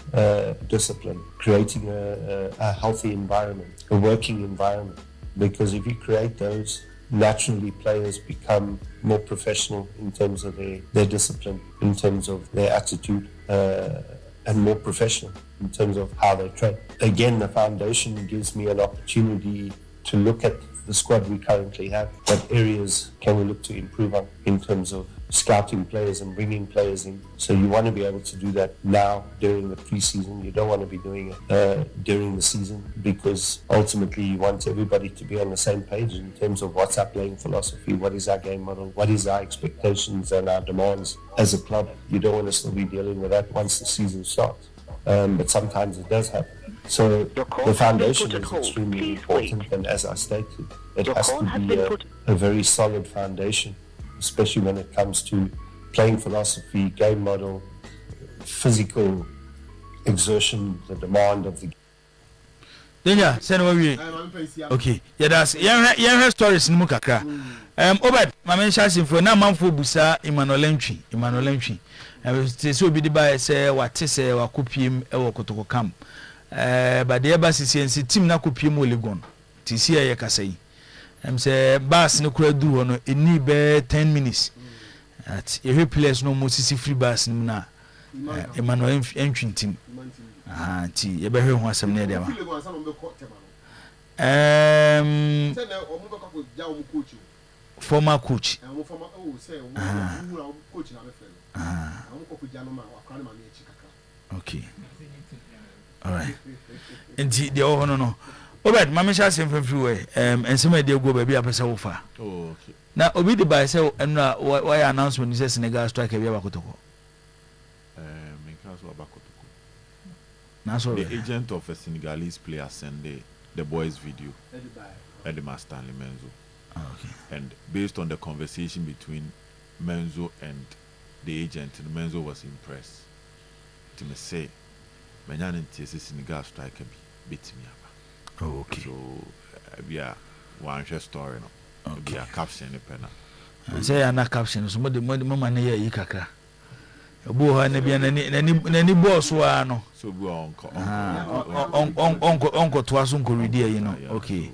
Discipline, creating a healthy environment, a working environment. Because if you create those, naturally players become more professional in terms of their discipline, in terms of their attitude, and more professional in terms of how they train. Again, the foundation gives me an opportunity to look at the squad we currently have. What areas can we look to improve on in terms of scouting players and bringing players in. So you want to be able to do that now during the preseason. You don't want to be doing it during the season, because ultimately you want everybody to be on the same page in terms of what's our playing philosophy, what is our game model, what is our expectations and our demands as a club. You don't want to still be dealing with that once the season starts. But sometimes it does happen. So the foundation is extremely important, and as I stated, it has to be a very solid foundation, especially when it comes to playing philosophy, game model, physical exertion, the demand of the game. Danger, send away. Okay, yeah, that's yeah, stories in Mukaka. Obed, my man, shouting for now, man for Busa, Emmanuel Entry. I was so be the by say what is a wakupim, a wakotoko camp. But the embassy and team na kupim will gone. Tisia Yakasai. Say, Bass no crowd do on a need 10 minutes. At every place no more free bass na Emmanuel Entry team. Tea, you better hear one some near them. Former coach. Okay. All right. And the oh no. Obed, Mamma shall send from freeway. And some idea go baby up so far. Oh, okay. Now, Obi the by so and why announcement you say Senegal strike a Bakotoko? The agent of a Senegalese player sent the boys' video at the Master Menzo. Okay. And based on the conversation between Menzo and the agent, Menzo was impressed. To me say, Menyan and Senegal striker beat me up. Oh, okay. So we are one story no. Okay. We are caption the penna. Say I'm not caption. So the mama near Ikaka. Obo ha na bia nani boss wa no. So we uncle to aso nko ready you know. Okay.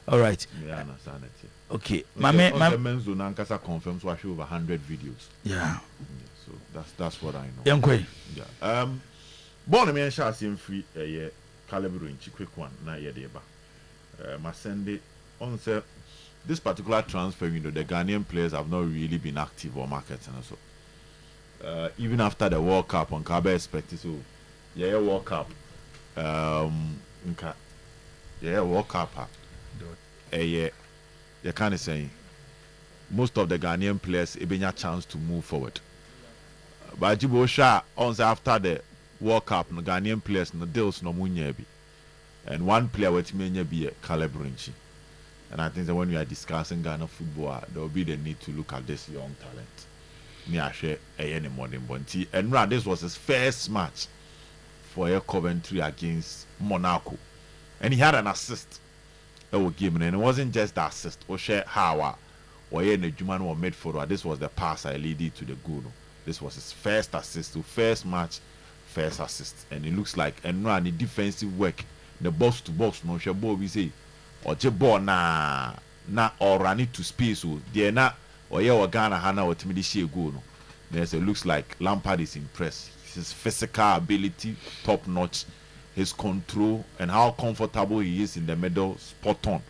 All right. I understand it. Okay. My Menzo nankasa confirms we show over 100 videos. Yeah. So that's what I know. Yankwe. Yeah. Born me shall seem free caliber in quick one na ye deba. My Sunday on say this particular transfer window the Ghanaian players have not really been active or marketing so. Even after the World Cup on Kabe expected so World Cup World Cup you kind of saying most of the Ghanaian players even a chance to move forward but Jibo Shah on after the World Cup the Ghanaian players no deals no munyebi and one player which may be a Calabrinchi and I think that when we are discussing Ghana football there will be the need to look at this young talent. And this was his first match for Coventry against Monaco, and he had an assist that was given, and it wasn't just the assist. Made forward. This was the pass I leaded to the goal. This was his first assist, to first match, first assist, and it looks like and run the defensive work, the box to box. No, we say or ball na or run it to space. So they're not. Or Ghana Hana or Timidishie go no. There's it looks like Lampard is impressed. His physical ability top notch, his control and how comfortable he is in the middle spot on.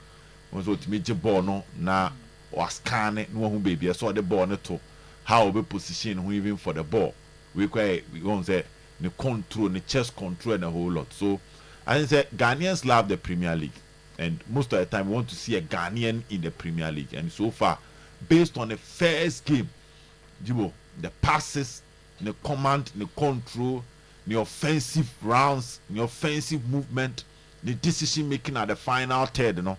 Also to make the ball no na was scan it no who baby. I saw the ball no to how we position who even for the ball. We gonna say the control, the chest control and a whole lot. So I say Ghanaians love the Premier League and most of the time we want to see a Ghanaian in the Premier League and so far based on the first game, Jibo, the passes, the command, the control, the offensive rounds, the offensive movement, the decision making at the final third, you know,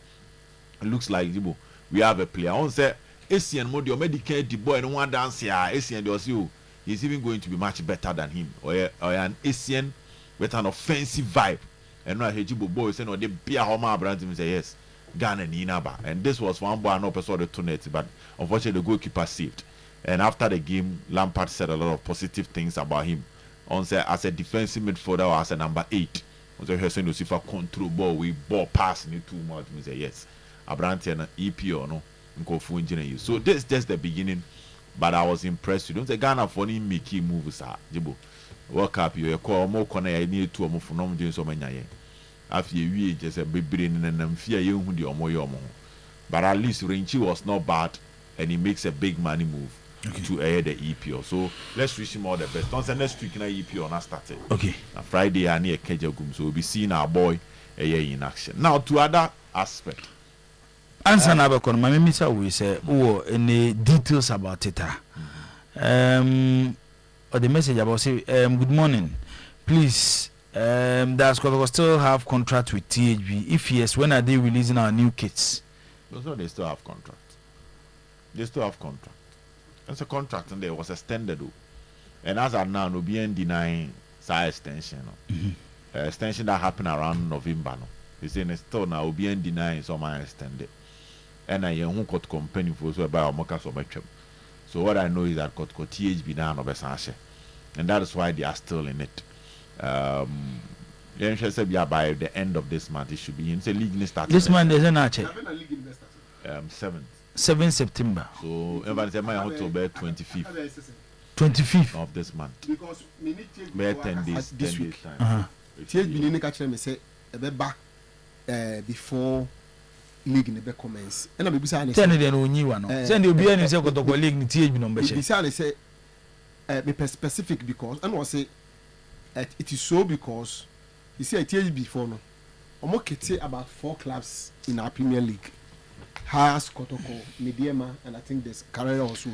it looks like Jibo, we have a player. On say, Asian mode, your medical the boy and one dance here, Asian does you, he's even going to be much better than him, or an Asian with an offensive vibe. And now Jibo boy saying, no, they be a home brand him say yes. Ghana and Inaba, and this was one boy no person the tonight, but unfortunately the goalkeeper saved. And after the game, Lampard said a lot of positive things about him. On say as a defensive midfielder or as a number 8. On say saying to see for control ball, we ball passing it too much. Me say yes. Abrante and EP or no, Nkofu engineer. So this is just the beginning, but I was impressed. You don't say Ghana for any Mickey moves, Jibo. World Cup, you call more corner. I need to move for no doing so many. After we just a baby and fear you who the omo. But at least Renchi was not bad and he makes a big money move. to the EPL. So let's wish him all the best. Don't say next week na EPL not started. Okay. Na Friday I near Kejagum, so we'll be seeing our boy in action. Now to other aspect. Answer na bekon my misa we say any details about it. Or the message about say good morning. Please does Kotoko still have contract with THB? If yes, when are they releasing our new kits? So they still have contract. They still have contract. It's a contract and there was extended. And as of now, no being denying side extension. Extension that happened around November. No. They say it's still now being denying some extended. And I who got company for so about Mokas or Metro. So what I know is that got THB now no besanse. And that is why they are still in it. By the end of this month it should be in the league start. This month there's an check. 7th September. So everybody October 25th of this month. Because we need to 10 days this week. THB catch them say before league never commence. And I be saying send the new one. Send the be any say Kotoko league ni THB number. Be say be specific because and was say it is so because you see at THB before no. Omo kete about 4 clubs in our Premier League. Has Kotoko, Mediema, and I think there's Carrera also.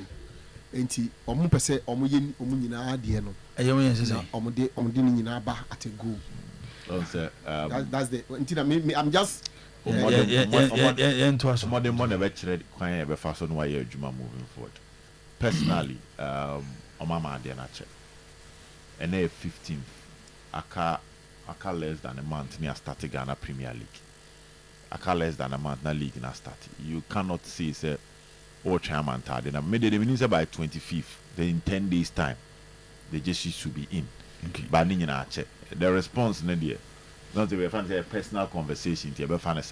Enti omo pese omo yen omo nyina adie no. Eyo yen say omo de nyina ba at a goal. That's the I'm just modern never tried quite ever fast on why you're moving forward. Personally, Omama Dianache. And a 15th, aka less than a month near starting Ghana Premier League. Aka less than a month na league na start. You cannot say say oh chairman tad. And I made the minister by 25th. Then in 10 days time, the JC should be in. But the response in the not to be a personal conversation to be fan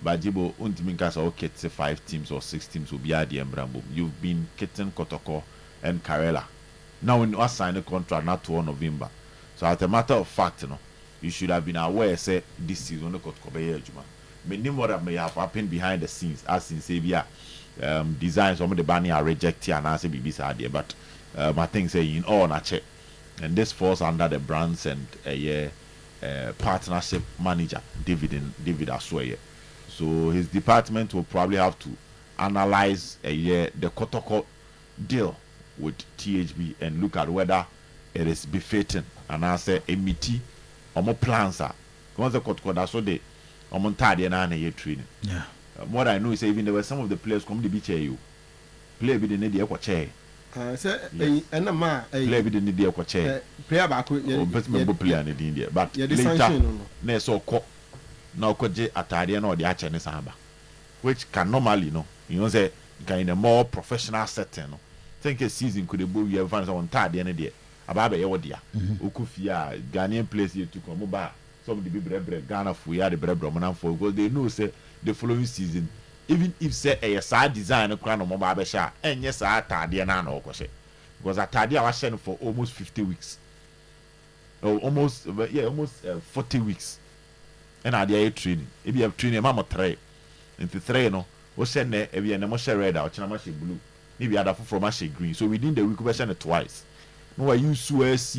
but Jibo untiminkas okay say 5 teams or 6 teams will be at the Embrambo. You've been Kitten Kotoko and Karela. Now when you sign a contract not to November. So as a matter of fact, you should have been aware say this season Kotoko be Juma. Many more that may have happened behind the scenes as in Sabia designs some of the banning are rejected and as a BBC idea, but I think say in all nature and this falls under the brands and partnership manager David Asweye. So his department will probably have to analyze the Kotoko deal with THB and look at whether it is befitting and answer emiti or more plans are once the Kotoko that's what they on tidy and a training. Yeah. What I know is even there were some of the players come to be you play with the need chair. Play with the need chair. Player back player in India, but later ne so ko now koje atade na odi ache ne samba, which can normally say in a more professional setting think a season could be you have on tade na there aba be ye dia okufia Ghanaian players here to come back some of the big Ghana for ya the brebre for because they know say the following season even if say a sad design crown no ba be sha enye sa atade na na okose because atade a wa share for almost 50 weeks. Almost 40 weeks. And I did training. If you have training, I'm 3. Into 3, we send there, if you have a red out, I'm blue. Maybe I have from a green. So within the week, we send it twice. No, I use Suez,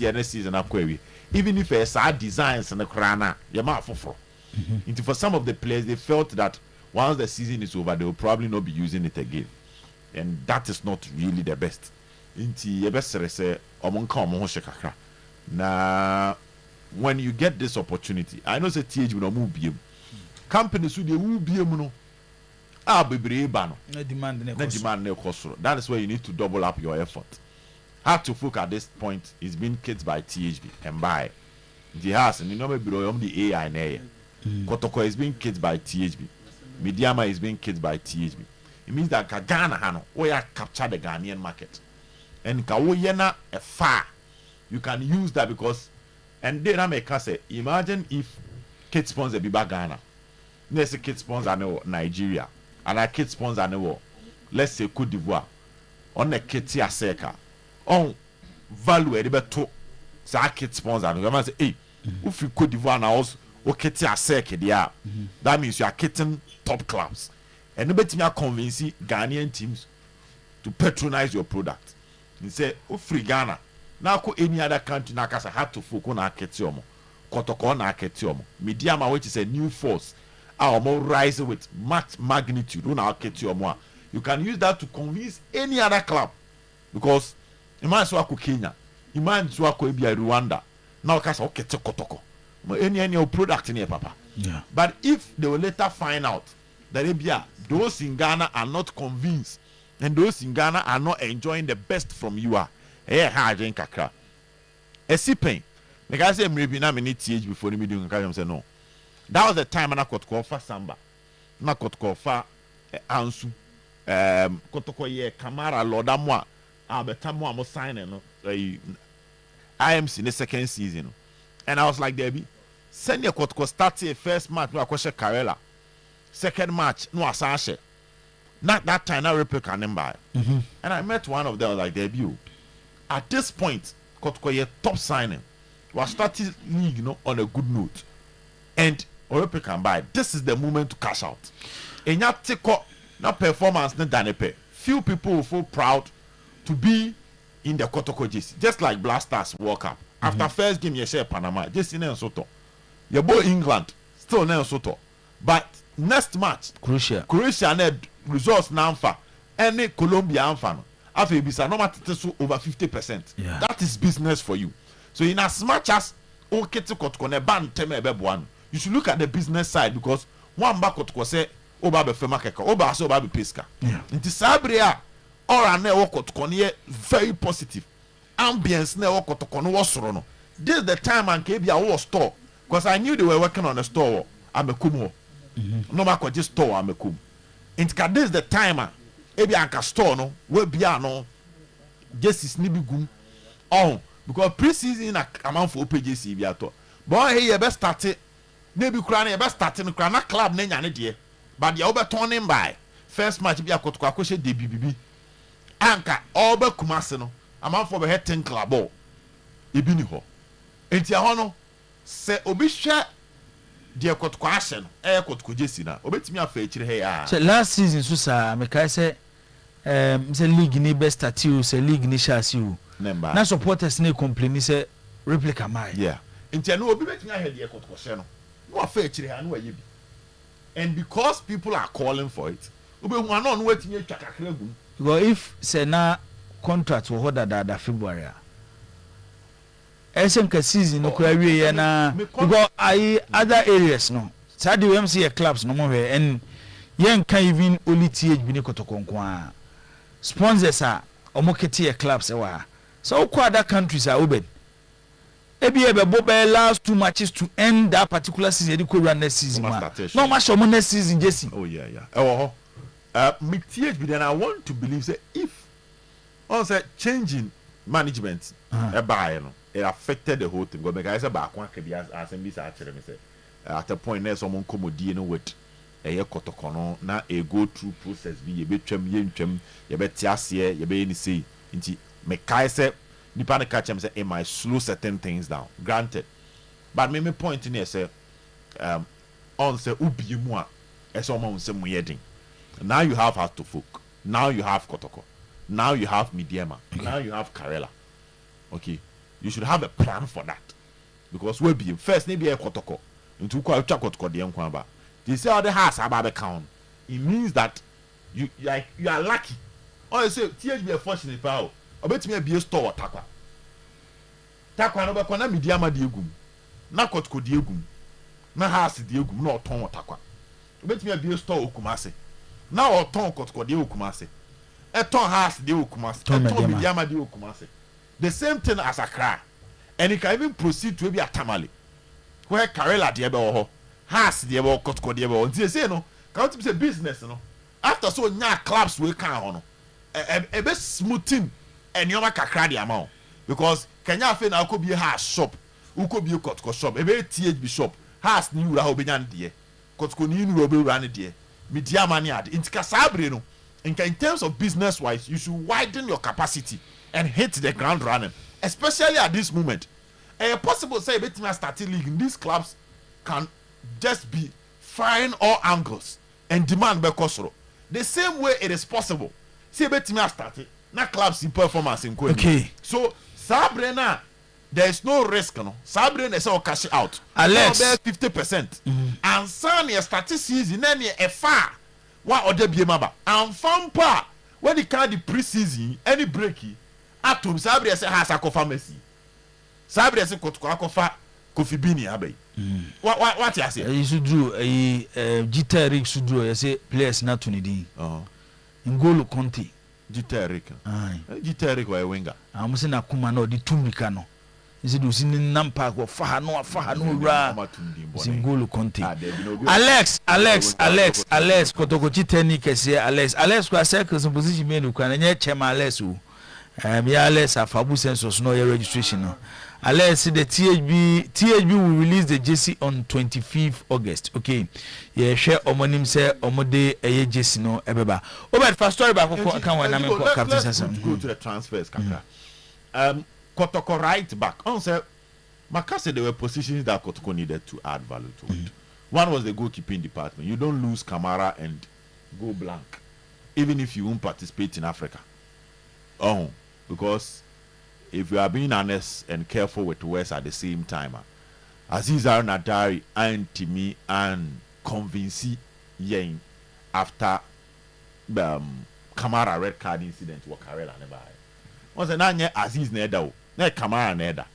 and season up query. Even if a sad designs and a crana, you're not for. Into for some of the players, they felt that once the season is over, they will probably not be using it again. And that is not really the best. Into your best say, now, when you get this opportunity, I know say TH will not move BM. Companies who they will BM be brave. No demand no cost. That is where you need to double up your effort. Hard to focus at this point is being kids by THB and by the house and you know maybe the AI and AI. Kotoko is being kids by THB. Mediama is being kids by THB. It means that Ghana we are capture the Ghanaian market. And Kawoyena a far. You can use that because, and then I make us say, imagine if kid sponsor be back Ghana, let's say kid sponsor Nigeria, and a kid sponsor let's say Cote d'Ivoire, on the kid tia seka, on value a little to say kid sponsor, you might say, hey, if you Cote d'Ivoire now also, okay tia seka there, that means you are kitting top clubs, and the better me convince Ghanaian teams to patronize your product. He say, "Oh, free Ghana. Now go any other country na kasa had to focus na aketiomo. Kotoko na aketiomo. Mediama, which is a new force. Our more rise with max magnitude. Una aketiomo. You can use that to convince any other club, because imagine so ako Kenya, imagine so ako Ebia Rwanda. Now kasa okete kotoko. Any product in here, papa." Yeah. But if they will later find out that those in Ghana are not convinced, and those in Ghana are not enjoying the best from you, kakra. A sipping. The guy said, maybe now we need TH before the meeting. Say no. That was the time I could call for Samba. I could call for Ansu. Kotokoye Kamara Lodamwa. Abetamo I'm signing. IMC in the second season. And I was like, Debbie, send your Kotoko start a first match, no question Karela. Second match, no Asashe. Not that time, I replica number. And I met one of them like debut. At this point, Kotoko top signing was starting league, on a good note. And Oyerepa can buy. This is the moment to cash out. And you take no performance, no danepe. Few people will feel proud to be in the Kotoko JC. Just like Blasters World Cup. After first game, you share Panama, just in Soto. You both England, still in Soto. But next match, Croatia need results now for any Colombia anfano. After bisa no matter over 50%. Yeah. That is business for you. So in as much as okete Kotoko ban teme ebebuan, you should look at the business side, because one back Kotoko say oba be fema keka, oba so oba be pesca. Yeah. Inti sabria or an Kotoko very positive. Ambience na Kotoko no wasoro no. This is the time and kebi a store, because I knew they were working on a store. I'm a kumo. No matter just store I'm a kum. Inti this is the time ebi anka store no we bia no just is nibi gum. Oh, because pre-season na amount for OPJC bia to. But hey, you best start it. Maybe kura you best start in kura club na nya ne de. But you over turning by. First match bia Kotoko akoshe DBBB. Anka oba Kumase no. Amount for be 10 club ball. Ebi ni ho. Enti a ho no se obi hwe de Kotoko ahye no Kotoko jesi na obetimi afa ekire he ya. So last season so sa me kai say say league ni best start you, say league ni shasi you. Na supporters ni complain say replica mai. Yeah. Enti no obi betimi ahe de Kotoko hye no. No afa ekire ha no aye bi. And because people are calling for it, obi hu ano no wetimi atwa kakra gum. Because if say na contract wo hoda da February SMK season no kwa wie na, because I other areas no sadi we MC clubs no more, and yen can even only TH bi ni Kotoko nko sponsors are omokete clubs wa so kwa other countries are open ebi ebe bobe last 2 matches to end that particular season they could run next season no match on next season Jesse. Oh yeah me TH bi then I want to believe say if also changing management no it affected the whole thing, because I said back one can be as me say at a point there's someone commodity no with a Kotoko no na a go through process be ye betwem ye betiasie ye be ni say nti me kai say nipa na catch am say it might slow certain things down, granted, but me point in here say on say ubi mu a e say o say muyedin. Now you have Heart to Folk, now you have Kotoko, now you have Mediema, now you have Karela. Okay, you should have a plan for that, because we'll be first maybe a Kotoko into Kotoko the Enkwamba. They say all the house about count. It means that you are lucky. Or you say TH be a fortunate power. I bet me be a store takwa. Takwa no be kona Mediema di egum. Na Kotoko di egum. Na house di egum na oton takwa. I bet me be a store Okumase. Na oton Kotoko di Okumase. Eton house di Okumase. Eton Mediema di Okumase. The same thing as Accra, and it can even proceed to be a Tamale, where Karela diabo has diabo Kotoko diabo. And they say no, can't be a business no. After so nya clubs we can on a bit smoothing and you make a cry the amount, because Kenya fe na could be a house shop, who could be a Kotoko shop, a very THB shop, has new Rahobian dear, Kotoko new Robo ran dear, Mediamaniad, in Casabri no. In terms of business wise, you should widen your capacity and hit the ground running, especially at this moment. And possible say between starting league, these clubs can just be firing all angles and demand Bekosoro. The same way it is possible see betimi start na clubs performance in Kony. Okay. So Sabrina, there is no risk no. Sabrina is all cash out. Alex 50%. And Sunny start season na e far. Wa other be maba. And fan pa when the kind the pre-season any breaky atom Sabrina say has a pharmacy. Sabrina say kofa Kofi Bini abai. What you say? You should do a Gita should do. You say players not to need. Ngolo Conte. Gita Rick. Gita Rick or a winger. I'm saying a kuma no di tumika no. You see do sin nampa go faha no ra. Ngolo Conte. Alex kotoko Gita ni kese Alex kwa circles in position me no kwa na chema Alex o. Yeah, Alex afabu census no your registration no. Alex the THB will release the JC on 25th August. Okay. Yeah, share omonim say omode eye JC no ebeba. Obed for story back can one na me captain Sasam. Go to the transfers kakra. Kotoko right back. On say Makase there were positions that Kotoko needed to add value to it. One was the goalkeeping department. You don't lose Kamara and go blank even if you won't participate in Africa. Because if you are being honest and careful with words at the same time, Aziz Al-Nadari and Timi and convince Yen after Kamara red card incident wa Karela never. Once na Aziz neda o, na Kamara neda.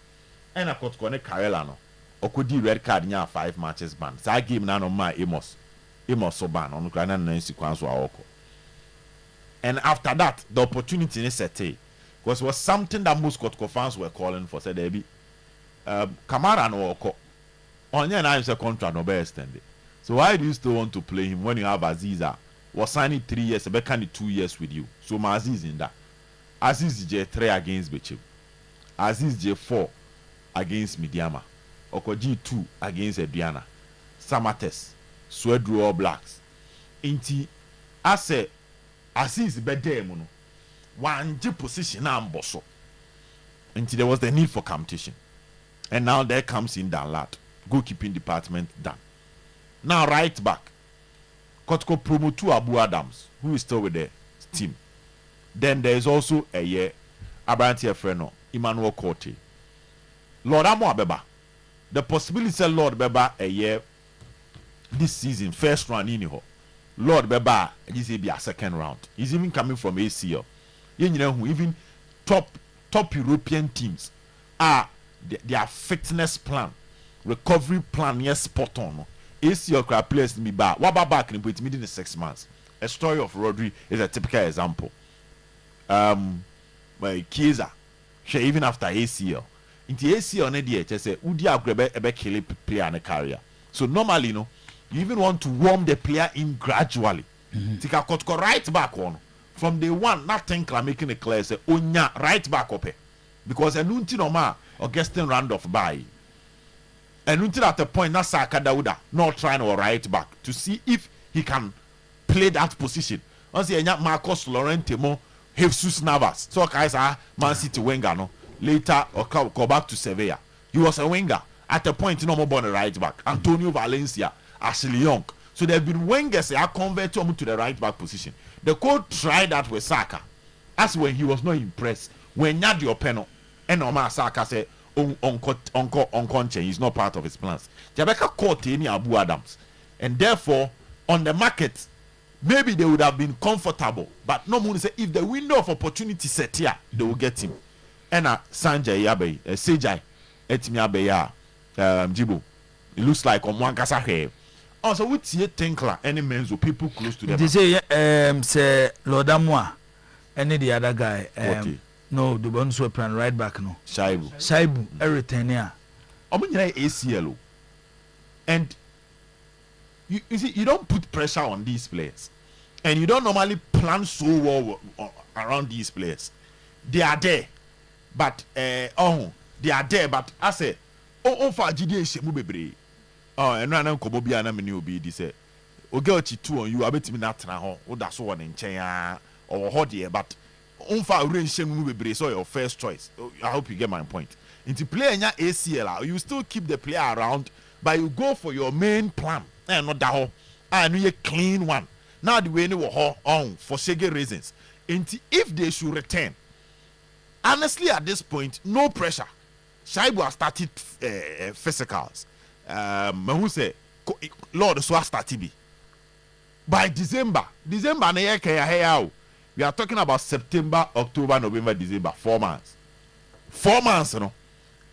And I got ne Karela no. Okodi red card nya 5 matches ban. Sa game na no ma Amos so ban on Ukraine na sequence wa oko. And after that, the opportunity is set. Because it was something that most Kotoko fans were calling for. Said, Debbie, Kamara no Oko. On your 9 contract, no be extended. So why do you still want to play him when you have Aziza? Was signing 3 years, Bekani 2 years with you. So my Aziz in that. Aziz J3 against Bechim. Aziz J4 against Midiama. Oko G2 against Ediana. Samates. Swedru All Blacks. Inti, I say, Aziz Bedemono. One position amboso. Until there was the need for competition. And now there comes in Danlad. Goalkeeping department done. Now right back. Kotoko promotu Abu Adams, who is still with the team. Then there is also a year Abranti Freno, Emmanuel Corte. Lord Amo Abeba. The possibility of Lord Beba a year this season, first round in here. Lord Beba, this will be a second round. He's even coming from ACL. You know who even top European teams are their fitness plan, recovery plan, yes, spot on. ACL crowd players me back. What about back in the 6 months? A story of Rodri is a typical example. Kiesa, even after ACL, into ACL on the just say, "Udi agrebe ebe kill player and a career." So normally, you even want to warm the player in gradually. Take a Kotoko right back on. From day one, nothing like making it clear, say, Onya, right back up. Because a Nunti Noma, Augustine Randolph by. And until at the point, Nasaka Dauda, not trying to right back to see if he can play that position. Once he Marcos Laurentimo, Jesus Navas, so Kaisa, Man City winger, no. Later, or go back to Sevilla. He was a winger. At the point, no more born a right back. Antonio Valencia, Ashley Young. So there have been wingers that are converted to the right back position. The coach tried that with Saka. That's when he was not impressed. When Nadio Peno and Omar Saka said, Onkonche, he's not part of his plans. Jabeka caught any Abu Adams. And therefore, on the market, maybe they would have been comfortable. But no one say if the window of opportunity set here, they will get him. And Sanjay Yabe, Sejai, Etimi Abeya, Jibo. It looks like Omwankasa here. Also, we see Tinkler, any men or people close to them. They say, say Lord Amwa, any the other guy. No, the ones who plan right back no. Shaibu, everything here. ACL. And you see, you don't put pressure on these players. And you don't normally plan so well around these players. They are there. But, they are there. But I say, for GDA Shemu Bebre. And run Kobobi and Amini will be this. Ogelchi 2 on you, I bet me not now. Oh, that's one in China or Hodier, but Unfa Rain Shemu Bebre, so your first choice. I hope you get my point. Into play in your ACL, you still keep the player around, but you go for your main plan. And not that whole. I know a clean one. Now the way you were on for shaggy reasons. If they should return, honestly, at this point, no pressure. Shaibu has started physicals. Who say Lord so started be by December na here we are talking about September, October, November, December, 4 months. 4 months, you know.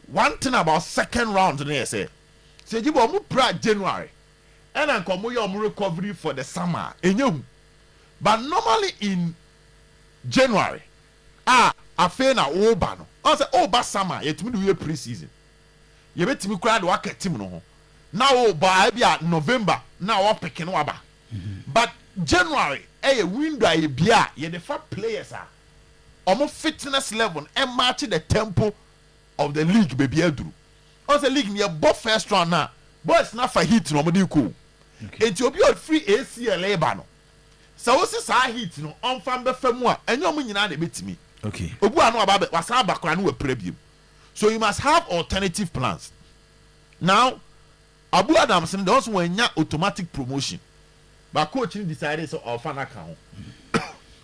One thing about second round, they say you will move January, and then come your recovery for the summer. But normally in January, I feel na over no. I say over summer, yet me do your pre-season. You bet me crowd work at team no. Now by November, now we're picking over. But January, window a bia, ye the first players are almost fitness level and match the tempo of the league baby Edru. Also league near both first round now. Boys not for heat no modi cool. It will be free ACL no. So what's this heat no on fan be famua and you nyina dey betimi. Okay. Obu anu aba wasa bakra no we prebiem. So you must have alternative plans. Now Abu Adamson they also wanya automatic promotion. But coach decided so fan account.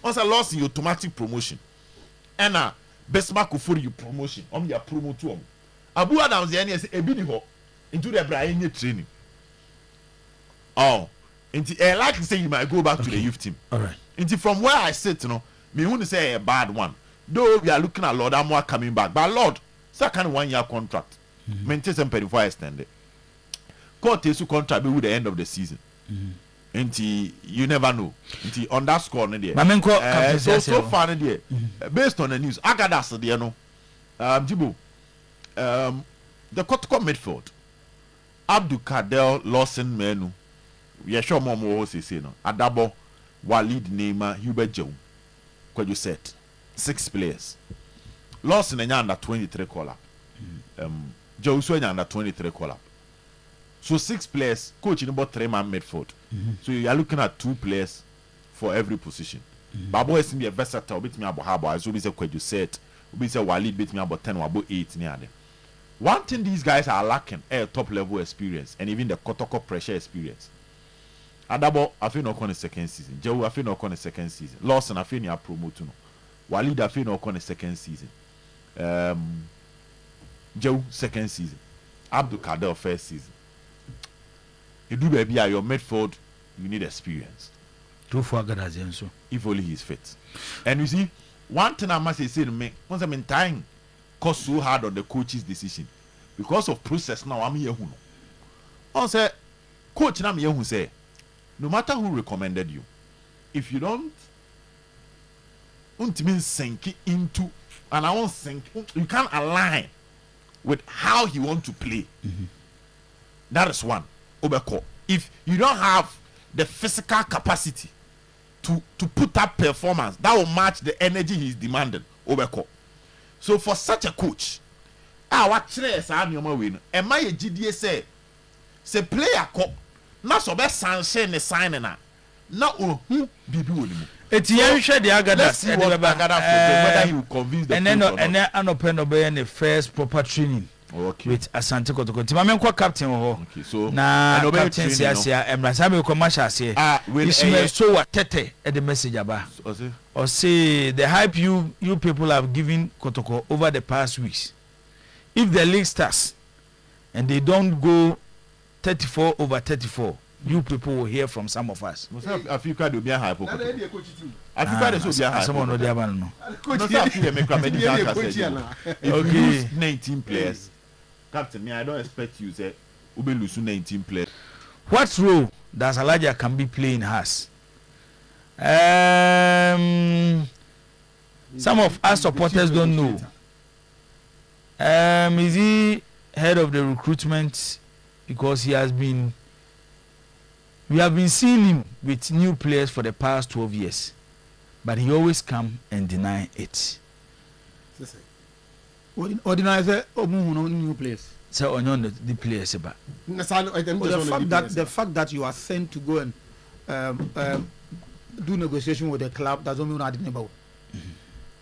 Also lost in automatic promotion. And Besma Kufuri you promotion. Ya promo to Abu Adams the say ebini ho into the Brian training. Oh, into like to say you might go back to the youth team. All right. Into from where I sit, you know, me wouldn't say a bad one. Though we are looking at Lord Amwa coming back, but Lord, second 1 year contract. Maintain some before extended. Court is to contract with the end of the season. Until you never know. Until on that score, so far, based on the news, Agadas, you know, Jibo, the Kotoko midfield, Abdul Kadel, Lawson Menu, we are sure more say no, Adabo, Walid Neymar, Hubert Joe, what you said, 6 players. Lawson and under 23 call up, Joe Swenya under 23 call up. So 6 players, coach in about 3-man midfield. So you are looking at 2 players for every position. But boy, seem be a versatile. Beat me about Harbour. So we say what you said. We say Walid beat me about 10 or about 8 near them. One thing these guys are lacking is top level experience and even the Kotoko pressure experience. Adabo, I feel not on the second season. Joe, I feel not on the second season. Lawson, I feel you are promoted. Walid, I feel not on the second season. Joe, second season. Abdul Kader, first season. You do baby your midfield, you need experience. If only he's fit. And you see, one thing I must say to me, once I'm in time, cost so hard on the coach's decision. Because of process now, I'm here who know. I say, coach I'm here who say, no matter who recommended you, if you don't mean sink into and I won't sink, you can't align with how he want to play. That is one. Obeko. If you don't have the physical capacity to put up performance that will match the energy he's demanding, Obeko. So for such a coach, what say am I a GDA say player ko na so be sanction ne sign na who bibi wonimu. Etiyen hwe de Agadas e de beba whether you convince the and then no be the first proper training. Okay. With Asante Kotoko. Timamenko captain ho. Okay, so na captain siasia emrasabe ko masha se. Ismail so watete e the message aba. Or say the hype you people have given Kotoko over the past weeks. If the league starts and they don't go 34-34, you people will hear from some of us. Africa do be a hype. Africa do be a hype. Someone know the one no. If you lose 19 players, Captain, me I don't expect you say we lose 19 players. What role does Elijah can be playing has? Some of us supporters don't know. Is he head of the recruitment? Because we have been seeing him with new players for the past 12 years, but he always come and deny it. Ordinary new players. So on the players about the fact that you are sent to go and do negotiation with the club doesn't mean nothing about.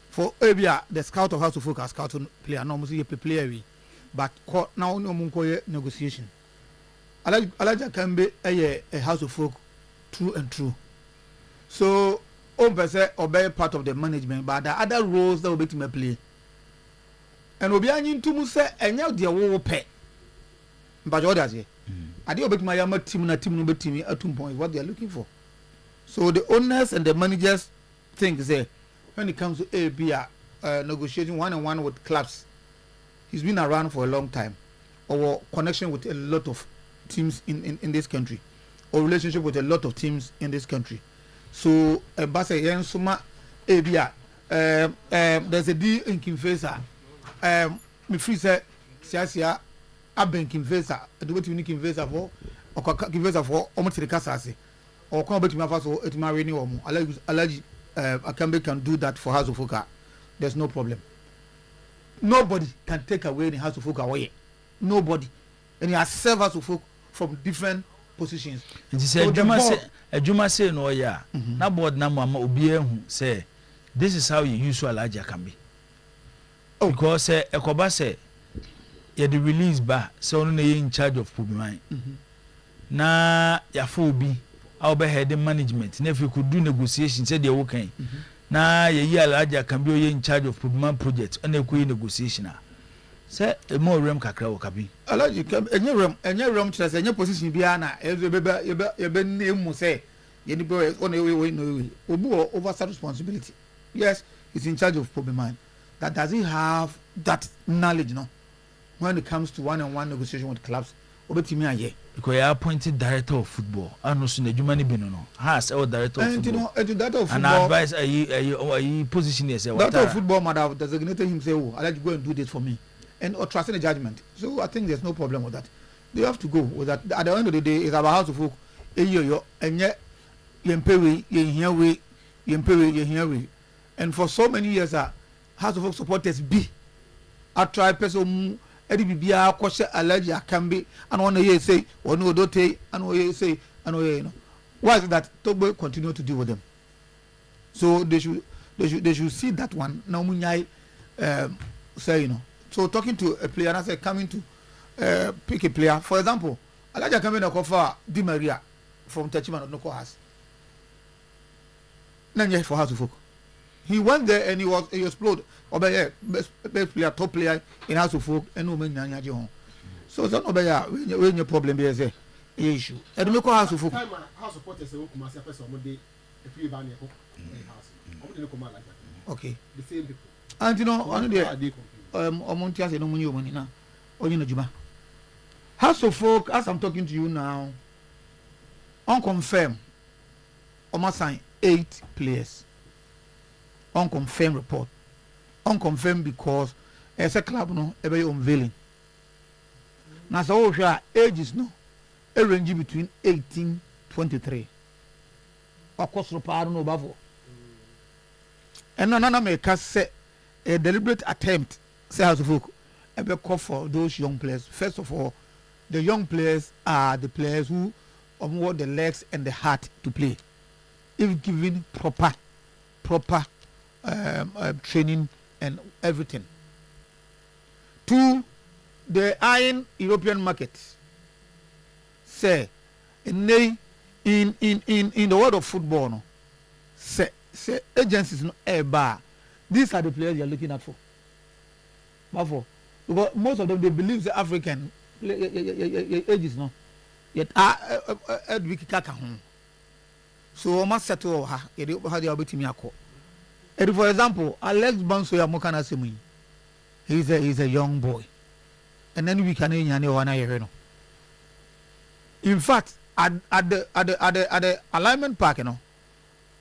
For Abia, the scout of House of Folk scout player, no must be player, but now no more negotiation. Alaja can be a House of Folk true and true. So person obey part of the management, but the other roles that will be to play. And obi anyi ntum say enya de wo pay. But what does he? I did obey my yama team na team no betimi atum point what they are looking for. So the owners and the managers think say when it comes to ABA negotiating one-on-one with clubs, he's been around for a long time, or connection with a lot of teams in this country, or relationship with a lot of teams in this country. So Basa Yensuma ABA there's a deal in Kinfesa. Me free say Siasia Aben Kinfesa, the way to make Kinfesa for or Kinfesa for almost the Casasi or come back to my first or at my renewal. Allergy Akambe can do that for House of Fuka. There's no problem. Nobody can take away the House of Fuka away. Nobody. And he has served House of Fuka from different positions. And he said, Juma say no, yeah. Na board na mama obiye say this is how you use Allergy Akambe. Because Ekoba say you the release ba so no in charge of Pubiman. Na ya fobi I'll be head management. And if you could do negotiations, said you're okay. Na ye Allergy Akambe in charge of Pubiman project and a queen negotiation. Say a more rem kakra okabi. Allergy and your room chest and your position biana, you been name say, you know, on a way, no way, oversight responsibility. Yes, he's in charge of Pubiman. That does he have that knowledge, no? When it comes to one-on-one negotiation with clubs, because you are appointed director of football. I know soon the Germany no has our director of football. And advice are you position yourself? Director of football might have designated him say, "Oh, I like to go and do this for me," and or trusting the judgment. So I think there's no problem with that. They have to go with that. At the end of the day, it's about House of Folk. And yet, and for so many years, House of Folk supporters be. I try person. Edi bibia kwose Allergy Akambe and one year say or no dote and one say and you know why is it that Togo continue to deal with them? So they should see that one now munyai say you know. So talking to a player and I say coming to pick a player, for example, Allergy Akambe na kofa Di Maria from Techiman no has. Nanya for House of Folk. He went there and he exploded. Obey best player, top player in House of Folk, and no man. So that obey when your problem is a issue. And make House of Folk. House of Potters who come as a person one day a free van house. Okay. The same people. And you know, on the Omontias and no money now. Or you know, Juma. House of Folk, as I'm talking to you now, unconfirmed, almost signed 8 players. Unconfirmed report. Unconfirmed because as a club no ebe unveiling. Now so ages no a range between 18-23. Of course no part no bavo. And no make us say a deliberate attempt say House of Folk ebe call for those young players. First of all, the young players are the players who have the legs and the heart to play. If given proper training and everything. 2, the iron European market. Say in the world of football, no, say agencies no bar. These are the players you are looking at for. Because most of them they believe the African ages no. Yet so I must settle her. How they are beating me. And for example, Alex Bansoya Mokana Semi, he's a young boy, and then we can in fact at the alignment park, you know.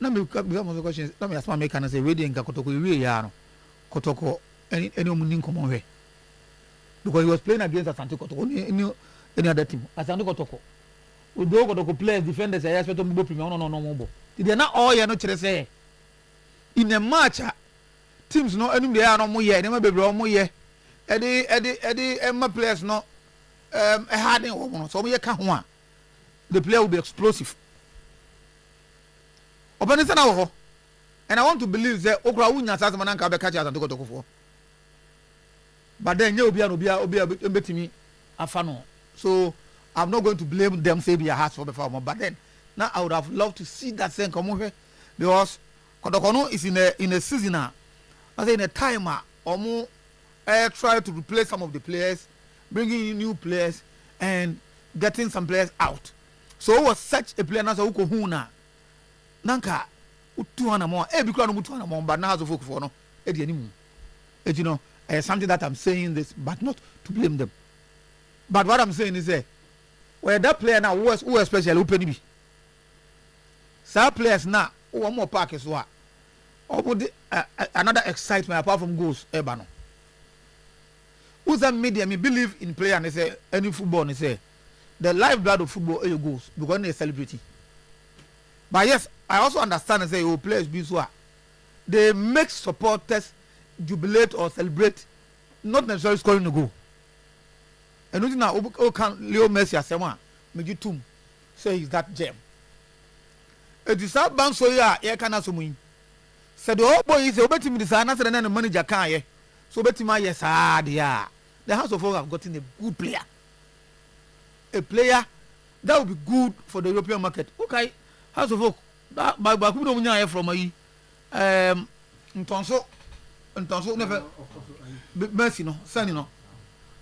Let me become the questions. Let me ask my mechanic say ready and Kotoko Yano Kotoko any munin come way because he was playing against Asante Kotoko any other team. Asante Kotoko. We do Kotoko players defenders. I expect to move no. They are not all you know say. In a match, teams no any there no more year, they may be more year. Eddie Emma players no a harding woman, so we can't one. The player will be explosive. Open it now, and I want to believe that Okra Wunya Sasamanaka be catch us and to go for. But then you'll be a bit me a fan. So I'm not going to blame them say be a house for before, but then now I would have loved to see that same come over because Kodokono is in a season. I say in a time omo try to replace some of the players, bringing in new players and getting some players out. So it was such a player na so ko huna. Nanka utuana mo e bi kura no mutuana mo but na has folk for no e di animu. You know, something that I'm saying this but not to blame them. But what I'm saying is where that player now who especially who penny be. Some players now one more park is what. Another excitement apart from goals ebano. Who's that media me believe in player and they say any football and they say the lifeblood of football is goals because they're celebrating. But yes, I also understand and say players be so they make supporters jubilate or celebrate, not necessarily scoring a goal. And nothing now can Leo Messi as someone make you tum say he's that gem. It is that band so yeah can also win. Said the old boy is a better design answer than the manager can so better my yes yeah. The House of Folk have gotten a good player. A player that will be good for the European market. Okay, House of Folk that by who don't know from Ntonso never Messi no Sani no.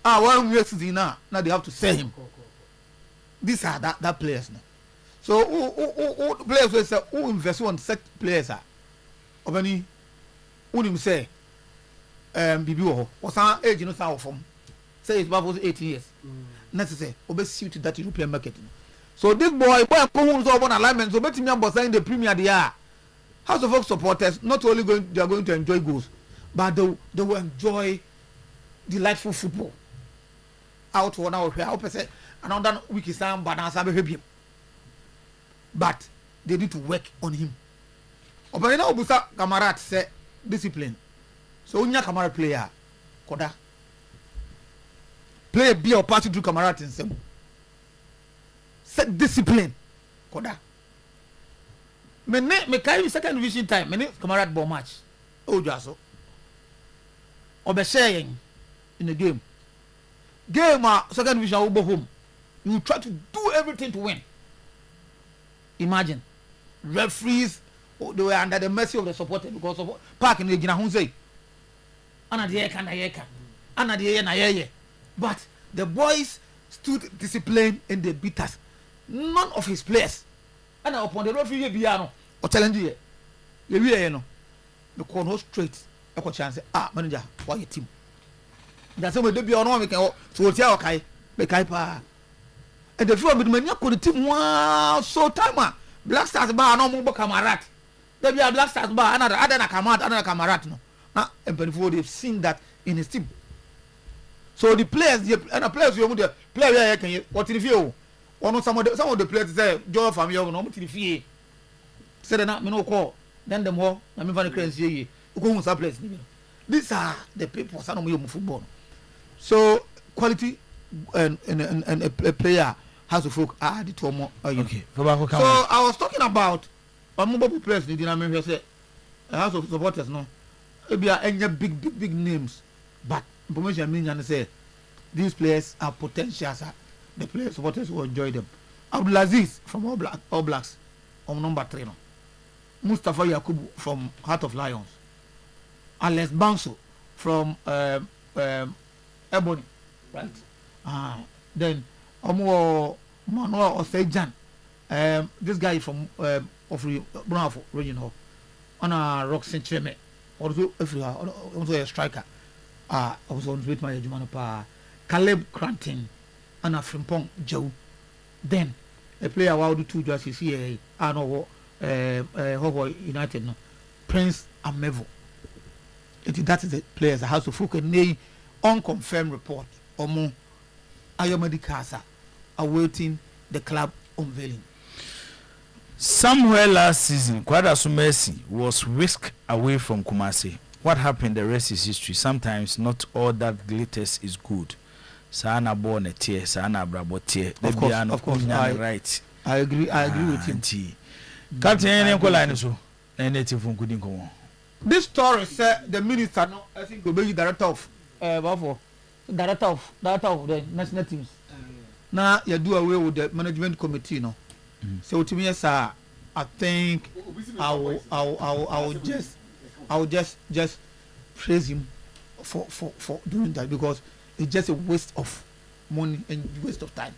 1 year season now they have to sell him. These are that players now. So who players will say who invest on such players are Obani unim say bibi wo san age no san from say it's about 18 years necessary obe suit that European market. So this boy come so on alignment so betimi am sign the Premier there. House of Folk supporters not only they are going to enjoy goals but they will enjoy delightful football. Out for now I hope say another week is time but they need to work on him. Obani na obusa Kamarat say discipline. So unya Kamarat player koda. Play be or party through Kamarat in some. Set discipline koda. Me carry second division time. Me Kamarat ball match. Ojaso. Obe sharing in the game. Game second division will go home. You try to do everything to win. Imagine referees they were under the mercy of the supporters because of park in the Gina Hunze. But the boys stood disciplined and they beat us. None of his players. And upon the referee Biano or telling you, you know, the corner straight. I could chance manager, why your team? That's what they be on we can so tell okay, make pa. And the film with mania could team wow so time Black Stars bar no more Kamarat. There be a Black Stars bar another Kamarat no. Now and before they've seen that in his team. So the players and the players you the player can what in the view. Or some of the players say Joe from you no to the fee. Said that me no call. Then the more I mean for the crazy go some place. These are the people some of football. So quality and a player has to folk add to more. Okay. So I was talking about mobile players. Did I mean say house of supporters no? Maybe any big names, but information means and say these players are potentials. The players supporters will enjoy them. Abdulaziz from All Blacks on number 3 no. Mustafa Yakubu from Heart of Lions. Alex Banso from Ebony, right? Then Manuel Osejan, this guy from Brunafo region, on a rock century, also a striker. Also with my Jumano Caleb Cranton, and a Frimpong Joe. Then a player who do 2 jerseys here, I know Hobo United, no Prince Amevo. That is the players that has to focus on unconfirmed report or more Ayomadi Kasa awaiting the club unveiling. Somewhere last season, Kwadaso Mercy was whisked away from Kumasi. What happened, the rest is history. Sometimes not all that glitters is good. Sana born a tear, Sana brabo tear. Of course, right. I agree with him. This story said the minister, no, I think will be director of director of the national teams. Now you do away with the management committee, no. So to me, sir, I think I will just praise him for doing that, because it's just a waste of money and waste of time.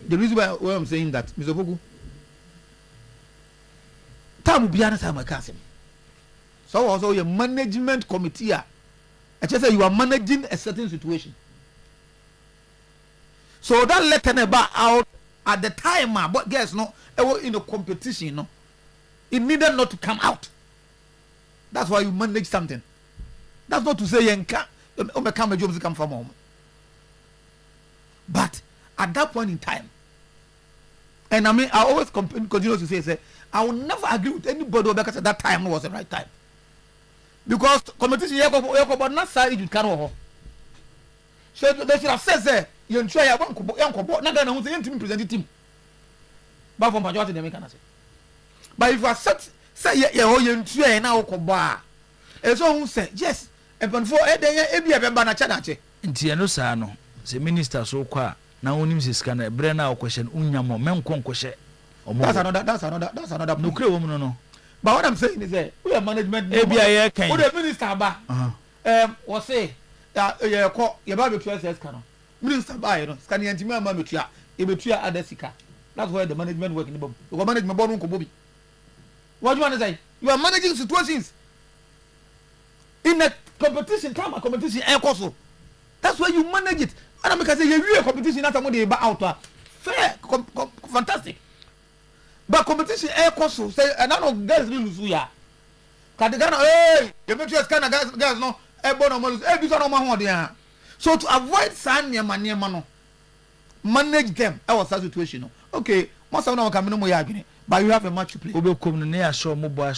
The reason why I'm saying that, Mr. Poku, time will be honest, I'm a cousin. So also your management committee, I just say you are managing a certain situation. So that letter about out at the time, but guess no, it was in a competition, no, it needed not to come out. That's why you manage something. That's not to say you can't become a job to come from home. But at that point in time, and I mean, I always continue to say, I will never agree with anybody because at that time was the right time. Because competition, but not say you can't. So they should have said, you try a one not going to team present team. But from majority, they make an answer. But if you accept, say, you try now, and so who say, yes, and for every banana chanache. In Tiano Sano, the minister so qua, now only Mrs. Canna, Brenna question, Unyamo, Mencon question. That's another. No, woman, no. But what I'm saying is that we are management. ABI can. What the minister ba? Was say that your Bible says can. Minister ba, you know, scanning anti-man mamutia, Ebetua Adesica. That's why the management work in the book. You manage my bone Kobobi. What do you want to say? You are managing situations in a competition, time a competition, and also. That's why you manage it. And I'm say you a competition, not somebody about out. Fair, fantastic. But competition air cost say and none of guys lose ya. Kadigana you make sure scan guys no e bono mo lose e bi so no ma ho de. So to avoid san near no manage them. I was that situation no. Okay, most of them come no mo ya adwene, but you have a match to play. Obekom no na show mo boy.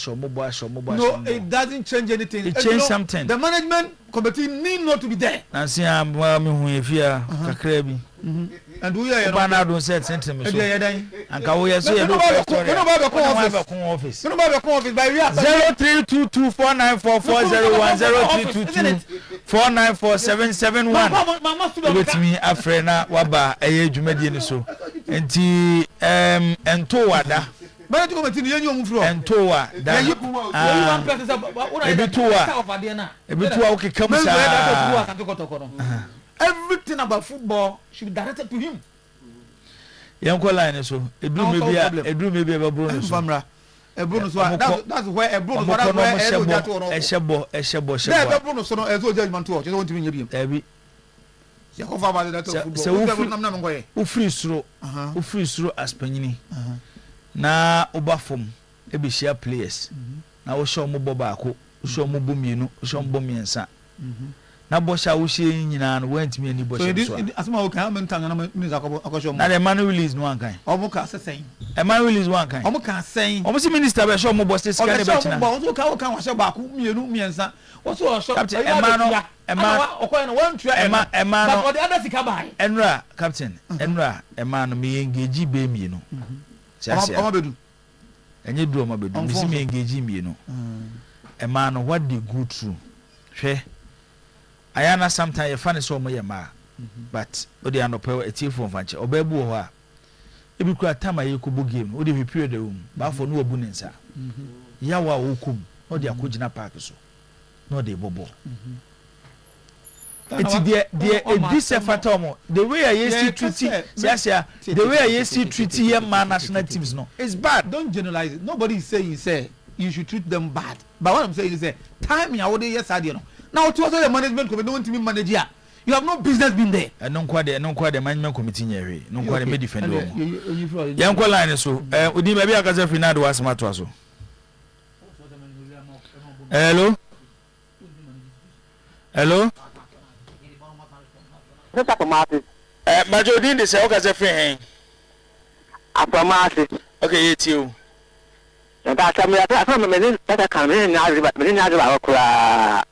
No, it doesn't change anything. It change something. The management committee need not to be there. And see am me hu efia kakra bi. And we are banana don't say sentiment so and ka we so you no office by 0322494401 0322494771 with me afrena waba eye dwumadi ni so enti ento wada but you committee you nyom fro ento wa da ebitua okeka musa everything about football should be directed to him. Yanko line so edru maybe a bonus. That's where a bonus there bonus no ezo judgment to just want to be ebi. Ya ko fa ba that football. U free suro aspanyini. Na obafom e be share players. Na wo show mo bobako, wo show mo bomienu, wo show mo bomiensa. Na bosha wo she nyina no went me ani bosha so asema wo kan mentan na minister akosho na the man release no one kan omo ka sesen e man release one kan omo ka sen omo si minister be show mo boss sika ne be china omo ka wo kan wa she ba ku mienu miensa wo so show captain e man okoye no one try e man no but the other sika bai enra captain enra e man no me engage be mienu siasia omo bedu enye du omo bedu me si me engage mienu e man no what they go through hwe ayana sometimes you find so much ma but odi anope etiefo mfanche obabu ho a ebi kura time ayi kubu game odi be period o ba for no obu nensa yawa okum odi akogina park so no dey bobo it's this fatomo the way I see treaty yes the way I see treaty here man national teams no it's bad. Don't generalize it. Nobody is saying say you should treat them bad, but what I'm saying is that time ya odi yes ade no. Now to also the management committee don't want to be manager. You have no business being there. And non quite the management committee nyere. Non quite me defend o. Yan ko line so. Odi me bi akaza final do asma to aso. Hello. Mr. Pomati. Majodin de say okaza free hen. Apomati. Okay, it's you. And that's me that can me na riba okura.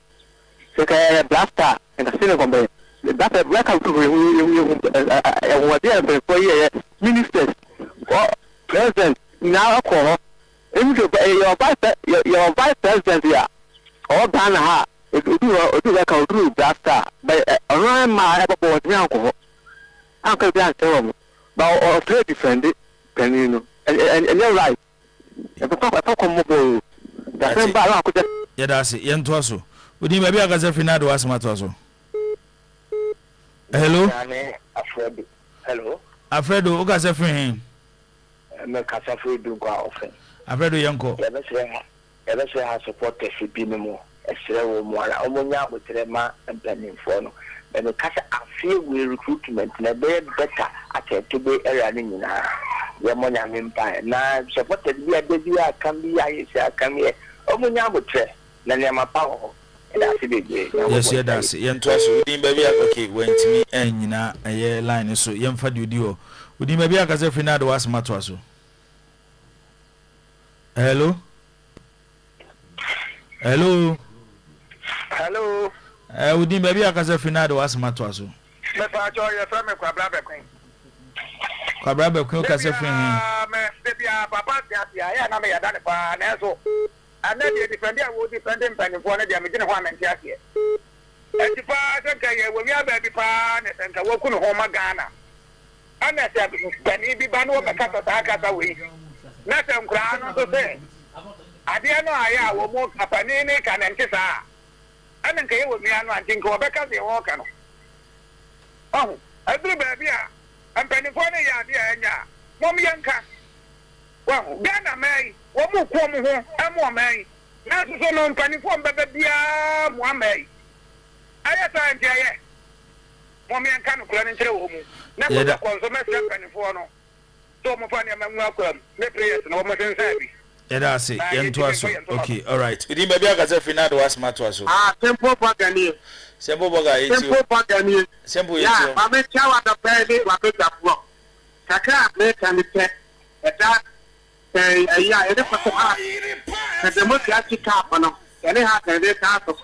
Seke blaster and the single combat. That's a black out what they are for ministers or president now call into your vice president here or Ghana. It do like a true blaster but around my airport now. Uncle Blanc, but or play defend it, and you know, and you're right. Yedasi yentoaso odi ma bia kaza finado asmatoaso. Hello Alfredo o kaza fin me kasa Fredo kwa ofen Alfredo yanko ebe se ha supporters bi ne mo esere wo mo ara omonya abotre ma empanimfo no me kasa afie we recruitment na be better atete area ni nyina ye mo nya mempa na supporters bi adedi aka bi aye se aka me omonya abotre na ne ma pa ho yes that's yentoaso odi ma bia okay wentimi anyina eye line so yemfa de odi ho odi ma bia kaza finado asmatoaso. Hello. Udi baby akaza finado wasmato aso. Me pa cho ye fra me kwabra bekun. Kwabra bekun kaza fin. Me bia papa tia ya na me ya dane pa na so. Ana de defend ya wo defend mpanifo na dia me gine ho amenti ase. Enti pa se ka ye wo mi aba bi pa ne senka wo kunu ho magana. Ana se bani bi ba no be kata ta kata we. Na se nkra no so se. Ade no aya wo mo kapani ne ka na ntisa. Ana nka ye wo mi anu antin ko be ka se wo ka no. Oh, adru ba bia. Ampanifo ne ya de anya. Mo mi yanka. Wow, Ghana mai, wo mu ko mu ho, amo mai. Na so no mpanifo mbebe bia mo amai. Aya ta ntia ye. Mo mi yanka no kula ntre wo mu. Na ko so mesi mpanifo no. So mo fa ne mamu akwam. Me prayers no mo sensa bi. Yedase yentoaso. Okay, all right. Idi baby akaza finado wasmato aso. Tempo pagani. Sembo boga eti. Tempo pagani. Sembo eti. Ya, ma me chawa da pele wa be japo. Kaka me kanite. Eta ya ede pato ha. Kete mo ya chika pano. Ene ha kede ka to.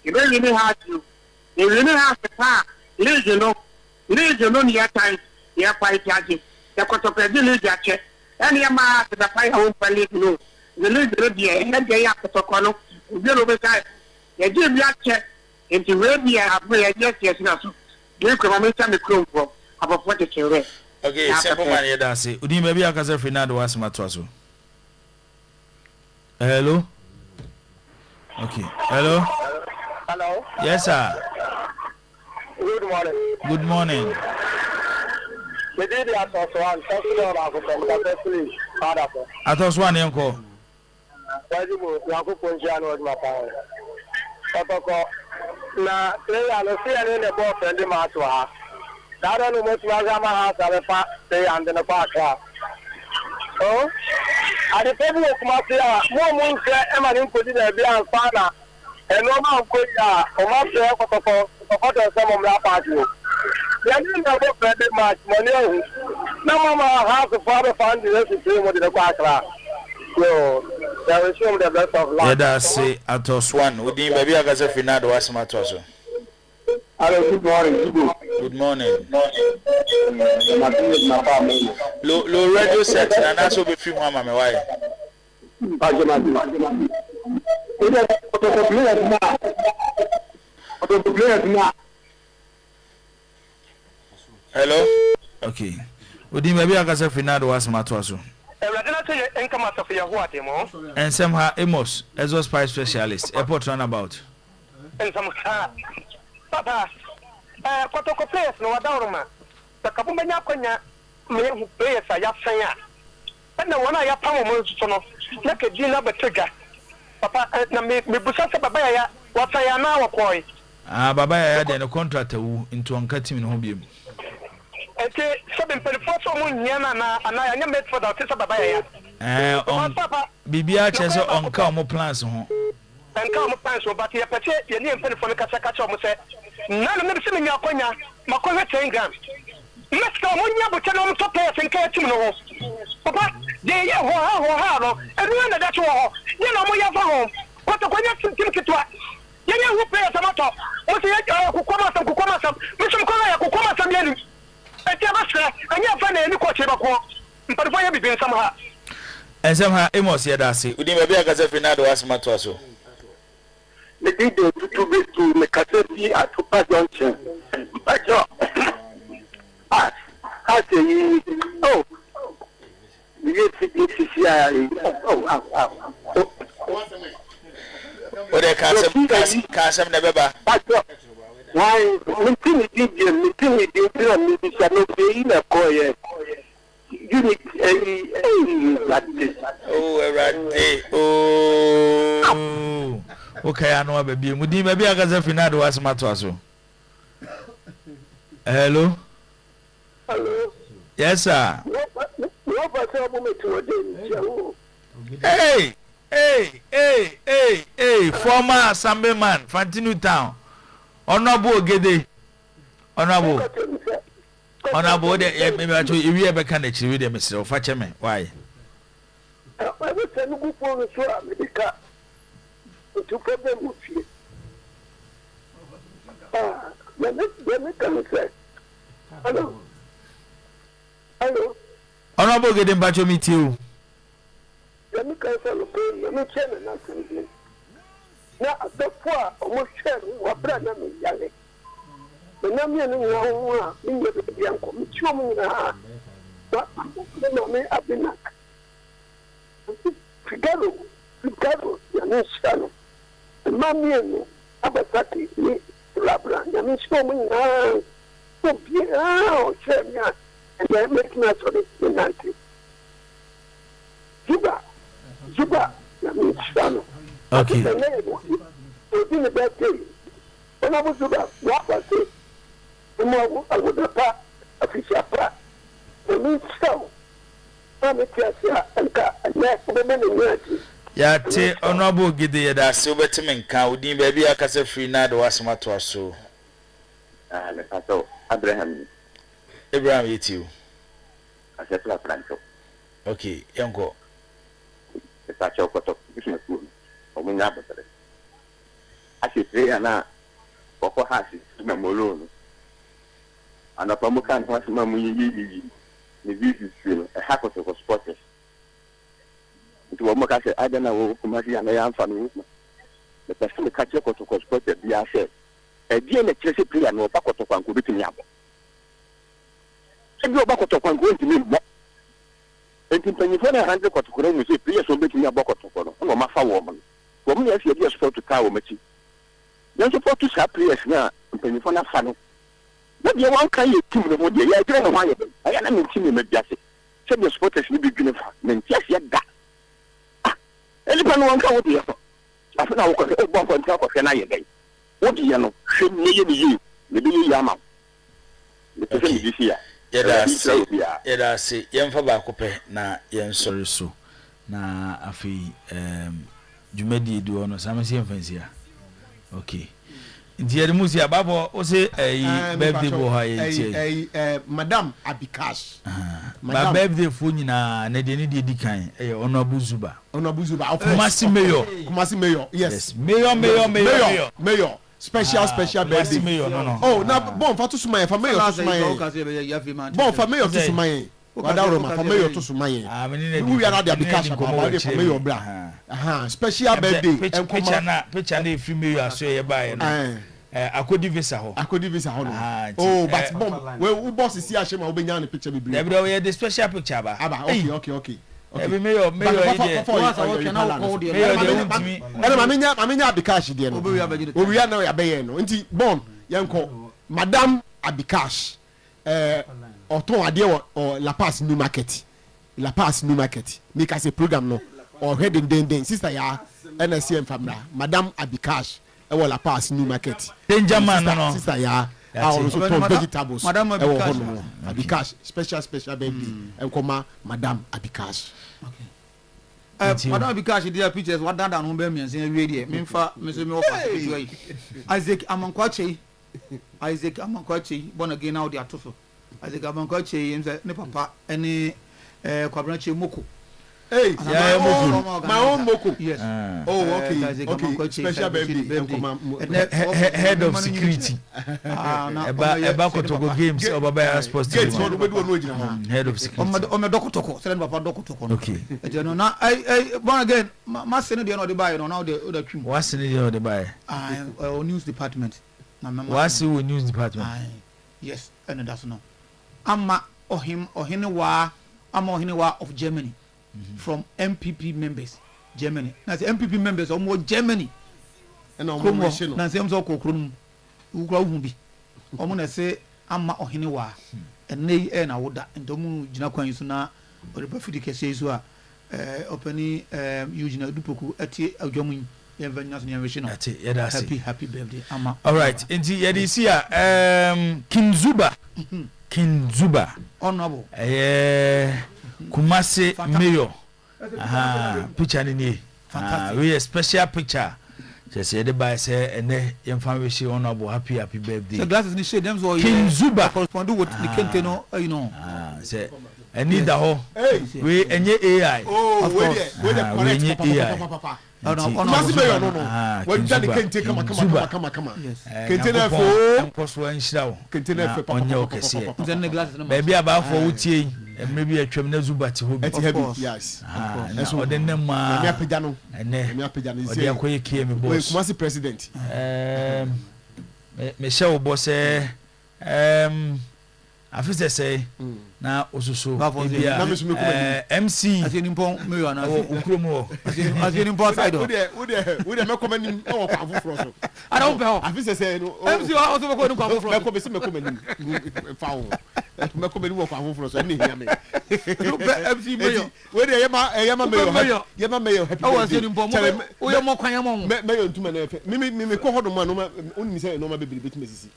Ibe ni ha ju. Ni ha pa. Leje no ni ya time. Ya pa itaji. Ya ko to pedi ni ja che. Ene ya ma ta pa ya on pali no. Ni le dia ene ya ko to kono. Ubi lo be kai. Ya je bi a che. Enti we bi a abu ya je tie sina so. Ge ko ma me ta me kro mpo. Abofo de chere. Okay, simple man yedase. Udi baby akaza finado wasmato aso. Hello. Okay. Hello. Hello. Yes sir. Good morning. Good morning. The day they are so on, please. Atoswan yanko. Wajibu yanko ponjano wa mapa. Otoko na player no see any the ball friend match wa. Dada no mo tuaga ma ha sa pa say and the park. Oh. Ade people kuma player mo nse e ma ni nkodi na bi anfa na eno ma nkodi a o ma se kotoko kotoko se mo mra pa ju. Ya ni na go friend match money o. Na mama ha so far fan the to mo de kwa akra. So, there is the best of luck. Yedase Atoswan. Udi baby akaza finado wasmato aso. Hello, good morning. Good morning. Lo radio set na na so be film mama me why. Hello. Okay. Udi maybe akaza finado wasmato aso. And somehow Amos, as a spy specialist, airport runabout. And some Papa, Kotoko players no Adorma. The Kapumania Konya, me who players are Yapsaya. And the one I have power monster, like a Gina Batiga. Papa, me Busasa Babaya, what I am now, boy. Ah, Babaya then a contractor into uncut him in Hobium. And 7.4 Yana and I am made for the Tissa Babaya. Bibia Chess on Calmo plans home. And come plans, but you have your name for the Cassacacho. None of them sitting in your corner, Macona Tangram. Let's go on your button to pay and care to know. Papa, they are and run that wall. You know, we have home. What the connection to it? You know who pays a matter. What's the who come up, Mr. Korea, who come up some years. I tell us, and you're finding any question about but why have you been somehow? And somehow Amos Yadasi, Udi maybe a Gazafinado asmato aso. The video to be to make a safety at Super Junction. But I say, oh, Ode kasem na beba. Why meeting no be na koye. You like this. Oh, right. Oh. Okay, I know baby. Mudi baby agaze finado was matter aso. Hello. Hello. Yes, sir. Hey, former assemblyman, Fantinu Town. Honorable Gede. Honorable, maybe I told you, we ever can achieve them, Mr. Fatchame. Why? Hello. Honorable Gede Mbacho meet you. Let me cancel the pay. Let me check and nothing. Now, so far, almost sharing what brother me yelling. The number in your young commission. But me up in that. Figaro, Yanishan. The mammy and me, Abasaki, me, Labra, Yanishan. So, yeah, share me. And then make me sort of Nancy. Juba, okay. In the bad day, when I was about what was it? The more I would have part of his part. The means so. I'm a cassia and that women in reality. Yate Honorable Gede da so betimen ka udin baby akase free na do wasma to aso. Le paso Abraham Yetiu. Asepla Franco. Okay, yango. The pacho koto business school. Omunya batale. Asi three ana boko hasi na molono. Ana pamuka nwa sima muyi ni vivi sino e hakoto ko sports. Nti wo moka se adana wo kumasi ana ya mfa no. The person catch ko to ko sports bi ase. E die na chese player no bakoto kwanko bitimi abo. Ebi obakoto kwanko ntimi mo. Enti mpanyifo na handle kotokoro mu se player so betimi abokotokoro. No ma fa wo mo. Wo mo ya se dia sport ka wo machi. Yan support to sa players na mpanyifo na fa no. Na dia wan kan ye team no mo dia ya gre no hwan ye. Aya na me team me biase. Se dia supporters ni bi dwene fa. Me ntiase da. Ah, eli pa no wan kan wo dia. Afa na wo ko e bo ko ntia ko fe na ye dai. Wo dia no hwe ne ye ni yi. Ne bi yi ama. Ne te se ni disi ya. Yeda se yemfa ba ko pe na yensori so na afi jumedi do no samasi yemfansia. Okay. Ndiye musi ababo o se birthday bo ha ye Madam Abikash. Ba birthday fo nyina na de ni di kan Honorable Zuba. Honorable Zuba. Kumasi Mayor. Yes. Mayor. Special birthday. Mayor, no. Oh, now bon for to sumaye, for mayor to sumaye. Bon for mayor to sumaye. Wadaroma for mayor to sumaye. We are not the Abikash for mayor bra. Special birthday. Picture na free mayor so ye buy no. Akodi visa ho. No. Oh, but bomb. We boss is here shema obenya na picture be bring. There be the special picture ba. Okay. Every mayor Maminya Abikash there no. We are now abeye no. Nti bon yenko Madam Abikash oton ade o La Paz New Market. Make us a program no or heading den sister ya NSCM family. Madam Abikash e wo La Paz New Market. Danger man no. Sister ya also ton vegetables. Madam Abikash. Abikash special baby enkoma Madam Abikash. Okay. Madam Abikash dey pictures what down home be me say we dey. Me fa me say me offer picture yi. Isaac Amankwache born again now dey atofo. Isaac Amankwache him say ne papa any Kwabranche Moko. Hey, my own Moko. Yes. Okay. Special baby. Head of security. Kotoko games or Baba Sports team. Head of security. On the Dokotoko. Send Papa Dokotoko. Okay. You know now I born again. My senior no dey buy no now the trim. What senior dey buy? News department. What's the news department? Yes, and that's no. Amma ohim ohine wa ama ohiniwa of Germany from MPP members Germany na say MPP members omo Germany na omo rehye na say omo kokoro mu ukura hu bi omo na say ama ohiniwa ene na woda ndomu gina kwan yiso na Oyerepa fidi kese yiso a opani Eugene Poku ati adwamu happy birthday ama. All right, inti yedisia Kinzuba honorable Kumasi Mayor picture ni fantastic we a special picture just yede by say ene information honorable happy birthday the glasses ni shade them so Kinzuba correspond with the kente no you know say any da ho we enye AI we the correct Kumasi Mayor no when Johnny kente kama kente na fo enkoso anhira kente na fo onye okese the glasses no baby aba for wutie emre bi atwam na zuba te ho bi yes so odenne ma me apega no me apega no odi akoye kie me boss Kumasi president me show boss afise say na osusu MC asenimpo meyo na okromo asenimpo side we dey mekomanim e wo kwa afufro so ara wo pe ho afise say no MC wa so ko ni kwa afufro mekomanim fa wo mekomanim wo kwa afufro so ni hia me MC meyo we dey yema meyo happy o asenimpo mo o ye mo kwan mo meyo ntuma na efe me ko hodo ma no oni say no ma bebiri betima sisi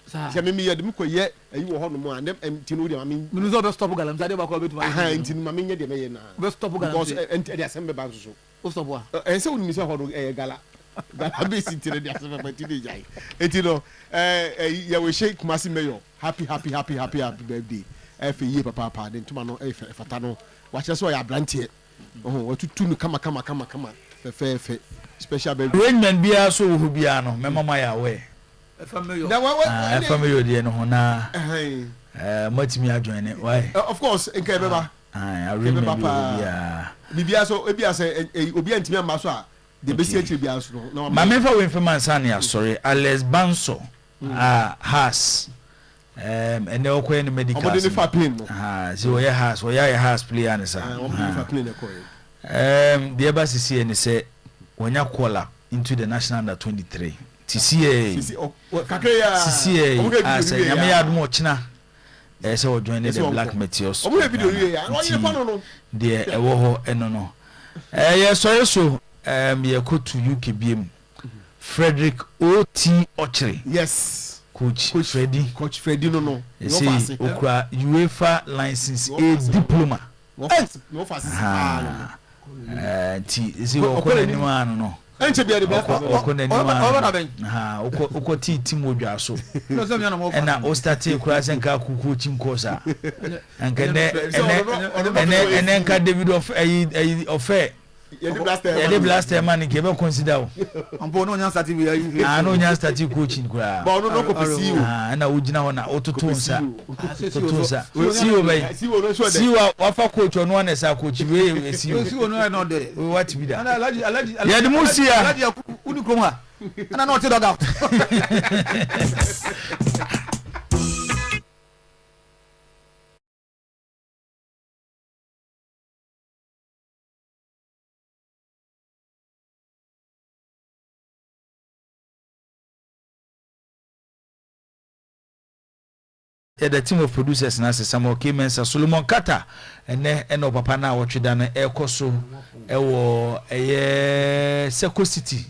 se me yɛ de me kɔyɛ ayi wɔ hɔ no mu a ndem ntino de ma me minu so be stop galam sa de ba ko betuma aha ntino ma me nyɛ de me yɛ na be stop galam because de asem be ba so o stop wa se woni se hɔ no gala be sintire de asem be ti de jai ntino ya we shake Kumasi Mayor happy birthday efe ye papa de ntuma no efe fata no wa kyerɛ so ya brantie watutu no kama fe special birthday arrangement bia so wo bia no me mama ya we family odi no ho na matimi adwene why of course nke beba bibia so ebia se obi antimi amba so a de besi akire bia so no ma me fa we mfema nsan ya sorry Alex Banso has ene okwe ni medical omo de fa pain no so we has player ne sa omo de fa pain ko the eba sisi ene se wonya kola into the national under 23 TCA asa nyame ya admo china ese o join the Black Meteors omo video ya onye fa no de ewo ho eno no ye so ye ko to UK BM Frederick O.T. Ochre yes coach Freddy no see okra UEFA license A diploma no fast ti isi wo ko ni ma no enche bia de black oko ti modwa so na o start kura senka kuku chim kosa anka ne nka David of ye blaster man ke be consider ambo no nya start bi no nya start coaching kura ba no ko pesi na ugina ho na ototonsa siwo wafa coach ono na sa coach we siwo no na de what be that alaji ya de musia alaji uni krom ha ana no te dog out the team of producers na Samuel Kimensa Solomon Kata ene papa na wotweda na ekoso ewo Seko City